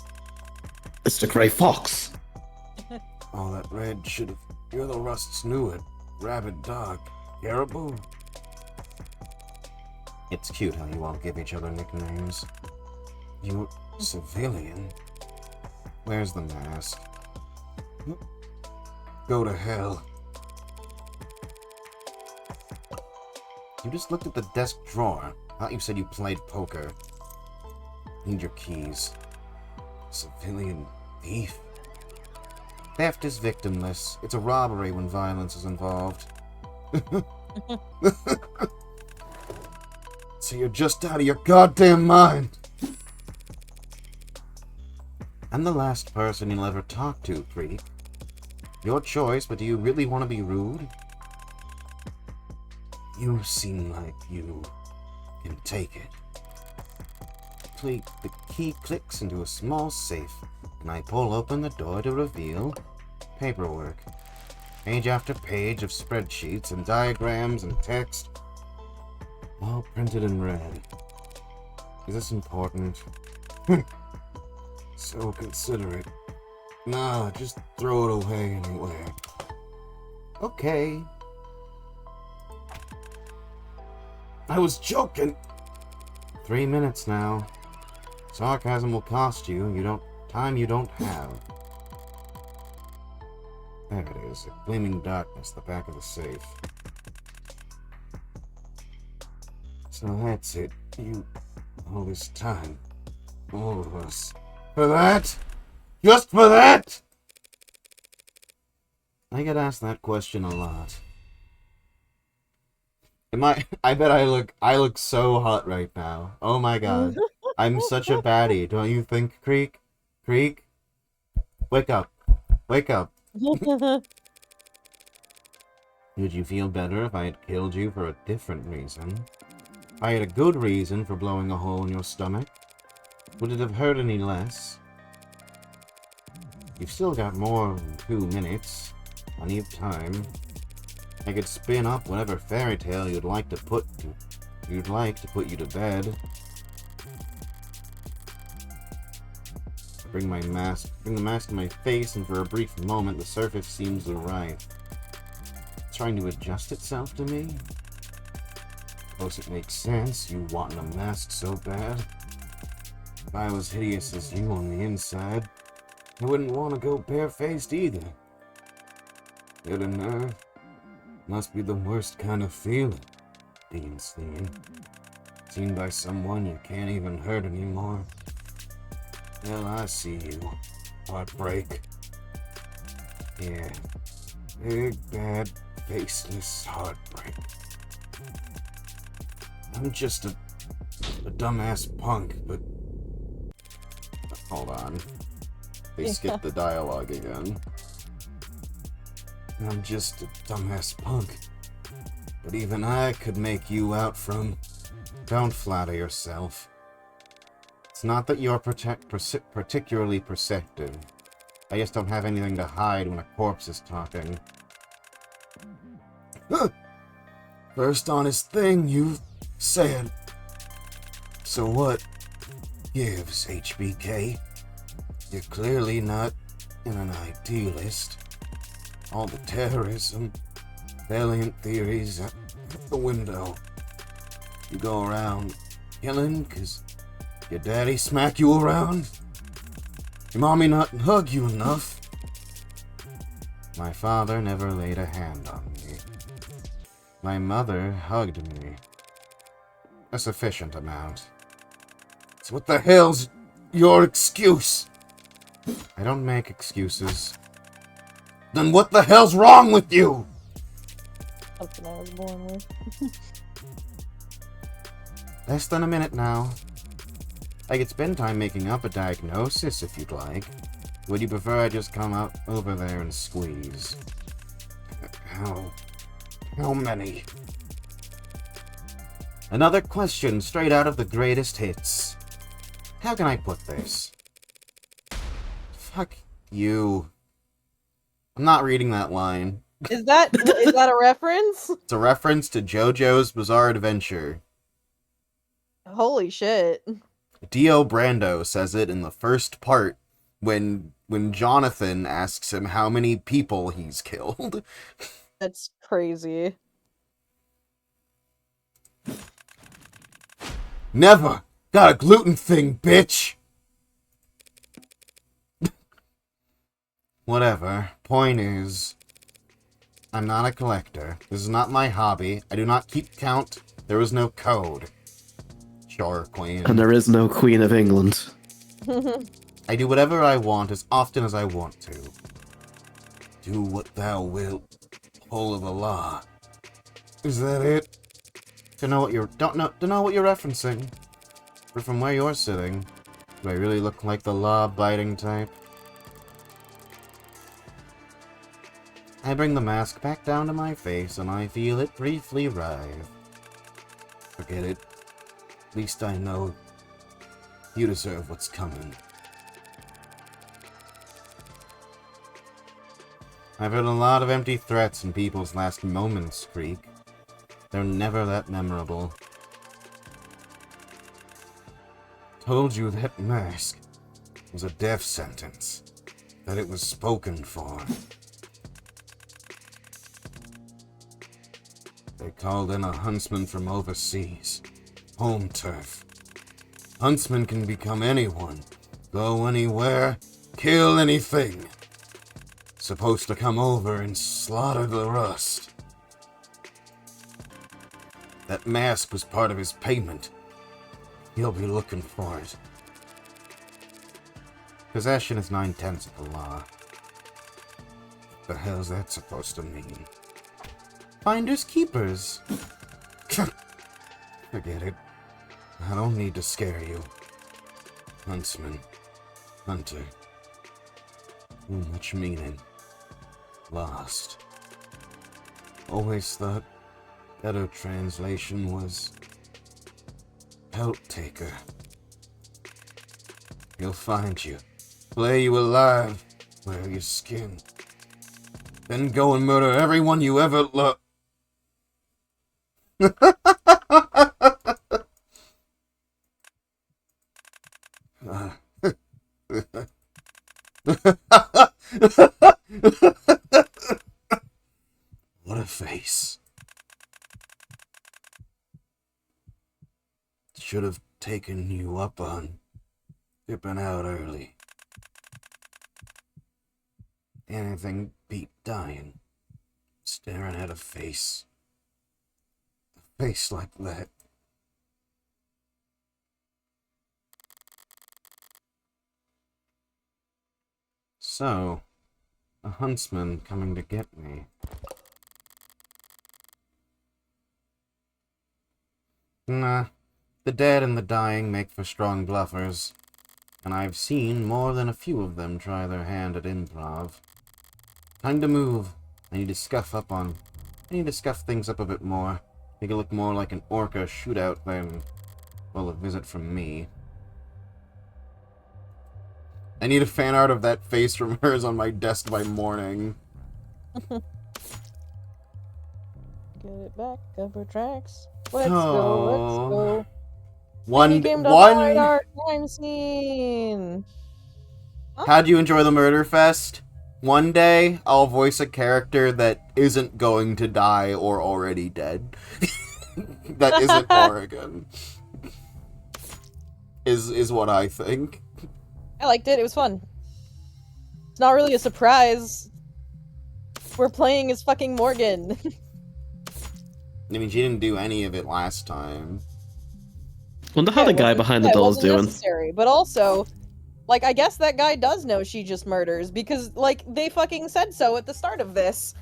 Mr. Grey Fox. All that red should have. You're the Rust's knew it. Rabid dog. Caribou? It's cute how you all give each other nicknames. You're civilian? Where's the mask? Go to hell. You just looked at the desk drawer. I thought you said you played poker. Need your keys. Civilian thief? Theft is victimless. It's a robbery when violence is involved. So you're just out of your goddamn mind. I'm the last person you'll ever talk to, Creek. Your choice, but do you really want to be rude? You seem like you can take it. The key clicks into a small safe, and I pull open the door to reveal paperwork. Page after page of spreadsheets and diagrams and text, all printed in red. Is this important? So considerate. Nah, just throw it away anywhere. Okay. I was joking. 3 minutes now. Sarcasm will cost you. Time you don't have. There it is. A gleaming darkness, the back of the safe. So that's it. All this time. All of us. For that? Just for that? I get asked that question a lot. I bet I look so hot right now. Oh my god. I'm such a baddie, don't you think, Creek? Creek? Wake up. Wake up. Would you feel better if I had killed you for a different reason? If I had a good reason for blowing a hole in your stomach? Would it have hurt any less? You've still got more than 2 minutes. Plenty of time. I could spin up whatever fairy tale you'd like to put you to bed. Bring the mask to my face, and for a brief moment the surface seems alright. Trying to adjust itself to me? Suppose it makes sense, you wanting a mask so bad. If I was hideous as you on the inside, I wouldn't want to go barefaced either. Get a nerve? Must be the worst kind of feeling, being seen by someone you can't even hurt anymore. Well, I see you. Heartbreak. Yeah. Big, bad, faceless heartbreak. I'm just a dumbass punk, but... Hold on. They skipped the dialogue again. I'm just a dumbass punk. But even I could make you out from... Don't flatter yourself. It's not that you're particularly perceptive. I just don't have anything to hide when a corpse is talking. First honest thing you've said. So what gives, HBK? You're clearly not an idealist. All the terrorism, valiant theories out the window. You go around killing 'cause your daddy smack you around? Your mommy not hug you enough? My father never laid a hand on me. My mother hugged me. A sufficient amount. So what the hell's your excuse? I don't make excuses. Then what the hell's wrong with you? Something I was born with. Less than a minute now. I could spend time making up a diagnosis if you'd like. Would you prefer I just come out over there and squeeze? How many? Another question straight out of the greatest hits. How can I put this? Fuck you. I'm not reading that line. Is that a reference? It's a reference to JoJo's Bizarre Adventure. Holy shit. Dio Brando says it in the first part when Jonathan asks him how many people he's killed. That's crazy. Never! Got a gluten thing, bitch! Whatever. Point is, I'm not a collector. This is not my hobby. I do not keep count. There is no code. Sure, Queen. And there is no Queen of England. I do whatever I want as often as I want to. Do what thou wilt, whole of the law. Is that it? Don't know what you're referencing. But from where you're sitting, do I really look like the law-abiding type? I bring the mask back down to my face and I feel it briefly writhe. Forget it. At least I know you deserve what's coming. I've heard a lot of empty threats in people's last moments, Creek. They're never that memorable. Told you that mask was a death sentence. That it was spoken for. They called in a huntsman from overseas. Home turf. Huntsman can become anyone. Go anywhere. Kill anything. Supposed to come over and slaughter the rust. That mask was part of his payment. He'll be looking for it. Possession is 9/10 of the law. The hell's that supposed to mean? Finders keepers. Forget it. I don't need to scare you. Huntsman. Hunter. Too much meaning. Lost. Always thought better translation was pelt taker. He'll find you. Play you alive. Wear your skin. Then go and murder everyone you ever loved. What a face. Should have taken you up on dipping out early. Anything beat dying. Staring at a face. A face like that. So, a huntsman coming to get me. Nah, the dead and the dying make for strong bluffers, and I've seen more than a few of them try their hand at improv. Time to move. I need to scuff things up a bit more. Make it look more like an orca shootout than, well, a visit from me. I need a fan art of that face from hers on my desk by morning. Get it back, cover tracks. Let's go. Any game to hide our crime scene. Huh? How do you enjoy the Murder Fest? One day, I'll voice a character that isn't going to die or already dead. That isn't Oregon. Is what I think. I liked it. It was fun. It's not really a surprise. We're playing as fucking Morgan. I mean, she didn't do any of it last time. Wonder how the guy behind the door's doing. Necessary, but also, like, I guess that guy does know she just murders, because, like, they fucking said so at the start of this.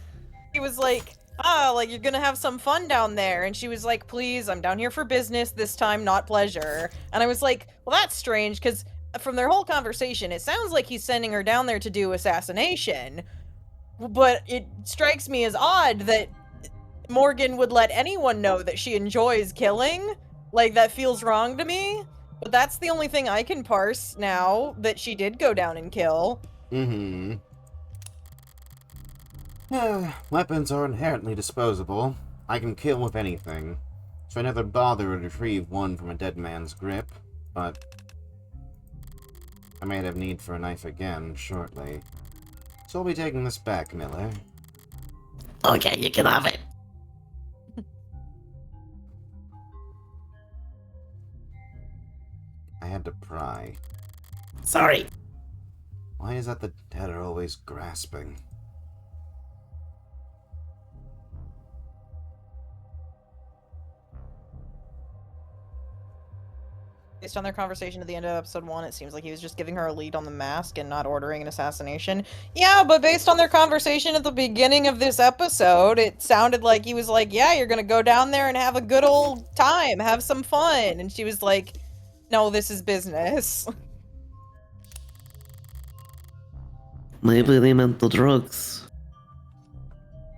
He was like, like, you're gonna have some fun down there, and she was like, please, I'm down here for business this time, not pleasure. And I was like, well, that's strange, because from their whole conversation, it sounds like he's sending her down there to do assassination, but it strikes me as odd that Morgan would let anyone know that she enjoys killing. Like, that feels wrong to me. But that's the only thing I can parse now, that she did go down and kill. Mm-hmm. Weapons are inherently disposable. I can kill with anything. So I never bother to retrieve one from a dead man's grip, but I may have need for a knife again shortly. So I'll be taking this back, Miller. Okay, you can have it. I had to pry. Sorry. Why is that the dead are always grasping? Based on their conversation at the end of episode 1, it seems like he was just giving her a lead on the mask and not ordering an assassination. Yeah, but based on their conversation at the beginning of this episode, it sounded like he was like, yeah, you're gonna go down there and have a good old time, have some fun. And she was like, no, this is business. Maybe they meant the drugs.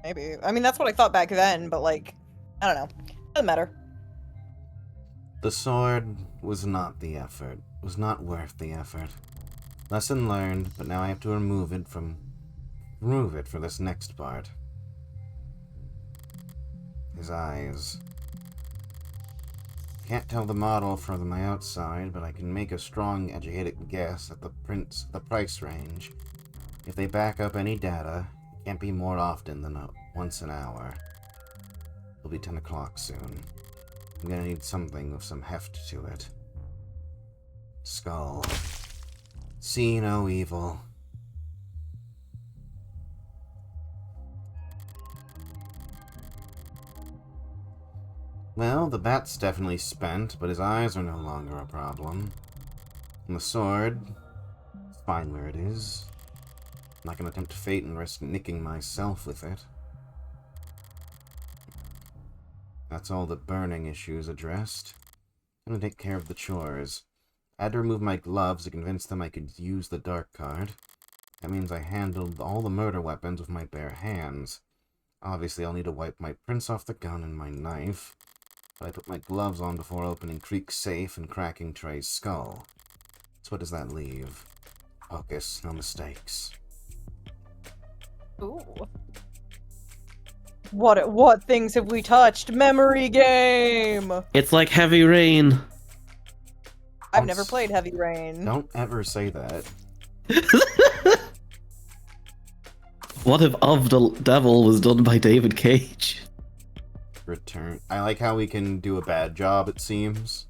Maybe. I mean, that's what I thought back then, but like, I don't know. Doesn't matter. The sword was not the effort. Was not worth the effort. Lesson learned, but now I have to remove it for this next part. His eyes. Can't tell the model from the outside, but I can make a strong, educated guess at the price range. If they back up any data, it can't be more often than once an hour. It'll be 10 o'clock soon. I'm gonna need something with some heft to it. Skull. See no evil. Well, the bat's definitely spent, but his eyes are no longer a problem. And the sword, it's fine where it is. I'm not gonna tempt fate and risk nicking myself with it. That's all the burning issues addressed. I'm gonna take care of the chores. I had to remove my gloves to convince them I could use the dark card. That means I handled all the murder weapons with my bare hands. Obviously, I'll need to wipe my prints off the gun and my knife. But I put my gloves on before opening Creek's safe and cracking Trey's skull. So what does that leave? Focus, no mistakes. Ooh. What things have we touched? Memory game! It's like Heavy Rain. I've never played Heavy Rain. Don't ever say that. What if Of the Devil was done by David Cage? Return. I like how we can do a bad job, it seems.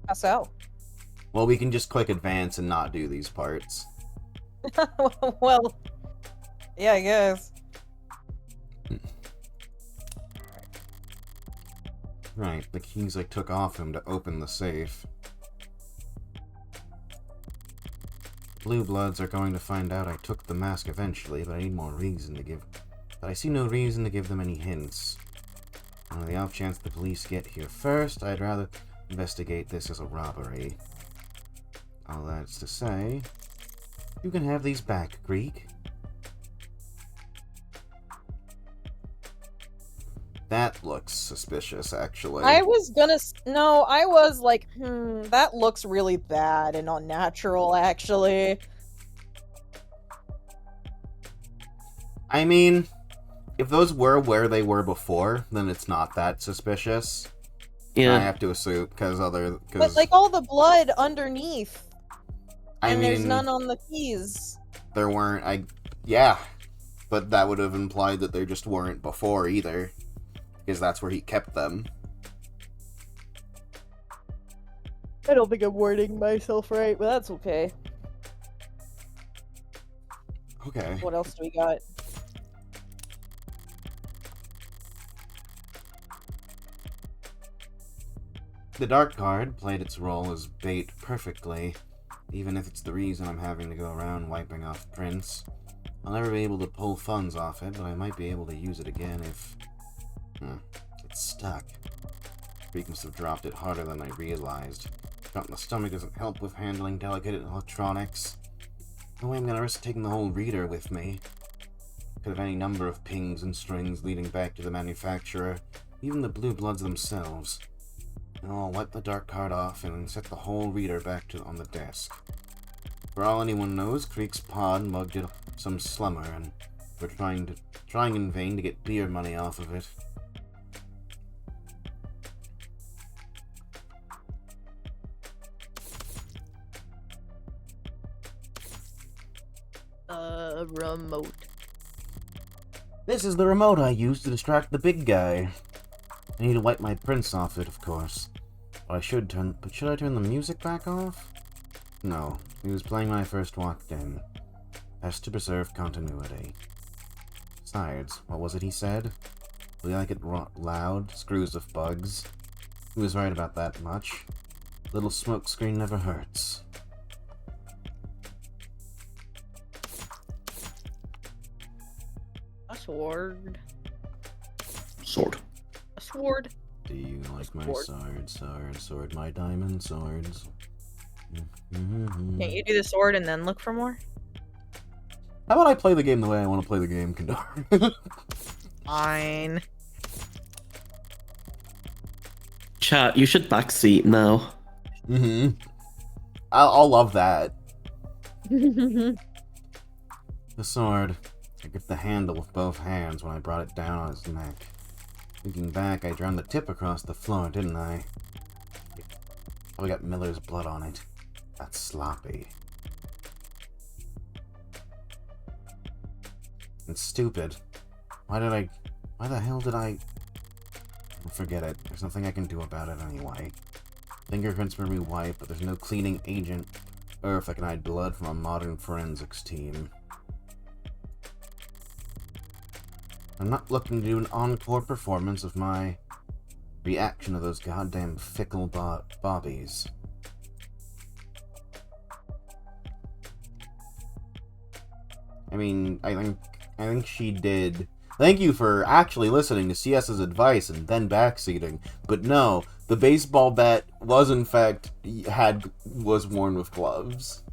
How so? Well, we can just click advance and not do these parts. Well, yeah, I guess. Right, the keys I took off him to open the safe. Blue Bloods are going to find out I took the mask eventually, but I need more reason to give... But I see no reason to give them any hints. On the off chance the police get here first, I'd rather investigate this as a robbery. All that's to say... You can have these back, Greek. That looks suspicious, actually. I was gonna... No, I was like, that looks really bad and unnatural, actually. I mean, if those were where they were before, then it's not that suspicious. I Yeah. have to assume, But, like, all the blood underneath. I And mean, there's none on the keys. there weren't, yeah. But that would have implied that there just weren't before, either. Because that's where he kept them. I don't think I'm wording myself right, but that's okay. Okay. What else do we got? The dark card played its role as bait perfectly, even if it's the reason I'm having to go around wiping off prints. I'll never be able to pull funds off it, but I might be able to use it again if... It's stuck. Freak must have dropped it harder than I realized. Shot in the stomach doesn't help with handling delicate electronics. No way I'm gonna risk taking the whole reader with me. Could have any number of pings and strings leading back to the manufacturer, even the blue bloods themselves. And I'll wipe the dark card off and set the whole reader back on the desk. For all anyone knows, Creek's pod mugged some slummer, and we're trying in vain to get beer money off of it. Remote. This is the remote I used to distract the big guy. I need to wipe my prints off it, of course. But should I turn the music back off? No, he was playing when I first walked in. Best to preserve continuity. Besides, what was it he said? Do you like it loud? Screws of bugs. He was right about that much. Little smoke screen never hurts. A sword. Sword. A sword. Do you like my Sword. sword, my diamond swords? Can't you do the sword and then look for more? How about I play the game the way I want to play the game, Kandar? Fine. Chat, you should backseat now. I'll love that. The sword. I gripped the handle with both hands when I brought it down on his neck. Thinking back, I drowned the tip across the floor, didn't I? Probably got Miller's blood on it. That's sloppy. And stupid. Why the hell did I... Forget it. There's nothing I can do about it anyway. Fingerprints were re-wiped, but there's no cleaning agent or if I can hide blood from a modern forensics team. I'm not looking to do an encore performance of my reaction to those goddamn fickle bobbies. I mean, I think she did. Thank you for actually listening to CS's advice and then backseating. But no, the baseball bat was in fact was worn with gloves.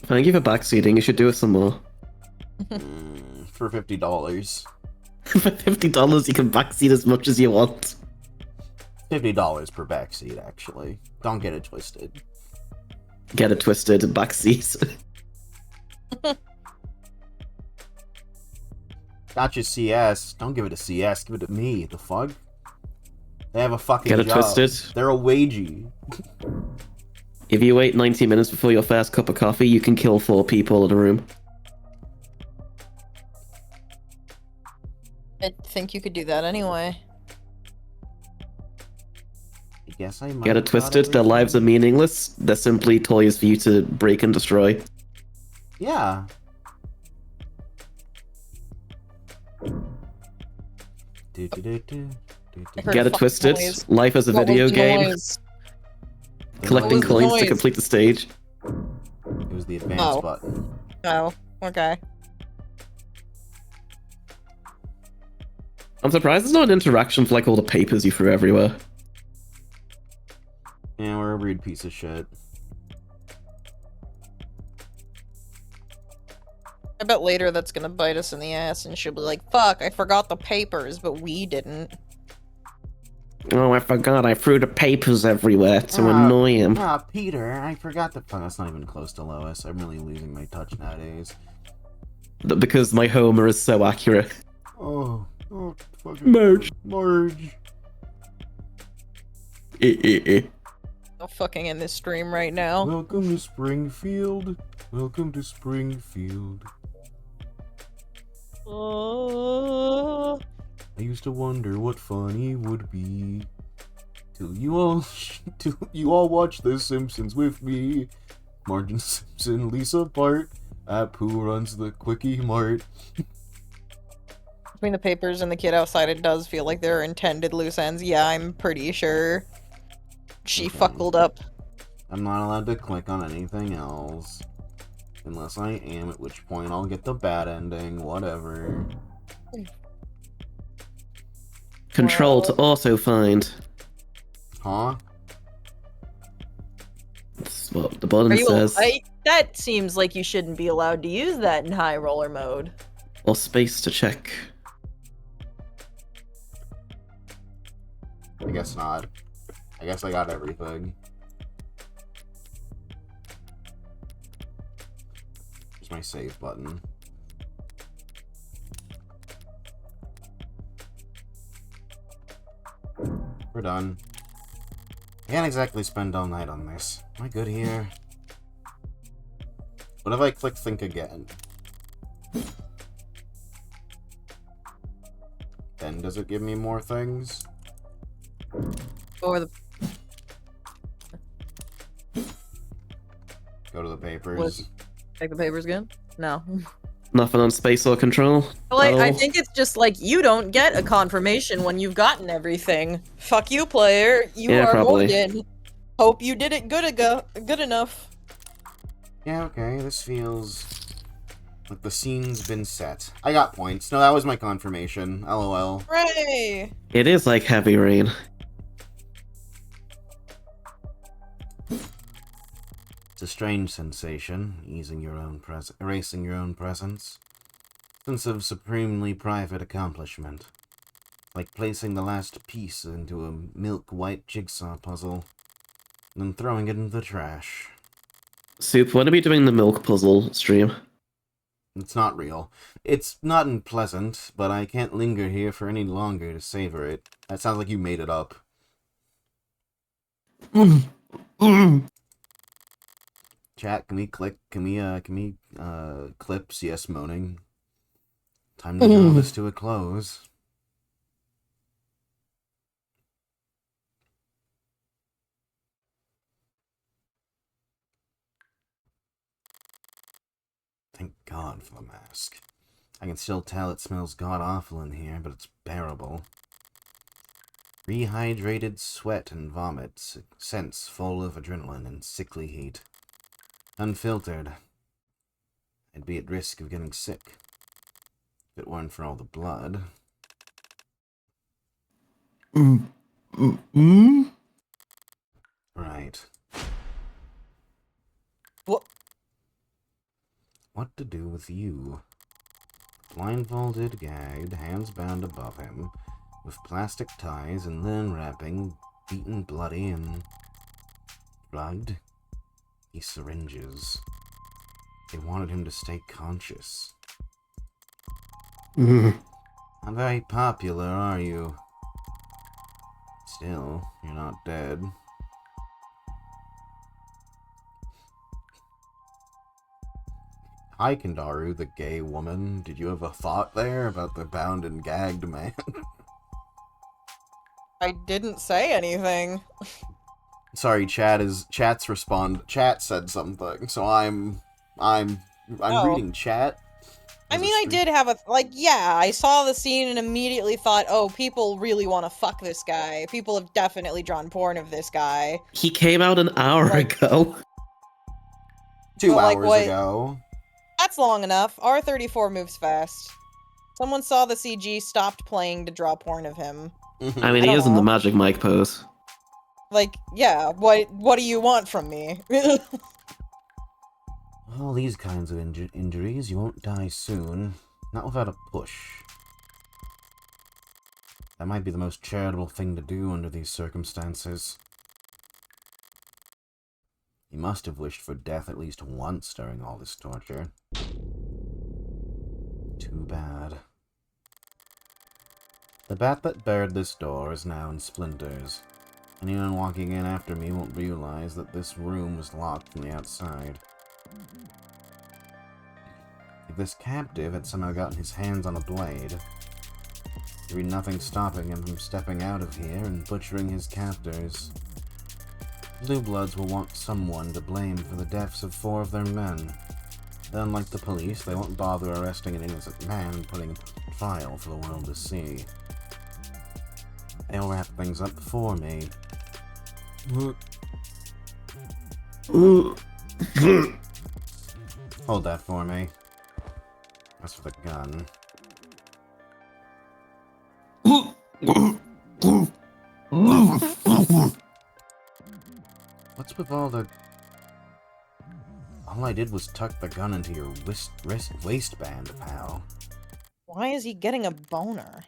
Thank you for backseating. You should do it some more. For $50. For $50, you can backseat as much as you want. $50 per backseat, actually. Don't get it twisted. Get it twisted, backseat. Gotcha, CS. Don't give it to CS. Give it to me. The fuck? They have a fucking Get it job. twisted. They're a wagey. If you wait 90 minutes before your first cup of coffee, you can kill 4 people in a room. I think you could do that anyway. I guess I might Get have it twisted, thought their everything- lives are meaningless. They're simply toys for you to break and destroy. Yeah. I heard Get a it fucking twisted, noise. life as a What video was the game. noise? Collecting What was the coins to noise? complete the stage. It was the advance Oh. button. Oh, okay. I'm surprised there's not an interaction for like all the papers you threw everywhere. Yeah, we're a rude piece of shit. I bet later that's gonna bite us in the ass and she'll be like, fuck, I forgot the papers, but we didn't. Oh, I forgot I threw the papers everywhere to Ah. annoy him. Ah, Peter, I forgot the... Oh, that's not even close to Lois. I'm really losing my touch nowadays. Because my Homer is so accurate. Oh, fucking... Marge. Marge. I'm fucking in this stream right now. Welcome to Springfield. Welcome to Springfield. Oh. I used to wonder what funny would be. Till you all watch The Simpsons with me. Marge and Simpson, Lisa Bart, app who runs the Quickie Mart. Between the papers and the kid outside, it does feel like there are intended loose ends. Yeah, I'm pretty sure she fuckled up. I'm not allowed to click on anything else. Unless I am, at which point I'll get the bad ending, whatever. Control to auto find. Huh? what the button says. That seems like you shouldn't be allowed to use that in high roller mode. Or space to check. I guess not. I guess I got everything. Here's my save button. We're done. I can't exactly spend all night on this. Am I good here? What if I click think again? Then does it give me more things? Or the Go to the papers. take the papers again? No. Nothing on space or control. Like, at I all? think it's just like you don't get a confirmation when you've gotten everything. Fuck you, player. You Yeah, are probably. Morgan. Hope you did it good enough. Yeah, okay, this feels like the scene's been set. I got points. No, that was my confirmation. LOL. Hooray! It is like heavy rain. It's a strange sensation, erasing your own presence. Sense of supremely private accomplishment. Like placing the last piece into a milk-white jigsaw puzzle, and then throwing it into the trash. Soup, when are we doing the milk puzzle stream? It's not real. It's not unpleasant, but I can't linger here for any longer to savor it. That sounds like you made it up. Chat, can we clip CS moaning? Time to draw this to a close. Thank God for the mask. I can still tell it smells god-awful in here, but it's bearable. Rehydrated sweat and vomit, scents full of adrenaline and sickly heat. Unfiltered. I'd be at risk of getting sick if it weren't for all the blood. Right. What to do with you? Blindfolded, gagged, hands bound above him, with plastic ties and linen wrapping, beaten bloody and drugged. These syringes. They wanted him to stay conscious. Not very popular, are you? Still, you're not dead. Hi, Kandaru, the gay woman. Did you have a thought there about the bound and gagged man? I didn't say anything. Sorry, chat said something, so I'm Oh. reading chat. I mean, I did have I saw the scene and immediately thought, oh, people really want to fuck this guy. People have definitely drawn porn of this guy. He came out an hour ago. 2 But, like, hours what- ago. That's long enough. R34 moves fast. Someone saw the CG, stopped playing to draw porn of him. I mean, he don't is in the know. magic Mike pose. Like, yeah, what do you want from me? All these kinds of injuries, you won't die soon. Not without a push. That might be the most charitable thing to do under these circumstances. He must have wished for death at least once during all this torture. Too bad. The bat that barred this door is now in splinters. Anyone walking in after me won't realize that this room was locked from the outside. If this captive had somehow gotten his hands on a blade, there'd be nothing stopping him from stepping out of here and butchering his captors. Blue Bloods will want someone to blame for the deaths of 4 of their men. Then, unlike the police, they won't bother arresting an innocent man and putting him on trial for the world to see. They'll wrap things up for me. Hold that for me. That's for the gun. What's with all the All I did was tuck the gun into your waistband, pal. Why is he getting a boner?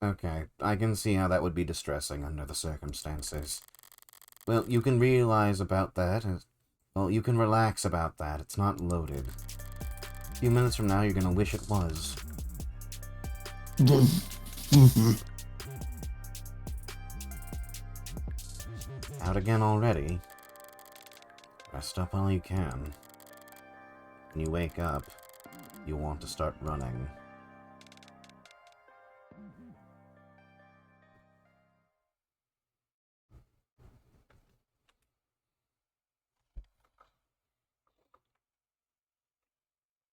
Okay, I can see how that would be distressing under the circumstances. Well, you can realize about that. Well, you can relax about that. It's not loaded. A few minutes from now, you're gonna wish it was. Out again already? Rest up all you can. When you wake up, you want to start running.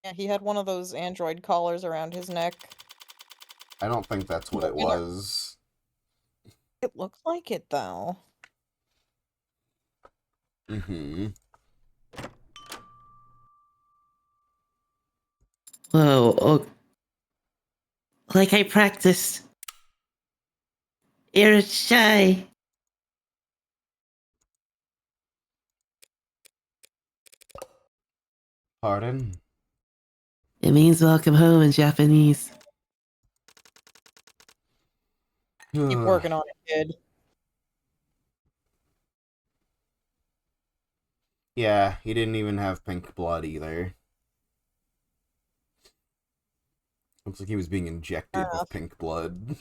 Yeah, he had one of those android collars around his neck. I don't think that's what it was. It looks like it, though. Mm-hmm. Whoa, oh. Like I practiced. You're shy. Pardon? It means welcome home in Japanese. Keep working on it, kid. Yeah, he didn't even have pink blood either. Looks like he was being injected with pink blood.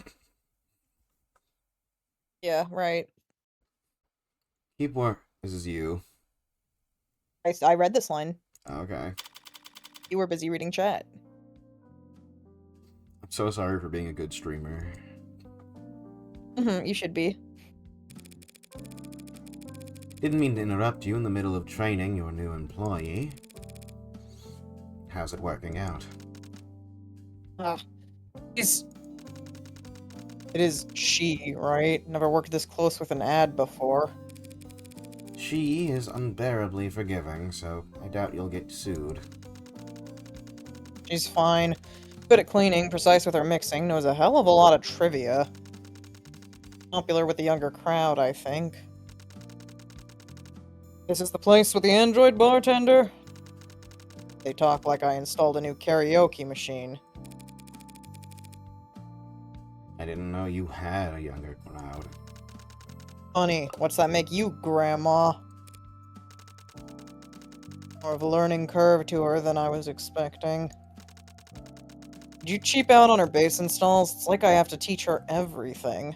Yeah, right. Keep work. This is you. I read this line. Okay. You were busy reading chat. I'm so sorry for being a good streamer. You should be. Didn't mean to interrupt you in the middle of training your new employee. How's it working out? It is she, right? Never worked this close with an ad before. She is unbearably forgiving, so I doubt you'll get sued. She's fine. Good at cleaning, precise with her mixing, knows a hell of a lot of trivia. Popular with the younger crowd, I think. This is the place with the android bartender? They talk like I installed a new karaoke machine. I didn't know you had a younger crowd. Honey, what's that make you, Grandma? More of a learning curve to her than I was expecting. Did you cheap out on her bass installs? It's like I have to teach her everything.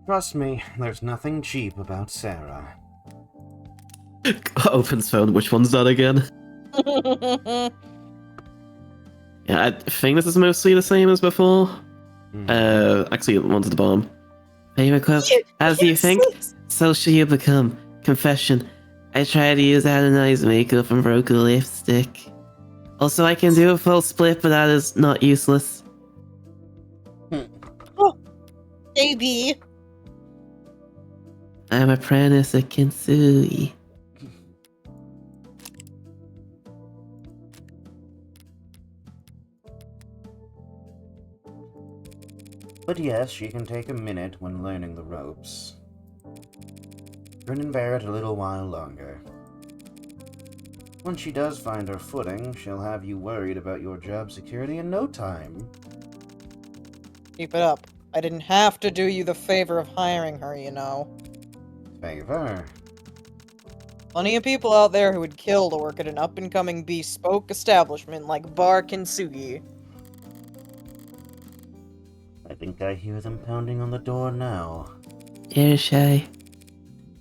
Trust me, there's nothing cheap about Sarah. Opens phone. Which one's that again? Yeah, I think this is mostly the same as before. Actually, one's at the bottom. Favorite quote? As you think, so shall you become. Confession. I tried to use anodized makeup and broke a lipstick. Also, I can do a full split, but that is not useless. Oh, baby. I'm apprentice at Kinsui. But yes, she can take a minute when learning the ropes. Grin and bear it a little while longer. When she does find her footing, she'll have you worried about your job security in no time. Keep it up. I didn't have to do you the favor of hiring her, you know. Favor? Plenty of people out there who would kill to work at an up-and-coming bespoke establishment like Bar Kintsugi. I think I hear them pounding on the door now. You're shy.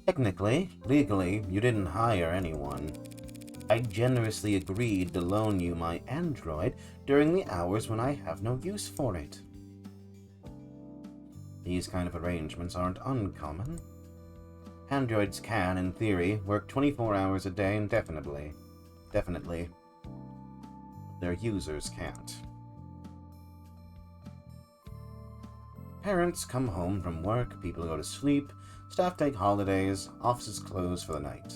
Technically, legally, you didn't hire anyone. I generously agreed to loan you my android during the hours when I have no use for it. These kind of arrangements aren't uncommon. Androids can, in theory, work 24 hours a day indefinitely. Definitely. Their users can't. Parents come home from work, people go to sleep, staff take holidays, offices close for the night.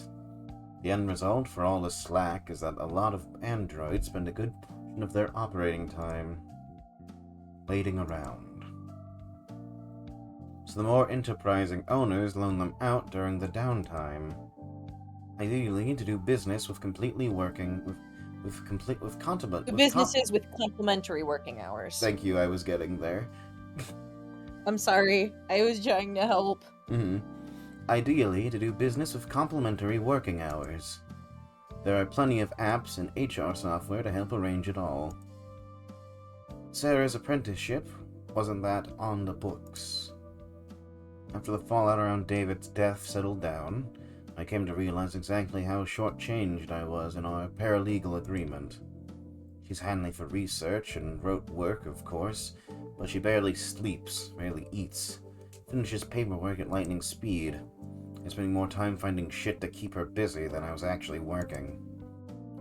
The end result for all the slack is that a lot of androids spend a good portion of their operating time waiting around. so the more enterprising owners loan them out during the downtime. Ideally, to do business with completely working with contemplate. The businesses with complementary working hours. Thank you. I was getting there. I'm sorry. I was trying to help. Ideally, to do business with complementary working hours. There are plenty of apps and HR software to help arrange it all. Sarah's apprenticeship wasn't that on the books. After the fallout around David's death settled down, I came to realize exactly how shortchanged I was in our paralegal agreement. She's handy for research and rote work, of course, but she barely sleeps, barely eats, finishes paperwork at lightning speed, and spending more time finding shit to keep her busy than I was actually working.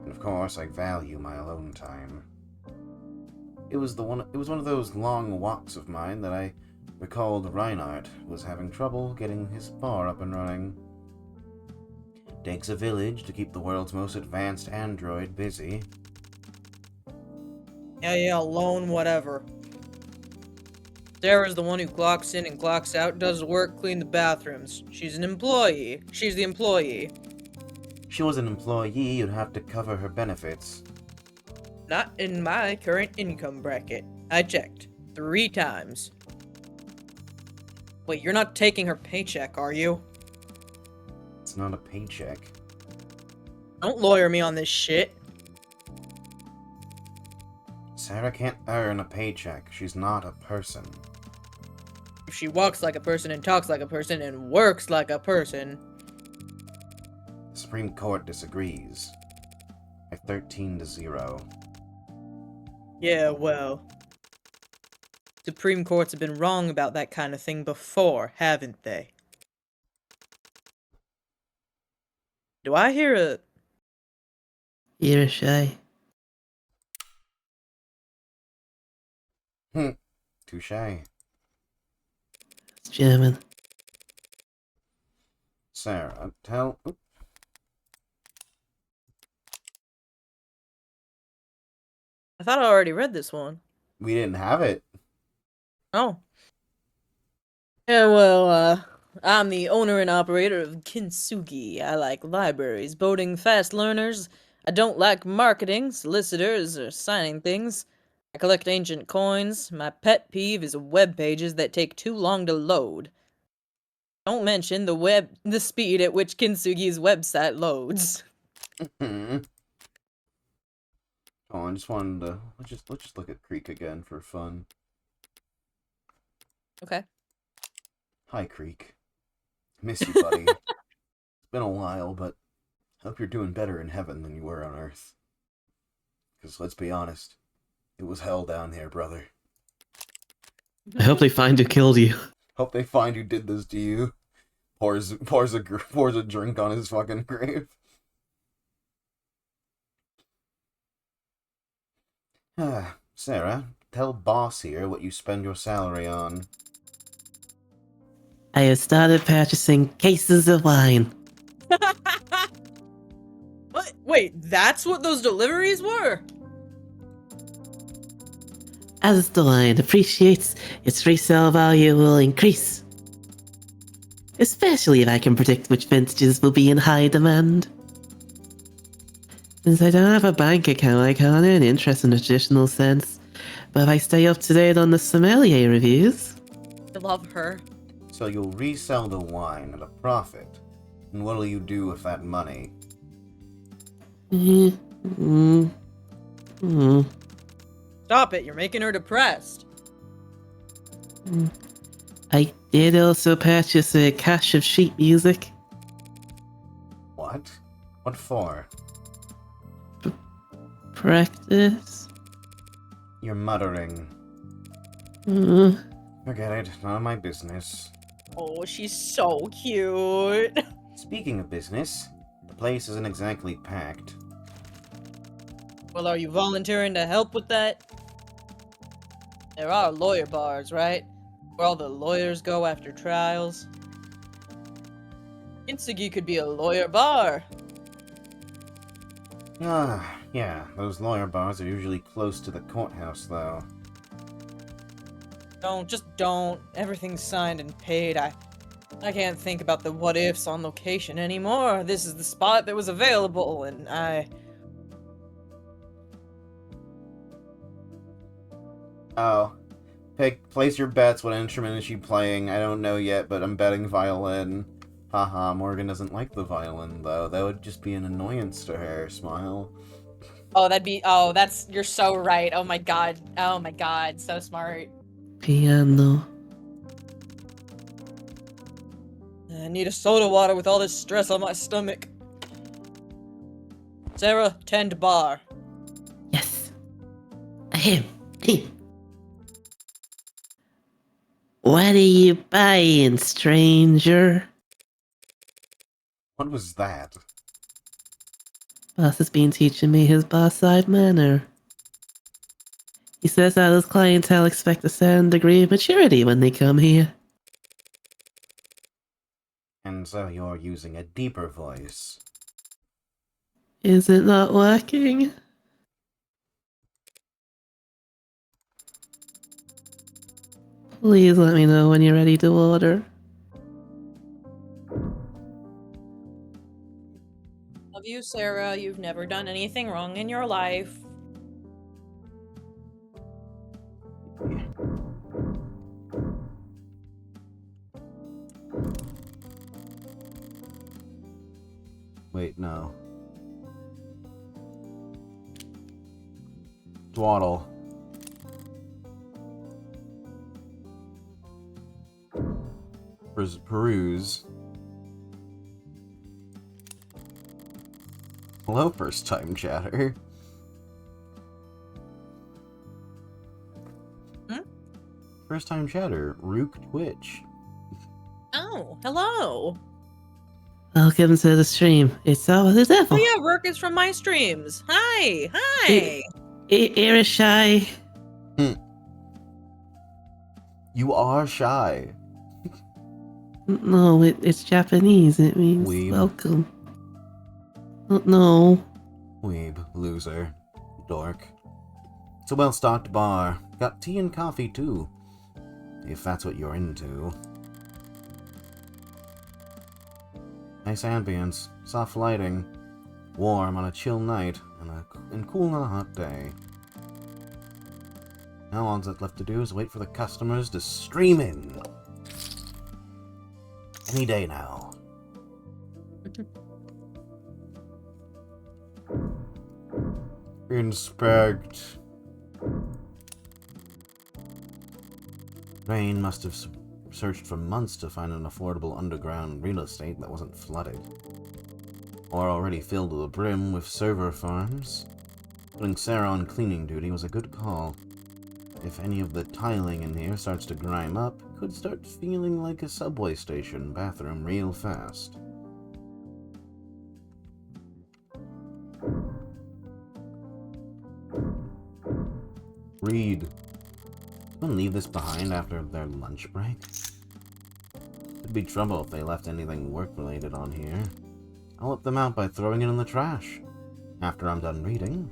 And of course, I value my alone time. It was one of those long walks of mine that I recalled Reinhardt was having trouble getting his bar up and running. Takes a village to keep the world's most advanced android busy. Yeah, alone, whatever. Sarah's the one who clocks in and clocks out, does the work, clean the bathrooms. She's an employee. She's the employee. If she was an employee, you'd have to cover her benefits. Not in my current income bracket. I checked 3 times. Wait, you're not taking her paycheck, are you? It's not a paycheck. Don't lawyer me on this shit. Sarah can't earn a paycheck. She's not a person. If she walks like a person and talks like a person and works like a person... The Supreme Court disagrees. By 13-0. Yeah, well... Supreme Courts have been wrong about that kind of thing before, haven't they? Do I hear a... You're shy. Touché. It's German. Sarah, tell... Oop. I thought I already read this one. We didn't have it. Oh. Yeah, well, I'm the owner and operator of Kintsugi. I like libraries, boating, fast learners. I don't like marketing, solicitors, or signing things. I collect ancient coins. My pet peeve is web pages that take too long to load. Don't mention the speed at which Kintsugi's website loads. Oh, I just wanted to... Let's just look at Creek again for fun. Okay. Hi, Creek. Miss you, buddy. It's been a while, but hope you're doing better in heaven than you were on Earth. Because let's be honest, it was hell down here, brother. I hope they find who killed you. Hope they find who did this to you. Pours a drink on his fucking grave. Sarah, tell boss here what you spend your salary on. I have started purchasing cases of wine. What? Wait, that's what those deliveries were? As the wine appreciates, its resale value will increase. Especially if I can predict which vintages will be in high demand. Since I don't have a bank account, I can't earn interest in a traditional sense. But if I stay up to date on the sommelier reviews... I love her. So you'll resell the wine at a profit. And what'll you do with that money? Stop it, you're making her depressed. I did also purchase a cache of sheet music. What? What for? Practice? You're muttering. Mm. Forget it, none of my business. Oh, she's so cute. Speaking of business, the place isn't exactly packed. Well, are you volunteering to help with that? There are lawyer bars, right? Where all the lawyers go after trials. Kintsugi could be a lawyer bar. Yeah, those lawyer bars are usually close to the courthouse, though. Just don't. Everything's signed and paid. I can't think about the what ifs on location anymore. This is the spot that was available, and Oh. Place your bets. What instrument is she playing? I don't know yet, but I'm betting violin. Haha, Morgan doesn't like the violin, though. That would just be an annoyance to her. Smile. Oh, you're so right. Oh my god. Oh my god. So smart. Piano. I need a soda water with all this stress on my stomach. Sarah, tend bar. Yes. Ahem. Ahem. What are you buying, stranger? What was that? Boss has been teaching me his boss-side manner. He says that his clientele expect a certain degree of maturity when they come here. And so you're using a deeper voice. Is it not working? Please let me know when you're ready to order. Love you, Sarah. You've never done anything wrong in your life. Wait, no. Dwaddle. Peruse. Hello, first-time chatter. First-time chatter. Rook Twitch. Oh, hello. Welcome to the stream. It's all the devil. Oh yeah, Rook is from my streams. Hi. Irishai. You are shy. No, it's Japanese. It means Weeb. welcome. No. Weeb. Loser. Dork. It's a well-stocked bar. Got tea and coffee, too. If that's what you're into. Nice ambience. Soft lighting. Warm on a chill night. And cool on a hot day. Now all that's left to do is wait for the customers to stream in. Any day now. Inspect. Rain must have searched for months to find an affordable underground real estate that wasn't flooded. Or already filled to the brim with server farms. Putting Sarah on cleaning duty was a good call. If any of the tiling in here starts to grime up, it could start feeling like a subway station bathroom real fast. Read. Someone leave this behind after their lunch break? Could be trouble if they left anything work-related on here. I'll let them out by throwing it in the trash. After I'm done reading.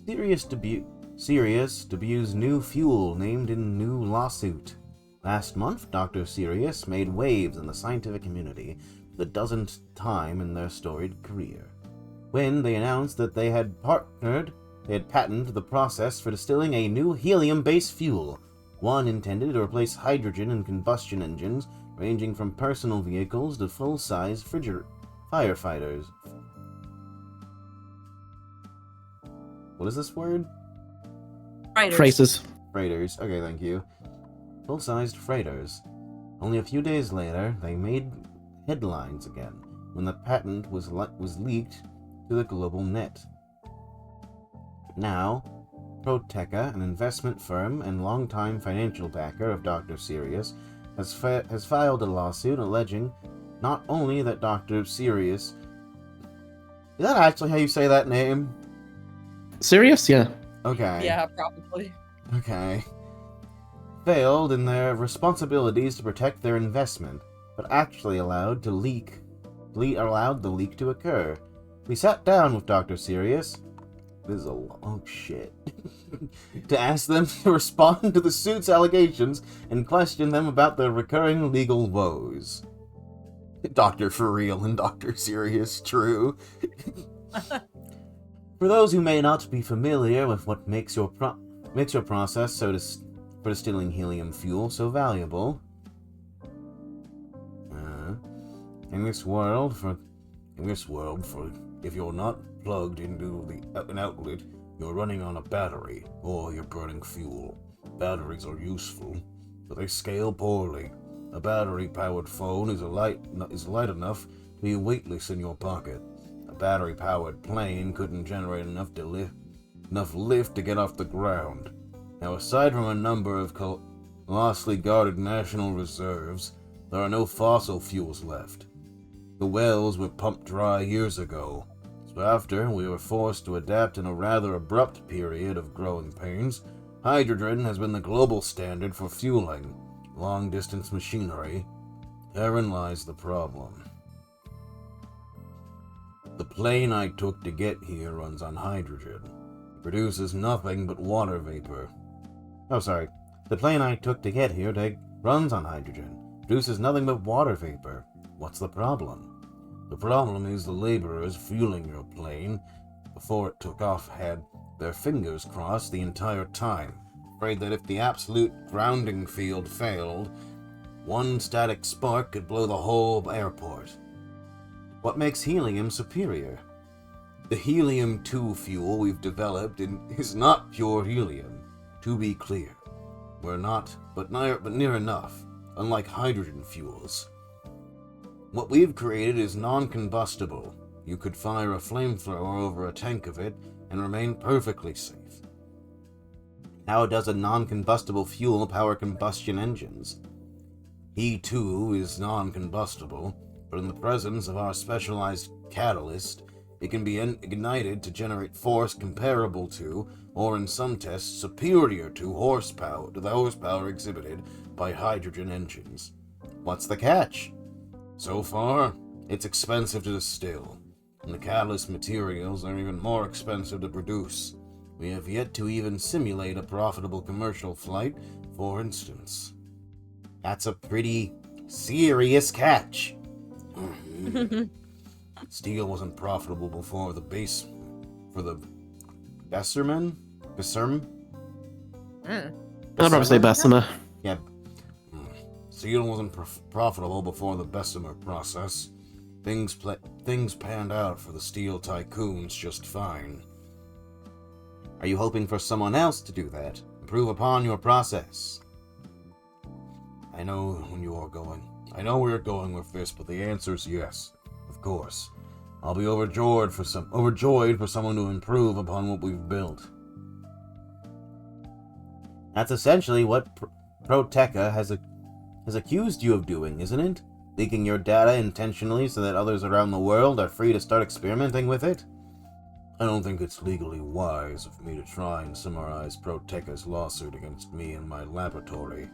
Sirius debuts new fuel named in new lawsuit. Last month, Dr. Sirius made waves in the scientific community for the dozenth time in their storied career, when they announced that they had patented the process for distilling a new helium-based fuel, one intended to replace hydrogen in combustion engines ranging from personal vehicles to full-size firefighters. What is this word? Phrases. Freighters. Okay, thank you. Full-sized freighters. Only a few days later, they made headlines again when the patent was leaked to the global net. Now, Proteca, an investment firm and longtime financial backer of Dr. Sirius, has filed a lawsuit alleging not only that Dr. Sirius... Is that actually how you say that name? Serious? Yeah. Okay. Yeah, probably. Okay. Failed in their responsibilities to protect their investment, but actually allowed the leak to occur. We sat down with Dr. Sirius, This is a oh shit. To ask them to respond to the suit's allegations and question them about their recurring legal woes. Dr. For Real and Dr. Serious, true. For those who may not be familiar with what makes your process for distilling helium fuel so valuable, in this world, if you're not plugged into an outlet, you're running on a battery, or you're burning fuel. Batteries are useful, but they scale poorly. A battery-powered phone is light enough to be weightless in your pocket. A battery-powered plane couldn't generate enough lift to get off the ground. Now, aside from a number of closely guarded national reserves, there are no fossil fuels left. The wells were pumped dry years ago, so after we were forced to adapt in a rather abrupt period of growing pains, hydrogen has been the global standard for fueling long-distance machinery. Therein lies the problem. The plane I took to get here runs on hydrogen. It produces nothing but water vapor. The plane I took to get here runs on hydrogen. Produces nothing but water vapor. What's the problem? The problem is the laborers fueling your plane before it took off had their fingers crossed the entire time, afraid that if the absolute grounding field failed, one static spark could blow the whole airport. What makes helium superior? The helium-2 fuel we've developed is not pure helium, to be clear. We're not, but near enough, unlike hydrogen fuels. What we've created is non-combustible. You could fire a flamethrower over a tank of it and remain perfectly safe. How does a non-combustible fuel power combustion engines? He too is non-combustible, but in the presence of our specialized catalyst, it can be ignited to generate force comparable to, or in some tests superior to, the horsepower exhibited by hydrogen engines. What's the catch? So far, it's expensive to distill, and the catalyst materials are even more expensive to produce. We have yet to even simulate a profitable commercial flight, for instance. That's a pretty serious catch. Steel wasn't profitable before the Besserman? I'd probably say Bessemer. Yeah. Steel wasn't profitable before the Bessemer process. Things panned out for the steel tycoons just fine. Are you hoping for someone else to do that? Improve upon your process? I know where you're going with this, but the answer is yes, of course. I'll be overjoyed for someone to improve upon what we've built. That's essentially what Proteca has accused you of doing, isn't it? Leaking your data intentionally so that others around the world are free to start experimenting with it? I don't think it's legally wise of me to try and summarize Proteca's lawsuit against me in my laboratory.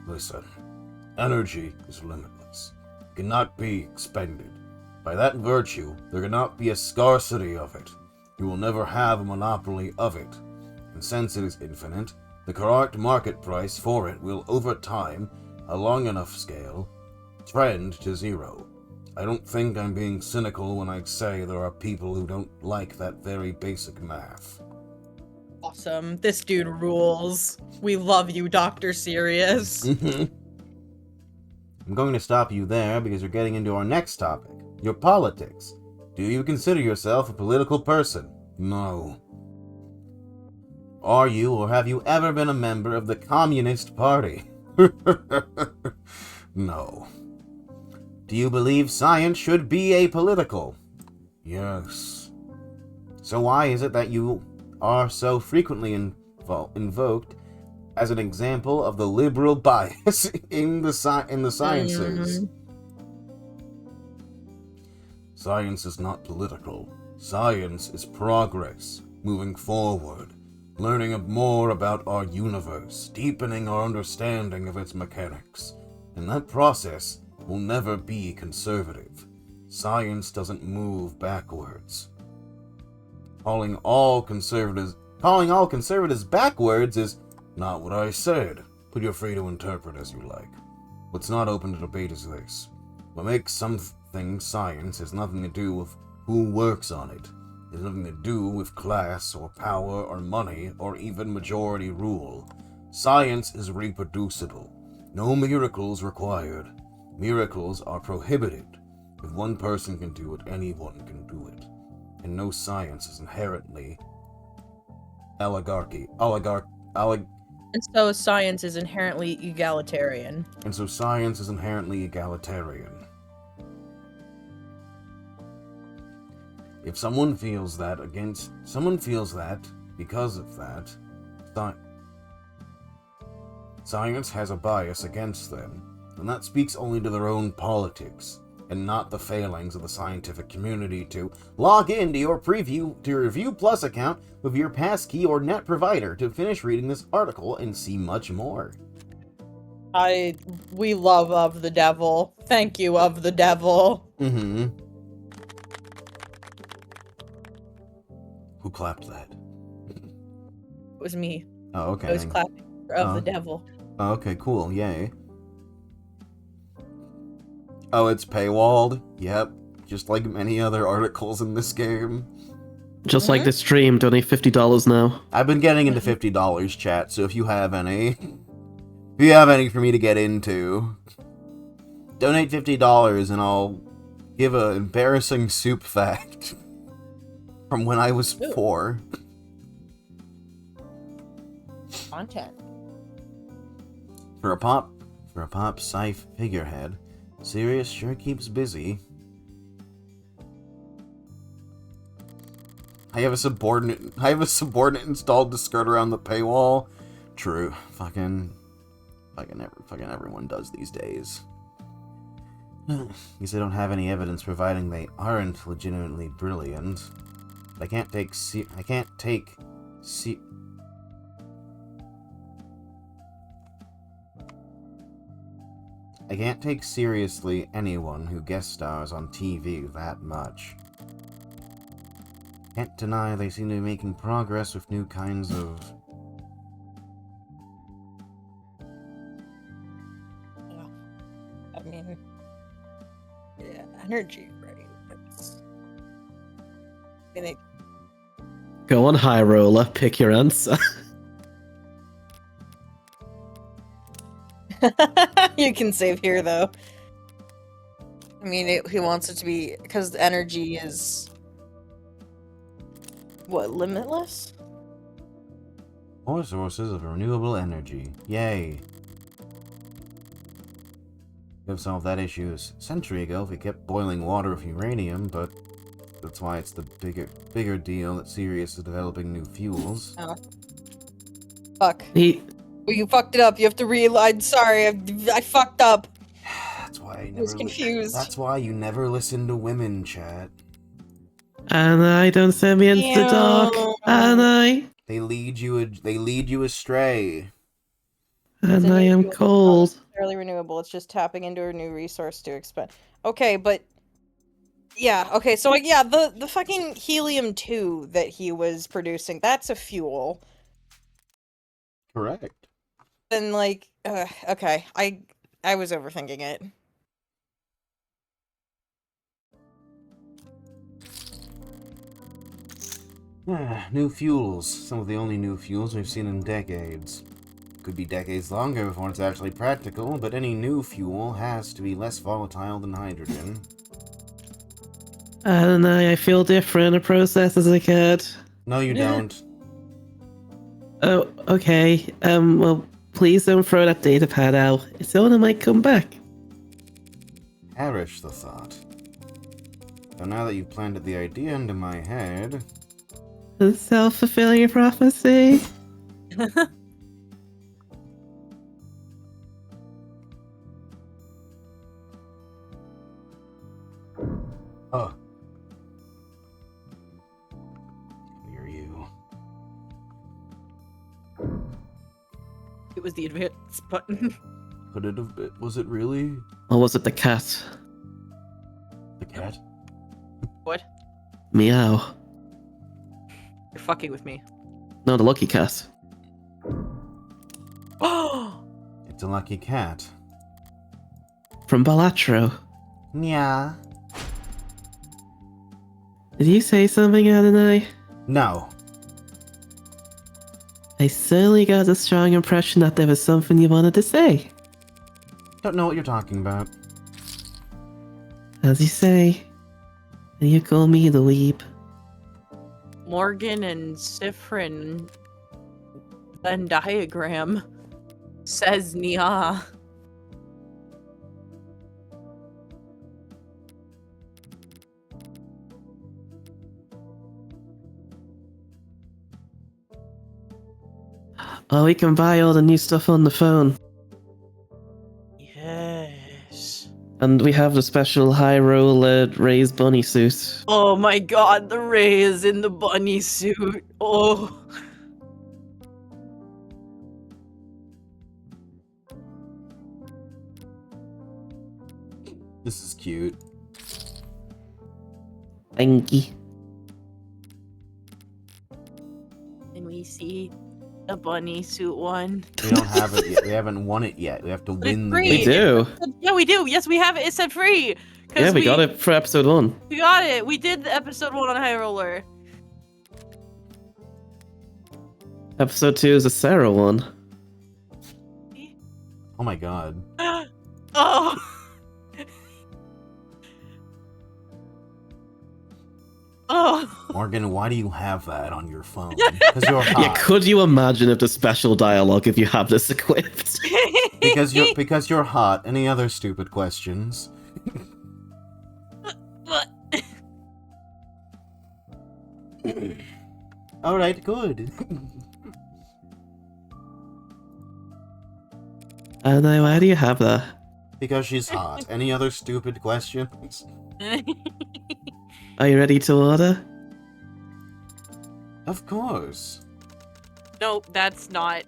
Listen, energy is limitless. It cannot be expended. By that virtue, there cannot be a scarcity of it. You will never have a monopoly of it. And since it is infinite, the correct market price for it will, over time, a long enough scale, trend to zero. I don't think I'm being cynical when I say there are people who don't like that very basic math. Awesome. This dude rules. We love you, Dr. Serious. I'm going to stop you there because you're getting into our next topic, your politics. Do you consider yourself a political person? No. Are you or have you ever been a member of the Communist Party? No. Do you believe science should be apolitical? Yes. So why is it that you are so frequently invoked as an example of the liberal bias in the sciences? Science is not political. Science is progress, moving forward, learning more about our universe, deepening our understanding of its mechanics. And that process will never be conservative. Science doesn't move backwards. Calling all conservatives backwards is not what I said, but you're free to interpret as you like. What's not open to debate is this. What makes something science has nothing to do with who works on it. It has nothing to do with class or power or money or even majority rule. Science is reproducible. No miracles required. Miracles are prohibited. If one person can do it, anyone can do it. And no science is inherently and so science is inherently egalitarian. And so science is inherently egalitarian. If someone feels that because of that, science has a bias against them, then that speaks only to their own politics, and not the failings of the scientific community to log into your Review Plus account with your passkey or net provider to finish reading this article and see much more. We love Of the Devil. Thank you, Of the Devil. Mm-hmm. Who clapped that? It was me. Oh, okay. I was clapping for Of the Devil. Oh, okay, cool. Yay. Oh, it's paywalled? Yep. Just like many other articles in this game. Just like the stream, donate $50 now. I've been getting into $50 chat, so if you have any... If you have any for me to get into, donate $50 and I'll give an embarrassing soup fact from when I was 4. Content. For a pop sci figurehead, Sirius sure keeps busy. I have a subordinate installed to skirt around the paywall. True. Fucking everyone does these days. Guess I don't have any evidence providing they aren't legitimately brilliant. But I can't take seriously anyone who guest stars on TV that much. Can't deny they seem to be making progress with new kinds of... I mean... Yeah, energy, right? Go on, High Roller, pick your answer. You can save here, though. I mean, he wants it to be... Because energy is... What, limitless? More sources of renewable energy. Yay. Could have solved that issue a century ago if we kept boiling water with uranium, but that's why it's the bigger deal that Sirius is developing new fuels. Oh. Fuck. Well, you fucked it up. You have to I'm sorry. I fucked up. That's why I was confused. That's why you never listen to women, chat. And I don't send me into the dark. And I... They lead you astray. And I am cold. It's not necessarily renewable. It's just tapping into a new resource to expand. Okay, but... Yeah, okay, so yeah, the fucking helium-2 that he was producing, that's a fuel. Correct. Then, like, okay, I was overthinking it. New fuels. Some of the only new fuels we've seen in decades. Could be decades longer before it's actually practical, but any new fuel has to be less volatile than hydrogen. I don't know, I feel different. A process as a kid. No, you don't. Oh, okay. Well, please don't throw that data pad out. Someone might come back. Perish the thought. So now that you've planted the idea into my head... The self-fulfilling prophecy. Oh. Who are you? It was the advance button. Could it have been? Was it really? Or was it the cat? The cat? What? Meow. You're fucking with me. No, the lucky cat. Oh! It's a lucky cat. From Balatro. Yeah. Did you say something, Adonai? No. I certainly got a strong impression that there was something you wanted to say. Don't know what you're talking about. As you say, and you call me the weeb. Morgan and Sifrin Venn diagram says Nia. Oh, we can buy all the new stuff on the phone. Yes. And we have the special high roller raised bunny suit. Oh my god, the Ray is in the bunny suit. Oh. This is cute. Thank you. And we see the bunny suit one. We don't have it yet. We haven't won it yet. We have to But it's win the free. game. We do. Yeah, we do. Yes, we have it. It said free. 'Cause Yeah, we got it for episode 1. We got it. We did the episode 1 on High Roller. Episode 2 is a Sarah one. Oh my god. Oh. Oh. Morgan, why do you have that on your phone? Because you're hot. Yeah, could you imagine if the special dialogue if you have this equipped? because you're hot. Any other stupid questions? Alright, good. And now, why do you have that? Because she's hot. Any other stupid questions? Are you ready to order? Of course. Nope, that's not.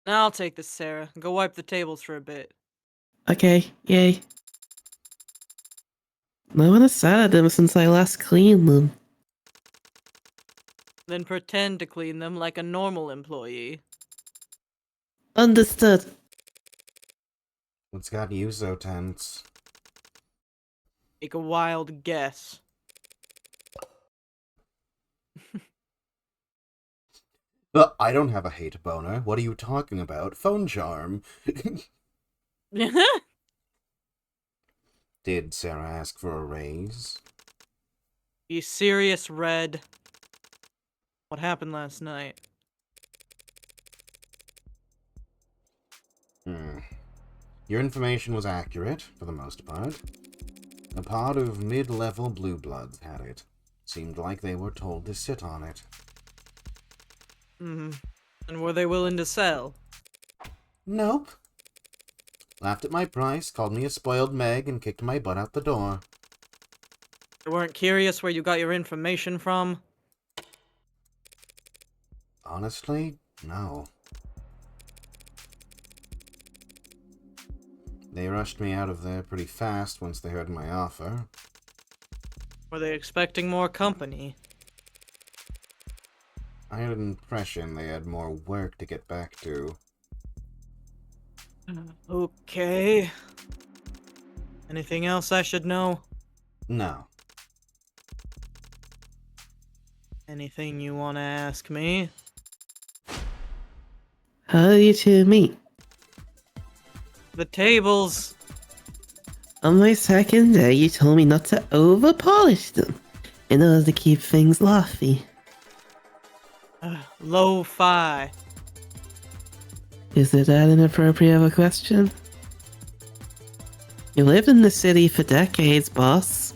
I'll take this, Sarah. Go wipe the tables for a bit. Okay, yay. No one has sat at them since I last cleaned them. Then pretend to clean them like a normal employee. Understood. What's got you so tense? Take a wild guess. I don't have a hate boner. What are you talking about? Phone charm. Did Sarah ask for a raise? Be serious, Red. What happened last night? Your information was accurate, for the most part. A pod of mid-level blue bloods had it. Seemed like they were told to sit on it. And were they willing to sell? Nope. Laughed at my price, called me a spoiled Meg, and kicked my butt out the door. They weren't curious where you got your information from? Honestly, no. They rushed me out of there pretty fast once they heard my offer. Were they expecting more company? I had an impression they had more work to get back to. Okay. Anything else I should know? No. Anything you want to ask me? How do you two meet? The tables. On my second day, you told me not to over-polish them in order to keep things laughy. Lo-fi. Is it that inappropriate of a question? You lived in the city for decades, boss.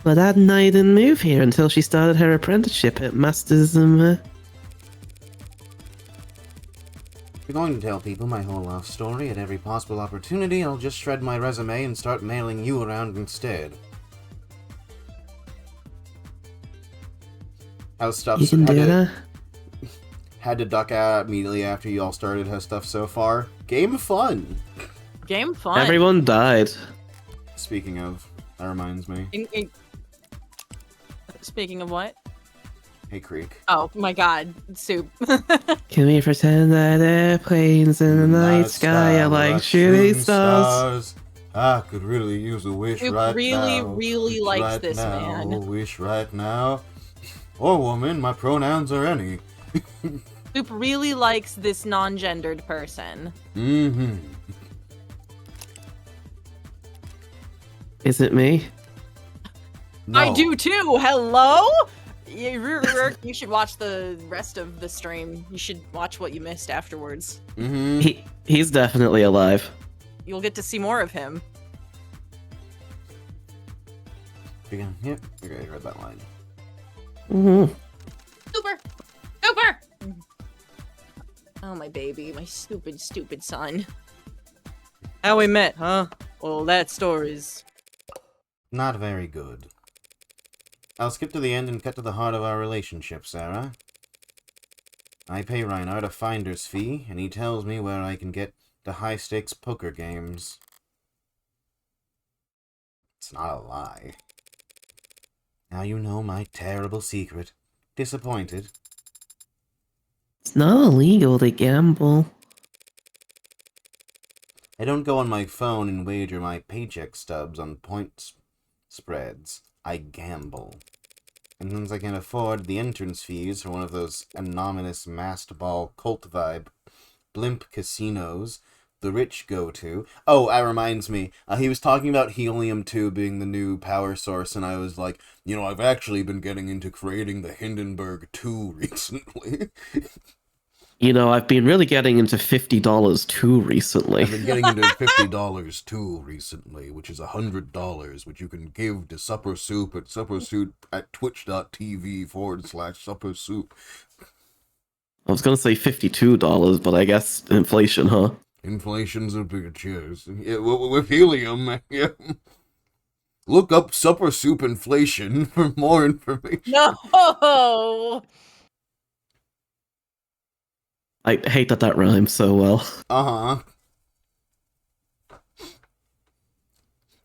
My dad and I didn't move here until she started her apprenticeship at Masters If you're going to tell people my whole life story at every possible opportunity, I'll just shred my resume and start mailing you around instead. How's stuff? You can do that. Had to duck out immediately after you all started her stuff so far. Game of fun! Game fun. Everyone died. Speaking of, that reminds me. Speaking of what? Hey, Creek. Oh my god, soup. Can we pretend that airplanes in the night sky are like shooting stars? I could really use a wish Soup right really, now. really Wish likes right this now. man. Wish right now. Or woman, my pronouns are any. Soup really likes this non-gendered person. Mm-hmm. Is it me? No. I do too. Hello. You should watch the rest of the stream. You should watch what you missed afterwards. Mm-hmm. He's definitely alive. You'll get to see more of him. Yep. Okay, I heard that line. Mm-hmm. Super! Super! Oh, my baby. My stupid, stupid son. How we met, huh? Well, that story's... Not very good. I'll skip to the end and cut to the heart of our relationship, Sarah. I pay Reinhardt a finder's fee, and he tells me where I can get to high-stakes poker games. It's not a lie. Now you know my terrible secret. Disappointed? It's not illegal to gamble. I don't go on my phone and wager my paycheck stubs on points spreads. I gamble. And since I can afford the entrance fees for one of those anonymous masked ball cult vibe blimp casinos the rich go to. Oh, that reminds me. He was talking about helium-2 being the new power source, and I was like, you know, I've actually been getting into creating the Hindenburg 2 recently. You know, I've been really getting into $50 too recently. I've been getting into $50 too recently, which is $100, which you can give to Supper Soup at twitch.tv/Supper Soup. I was gonna say $52, but I guess inflation, huh? Inflation's a big cheers. Yeah, with helium, yeah. Look up Supper Soup inflation for more information. No! I hate that rhymes so well. Uh-huh.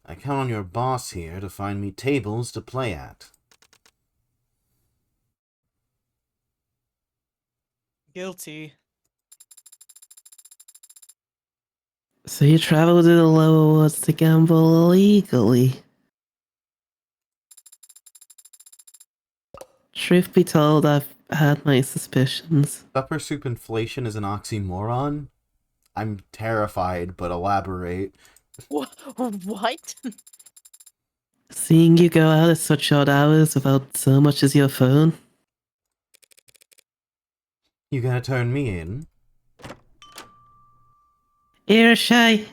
I count on your boss here to find me tables to play at. Guilty. So you travel to the lower woods to gamble illegally. Truth be told, I've had my suspicions. Supper Soup inflation is an oxymoron? I'm terrified, but elaborate. What? Seeing you go out at such odd hours without so much as your phone. You gonna turn me in? You're shy.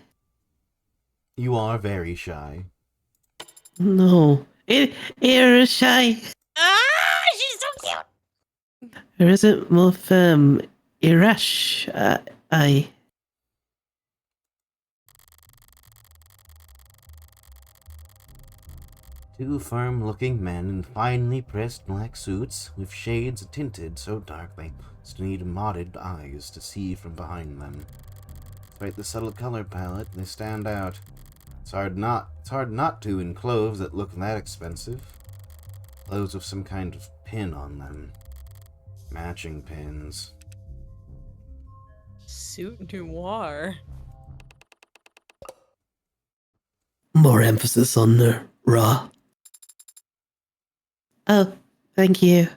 You are very shy. No. You're shy. Ah, she's so cute. Or is it more Irash? I. Two firm-looking men in finely pressed black suits, with shades tinted so darkly as to need modded eyes to see from behind them. Despite the subtle color palette, they stand out. It's hard not to in clothes that look that expensive. Clothes with some kind of pin on them. Matching pins. Suit noir. More emphasis on the raw. Oh, thank you.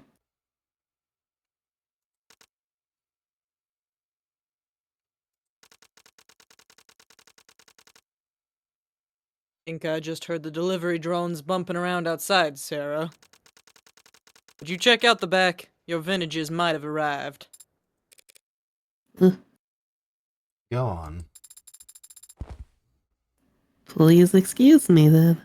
Think I just heard the delivery drones bumping around outside, Sarah. Would you check out the back? Your vintages might have arrived. Go on. Please excuse me then.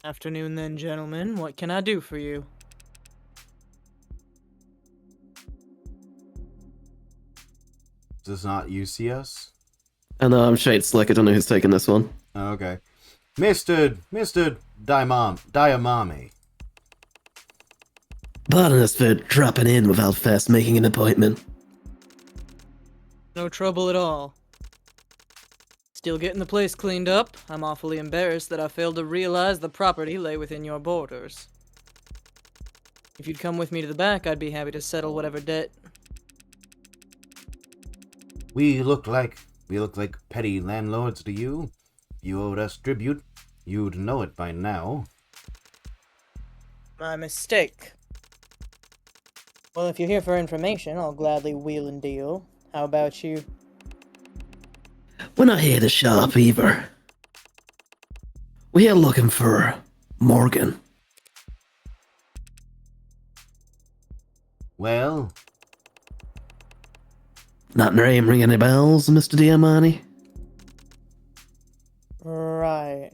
Afternoon then, gentlemen. What can I do for you? Does not you see us? I know, I'm Shade Slick. I don't know who's taking this one. Okay. Mr. Diamami. Pardon us for dropping in without first making an appointment. No trouble at all. Still getting the place cleaned up. I'm awfully embarrassed that I failed to realize the property lay within your borders. If you'd come with me to the back, I'd be happy to settle whatever debt. We look like petty landlords to you. If you owed us tribute, you'd know it by now. My mistake. Well, if you're here for information, I'll gladly wheel and deal. How about you? We're not here to shop either. We're here looking for Morgan. Well, That name ring any bells, Mr. Diamani? Right.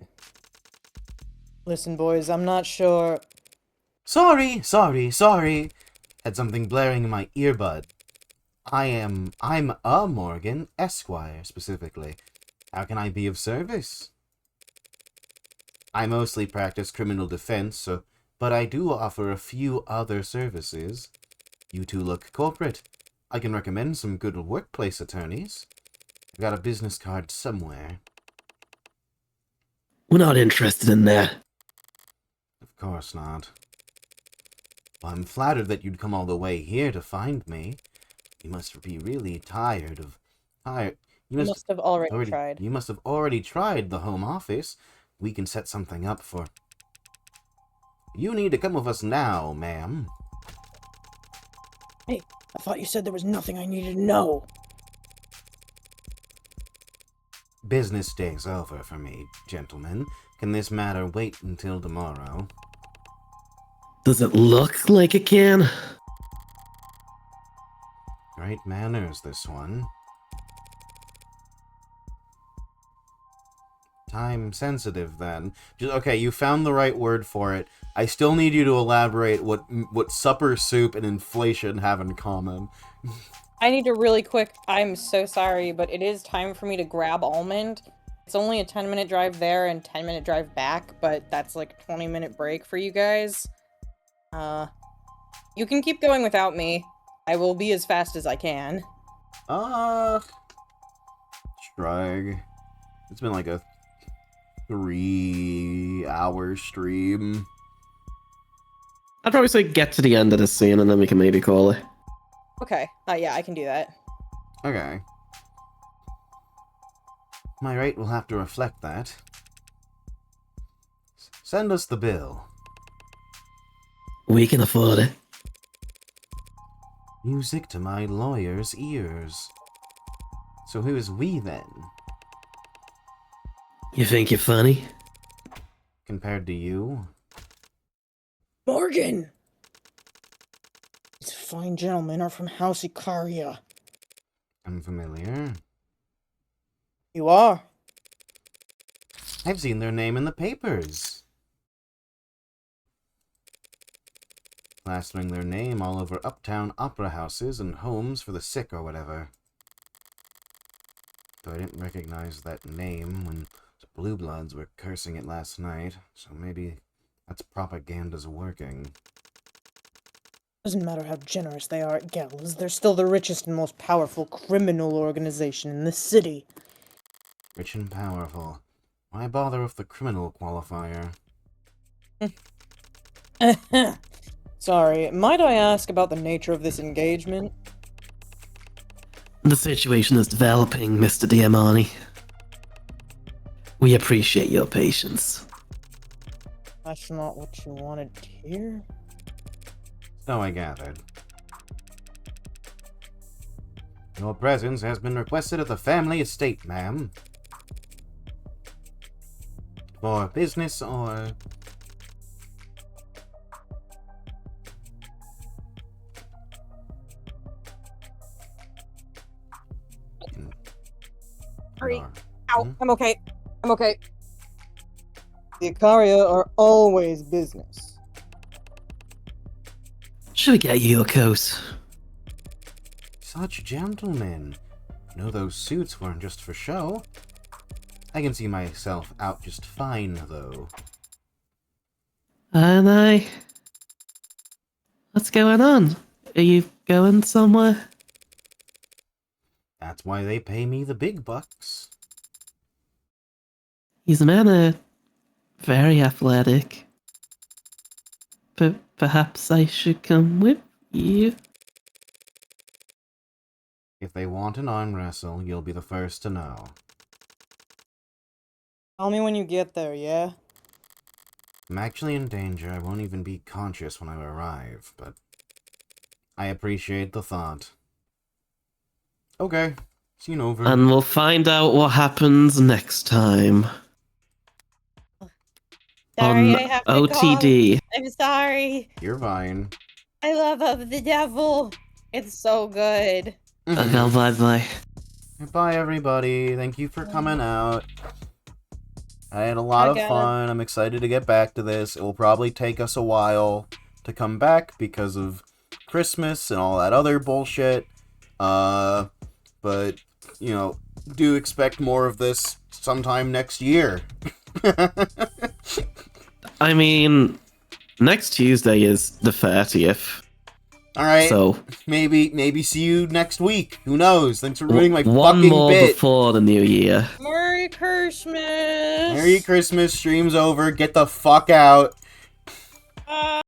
Listen, boys, I'm not sure. sorry. Had something blaring in my earbud. I'm a Morgan, Esquire, specifically. How can I be of service? I mostly practice criminal defense, but I do offer a few other services. You two look corporate. I can recommend some good workplace attorneys. I've got a business card somewhere. We're not interested in that. Of course not. Well, I'm flattered that you'd come all the way here to find me. You must be really tired. You Must have already tried. You must have already tried the home office. We can set something up for... You need to come with us now, ma'am. Hey, I thought you said there was nothing I needed to know. Business day's over for me, gentlemen. Can this matter wait until tomorrow? Does it look like it can? Great manners, this one. Time sensitive, then. Okay, you found the right word for it. I still need you to elaborate what supper soup and inflation have in common. I need to really quick. I'm so sorry, but it is time for me to grab Almond. It's only a 10-minute drive there and 10-minute drive back, but that's like a 20-minute break for you guys. You can keep going without me. I will be as fast as I can. Shrug. It's been like a 3-hour stream. I'd probably say get to the end of the scene and then we can maybe call it. Okay. Yeah, I can do that. Okay. My rate will have to reflect that. Send us the bill. We can afford it. Music to my lawyer's ears. So who is we, then? You think you're funny? Compared to you? Morgan! These fine gentlemen are from House Icaria. Unfamiliar? You are? I've seen their name in the papers. Plastering their name all over uptown opera houses and homes for the sick or whatever. Though I didn't recognize that name when the Blue Bloods were cursing it last night, so maybe that's propaganda's working. Doesn't matter how generous they are at galas, they're still the richest and most powerful criminal organization in the city. Rich and powerful. Why bother with the criminal qualifier? Sorry, might I ask about the nature of this engagement? The situation is developing, Mr. Diamani. We appreciate your patience. That's not what you wanted to hear? So I gathered. Your presence has been requested at the family estate, ma'am. For business or... Hurry. Or- Ow, Hmm? I'm okay. I'm okay. The Icaria are always business. Should we get you a coat? Such gentlemen. No, those suits weren't just for show. I can see myself out just fine, though. And what's going on? Are you going somewhere? That's why they pay me the big bucks. He's a man, very athletic. But perhaps I should come with you. If they want an arm wrestle, you'll be the first to know. Tell me when you get there, yeah? I'm actually in danger. I won't even be conscious when I arrive, but I appreciate the thought. Okay, scene over. And we'll find out what happens next time. Sorry, on I have to OTD. go. I'm sorry. You're fine. I love Of the Devil. It's so good. Okay, bye-bye. Bye, everybody. Thank you for coming out. I had a lot of fun. I'm excited to get back to this. It will probably take us a while to come back because of Christmas and all that other bullshit. But, you know, do expect more of this sometime next year. I mean, next Tuesday is the 30th. Alright, So maybe see you next week. Who knows? Thanks for ruining my one fucking more bit. before the new year. Merry Christmas. Merry Christmas. Stream's over. Get the fuck out.